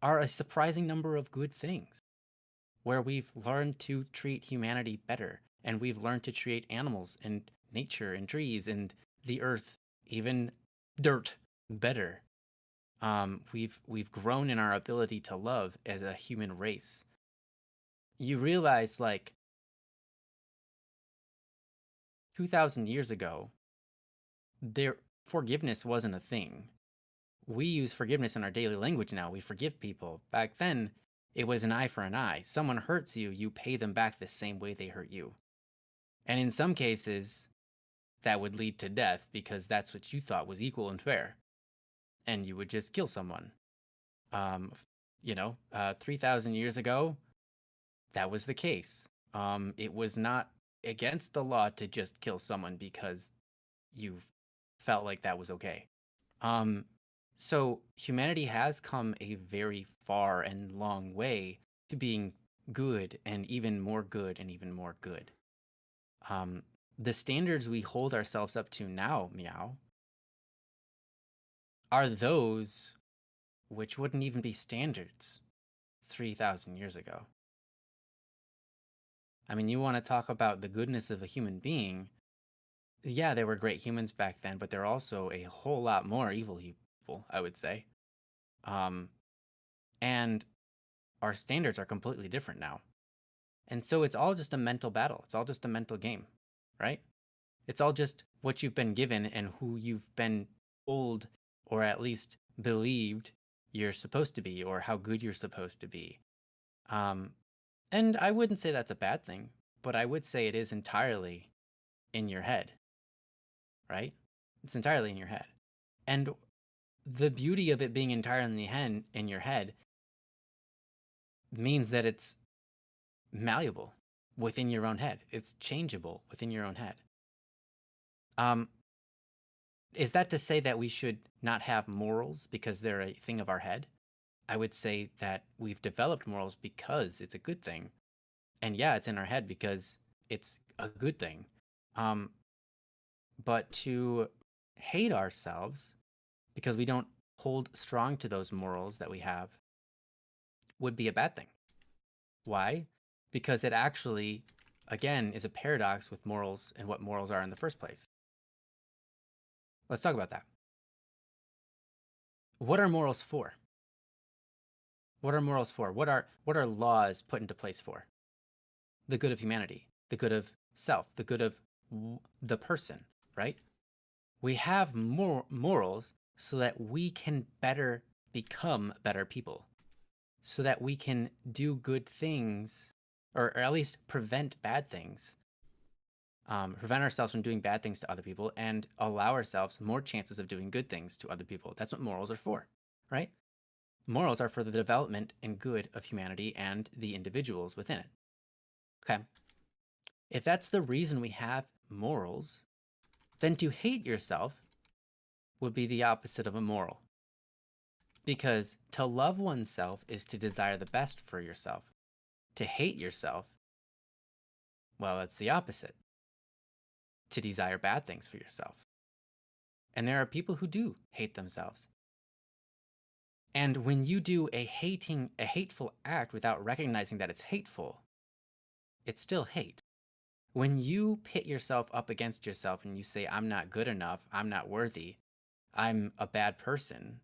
are a surprising number of good things where we've learned to treat humanity better, and we've learned to treat animals and nature and trees and the earth, even dirt, better. We've grown in our ability to love as a human race. You realize, like, 2,000 years ago, forgiveness wasn't a thing. We use forgiveness in our daily language now. We forgive people. Back then, it was an eye for an eye. Someone hurts you, you pay them back the same way they hurt you. And in some cases, that would lead to death because that's what you thought was equal and fair. And you would just kill someone. 3,000 years ago, that was the case. It was not against the law to just kill someone because you felt like that was okay. So humanity has come a very far and long way to being good and even more good and even more good. The standards we hold ourselves up to now, Meow, are those which wouldn't even be standards 3,000 years ago. I mean, you want to talk about the goodness of a human being. Yeah, there were great humans back then, but there are also a whole lot more evil people, I would say. And our standards are completely different now. And so it's all just a mental battle. It's all just a mental game, right? It's all just what you've been given and who you've been told or at least believed you're supposed to be or how good you're supposed to be. And I wouldn't say that's a bad thing, but I would say it is entirely in your head, right? It's entirely in your head. And the beauty of it being entirely in your head means that it's malleable within your own head. It's changeable within your own head. Is that to say that we should not have morals because they're a thing of our head? I would say that we've developed morals because it's a good thing. And yeah, it's in our head because it's a good thing. But to hate ourselves because we don't hold strong to those morals that we have would be a bad thing. Why? Because it actually, again, is a paradox with morals and what morals are in the first place. Let's talk about that. What are morals for? What are morals for? What are laws put into place for? The good of humanity, the good of self, the good of the person, right? We have morals so that we can better become better people, so that we can do good things, or at least prevent bad things, prevent ourselves from doing bad things to other people and allow ourselves more chances of doing good things to other people. That's what morals are for, right? Morals are for the development and good of humanity and the individuals within it. Okay. If that's the reason we have morals, then to hate yourself would be the opposite of a moral. Because to love oneself is to desire the best for yourself. To hate yourself, well, it's the opposite. To desire bad things for yourself. And there are people who do hate themselves. And when you do a hateful act without recognizing that it's hateful, it's still hate. When you pit yourself up against yourself and you say, I'm not good enough, I'm not worthy, I'm a bad person,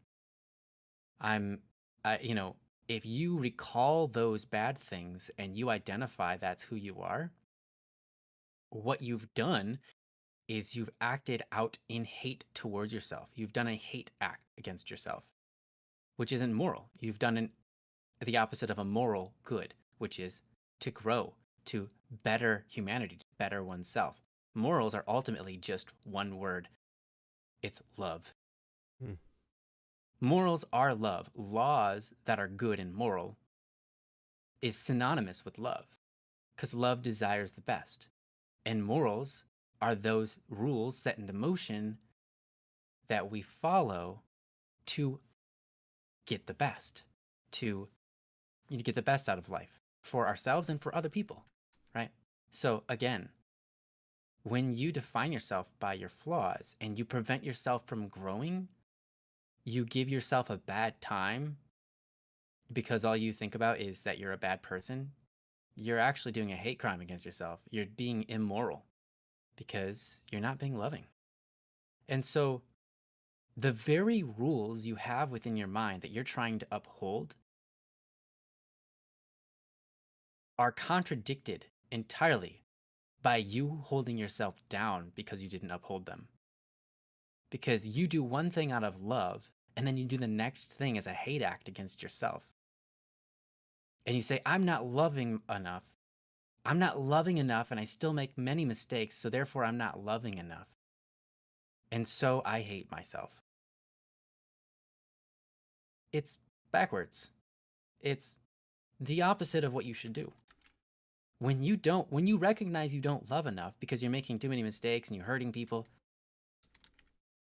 if you recall those bad things and you identify that's who you are, what you've done is you've acted out in hate towards yourself. You've done a hate act against yourself, which isn't moral. You've done the opposite of a moral good, which is to grow, to better humanity, to better oneself. Morals are ultimately just one word. It's love. Morals are love. Laws that are good and moral is synonymous with love, because love desires the best. And morals are those rules set into motion that we follow to get the best, to get the best out of life for ourselves and for other people, right? So again, when you define yourself by your flaws and you prevent yourself from growing, you give yourself a bad time because all you think about is that you're a bad person. You're actually doing a hate crime against yourself. You're being immoral because you're not being loving. And so the very rules you have within your mind that you're trying to uphold are contradicted entirely by you holding yourself down because you didn't uphold them. Because you do one thing out of love, and then you do the next thing as a hate act against yourself. And you say, I'm not loving enough. I'm not loving enough, and I still make many mistakes, so therefore I'm not loving enough. And so I hate myself. It's backwards. It's the opposite of what you should do. When you recognize you don't love enough because you're making too many mistakes and you're hurting people,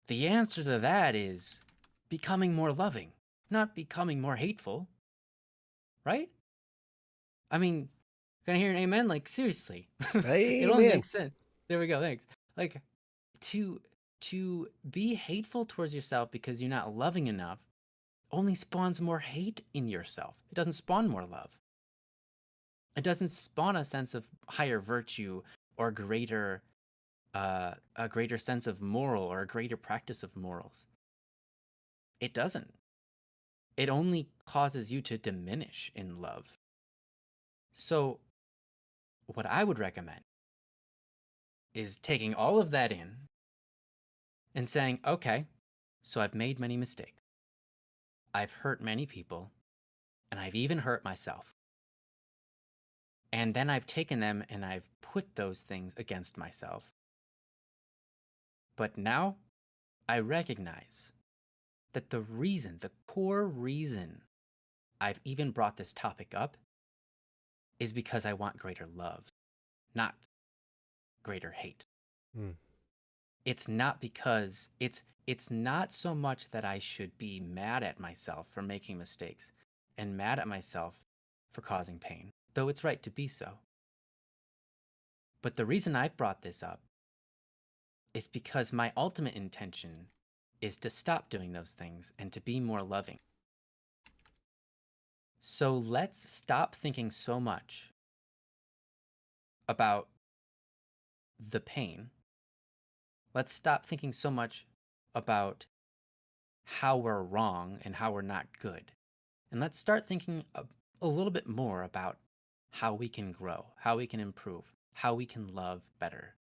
the answer to that is becoming more loving, not becoming more hateful. Right? I mean, can I hear an amen? Like, seriously. It only Amen. makes sense. There we go, thanks. Like, to be hateful towards yourself because you're not loving enough only spawns more hate in yourself. It doesn't spawn more love. It doesn't spawn a sense of higher virtue or a greater sense of moral or a greater practice of morals. It doesn't. It only causes you to diminish in love. So, what I would recommend is taking all of that in and saying, okay, so I've made many mistakes. I've hurt many people, and I've even hurt myself. And then I've taken them and I've put those things against myself. But now I recognize that the core reason I've even brought this topic up is because I want greater love, not greater hate. It's not because it's not so much that I should be mad at myself for making mistakes and mad at myself for causing pain, though it's right to be so. But the reason I've brought this up is because my ultimate intention is to stop doing those things and to be more loving. So let's stop thinking so much about the pain. Let's stop thinking so much about how we're wrong and how we're not good. And let's start thinking a little bit more about how we can grow, how we can improve, how we can love better,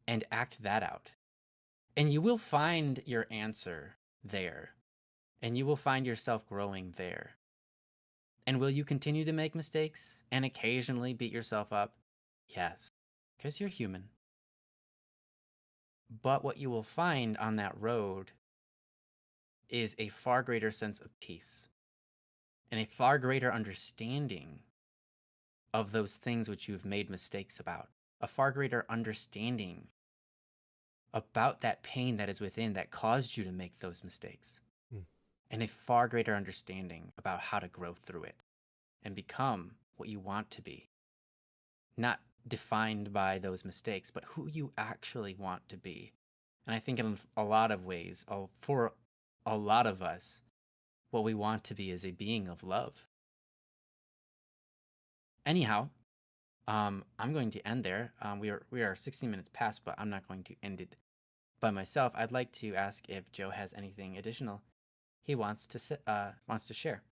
and act that out. And you will find your answer there, and you will find yourself growing there. And will you continue to make mistakes and occasionally beat yourself up? Yes, because you're human. But what you will find on that road is a far greater sense of peace and a far greater understanding of those things which you've made mistakes about, a far greater understanding about that pain that is within that caused you to make those mistakes, and a far greater understanding about how to grow through it and become what you want to be, not defined by those mistakes, but who you actually want to be. And I think in a lot of ways, for a lot of us, what we want to be is a being of love. Anyhow, I'm going to end there. We are 16 minutes past, but I'm not going to end it by myself. I'd like to ask if Joe has anything additional he wants to share.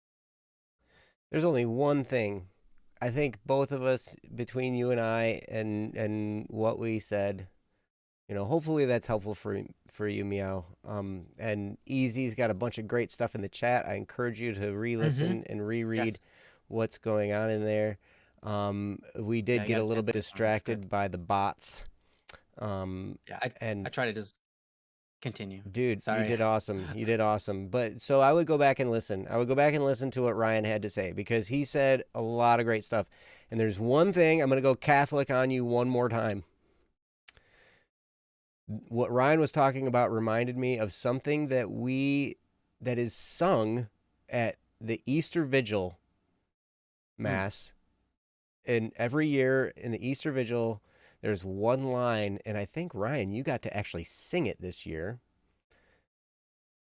There's only one thing. I think both of us, between you and I, and what we said, hopefully that's helpful for you, Meow. And Easy's got a bunch of great stuff in the chat. I encourage you to re-listen and reread what's going on in there. We did get a little bit distracted by the bots. I try to just Continue. Dude, you Sorry. did awesome. You did awesome. But so I would go back and listen. I would go back and listen to what Ryan had to say because he said a lot of great stuff. And there's one thing, I'm going to go Catholic on you one more time. What Ryan was talking about reminded me of something that is sung at the Easter Vigil Mass. And every year in the Easter Vigil, there's one line, and I think, Ryan, you got to actually sing it this year.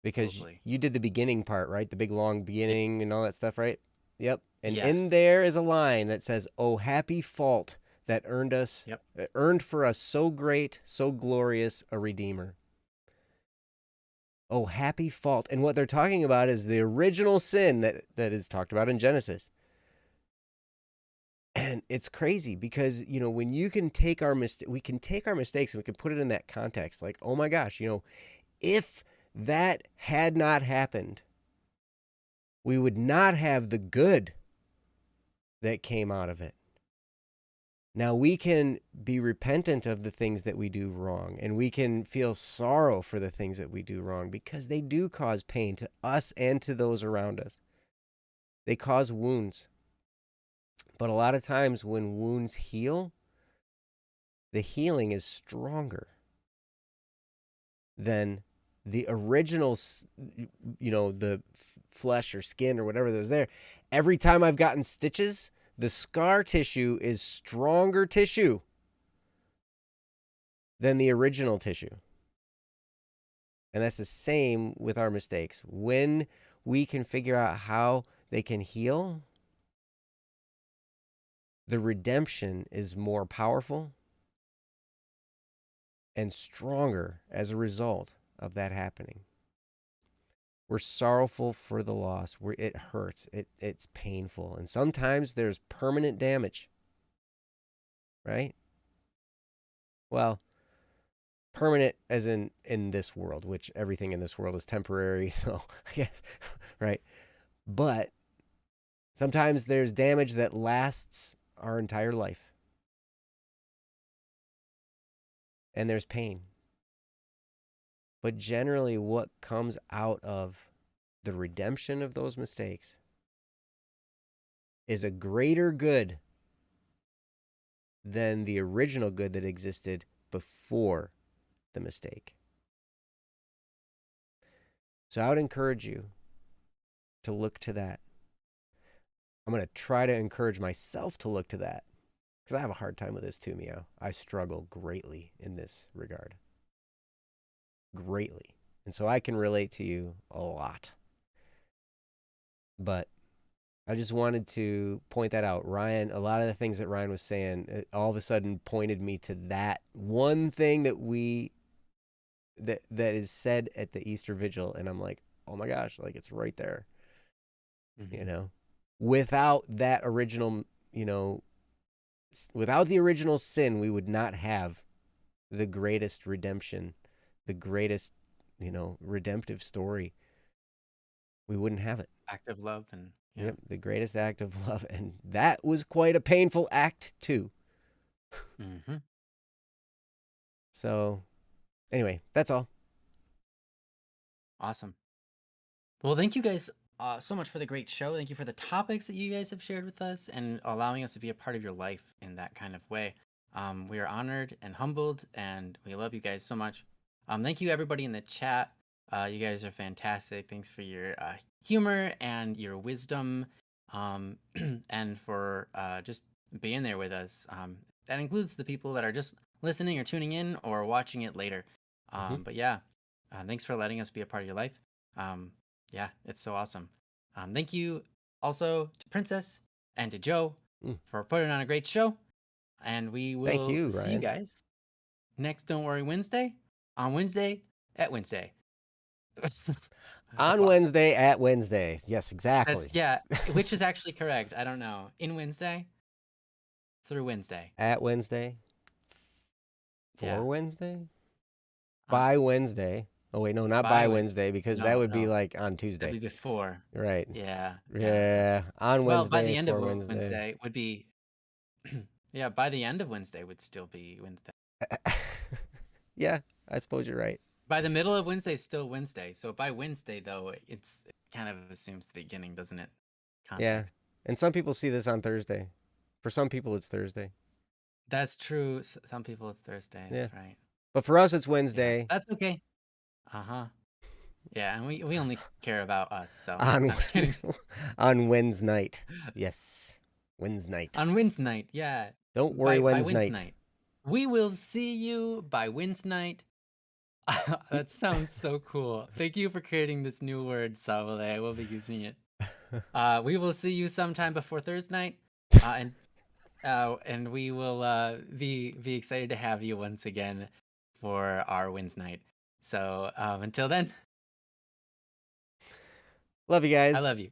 Because Probably. you did the beginning part, right? The big long beginning and all that stuff, right? Yep. And Yeah. in there is a line that says, "Oh, happy fault that earned for us so great, so glorious a Redeemer." Oh, happy fault. And what they're talking about is the original sin that is talked about in Genesis. And it's crazy because, when you can take we can take our mistakes and we can put it in that context. Like, oh my gosh, if that had not happened, we would not have the good that came out of it. Now we can be repentant of the things that we do wrong, and we can feel sorrow for the things that we do wrong because they do cause pain to us and to those around us. They cause wounds. But a lot of times when wounds heal, the healing is stronger than the original, the flesh or skin or whatever that was there. Every time I've gotten stitches, the scar tissue is stronger tissue than the original tissue. And that's the same with our mistakes. When we can figure out how they can heal, the redemption is more powerful and stronger as a result of that happening. We're sorrowful for the loss. It hurts. It's painful. And sometimes there's permanent damage, right? Well, permanent as in this world, which everything in this world is temporary. So I guess, right? But sometimes there's damage that lasts our entire life. And there's pain. But generally, what comes out of the redemption of those mistakes is a greater good than the original good that existed before the mistake. So I would encourage you to look to that. I'm going to try to encourage myself to look to that because I have a hard time with this too, Meow. I struggle greatly in this regard. Greatly. And so I can relate to you a lot. But I just wanted to point that out. Ryan, a lot of the things that Ryan was saying, all of a sudden pointed me to that one thing that that is said at the Easter Vigil. And I'm like, oh my gosh, like it's right there. Mm-hmm. Without that original, without the original sin, we would not have the greatest redemption, the greatest, redemptive story. We wouldn't have it. Act of love and Yep, the greatest act of love. And that was quite a painful act, too. Mm-hmm. So, anyway, that's all. Awesome. Well, thank you guys so much for the great show. Thank you for the topics that you guys have shared with us and allowing us to be a part of your life in that kind of way. We are honored and humbled, and we love you guys so much. Thank you, everybody in the chat. You guys are fantastic. Thanks for your humor and your wisdom, and for just being there with us. That includes the people that are just listening or tuning in or watching it later. But yeah, thanks for letting us be a part of your life. Yeah, it's so awesome. Thank you also to Princess and to Joe for putting on a great show. And we will Thank you, see you Ryan. guys next Don't Worry Wednesday on Wednesday at Wednesday. On Wednesday at Wednesday. Yes, exactly. Yeah, which is actually correct. I don't know. In Wednesday through Wednesday. At Wednesday. For Yeah. Wednesday? By Wednesday. Oh, wait, no, not by Wednesday because that would be like on Tuesday. That'd be before. Right. Yeah. Yeah. On Wednesday. Well, by the end of Wednesday. Wednesday would be. Yeah, by the end of Wednesday would still be Wednesday. Yeah, I suppose you're right. By the middle of Wednesday is still Wednesday. So by Wednesday, though, it kind of assumes the beginning, doesn't it? Yeah. Context. And some people see this on Thursday. For some people, it's Thursday. That's true. Some people it's Thursday. Yeah. That's right. But for us, it's Yeah, Wednesday. that's okay. Uh-huh. Yeah, and we only care about us, so On I'm just kidding. on Wednesday night. Yes. Wednesday night. On Wednesday night, yeah. Don't worry, By Wednesday Wednesday night. night. We will see you by Wednesday night. That sounds so cool. Thank you for creating this new word, Savale. I will be using it. We will see you sometime before Thursday night. And we will be excited to have you once again for our Wednesday night. So until then, Love you guys. I love you.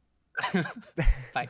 Bye.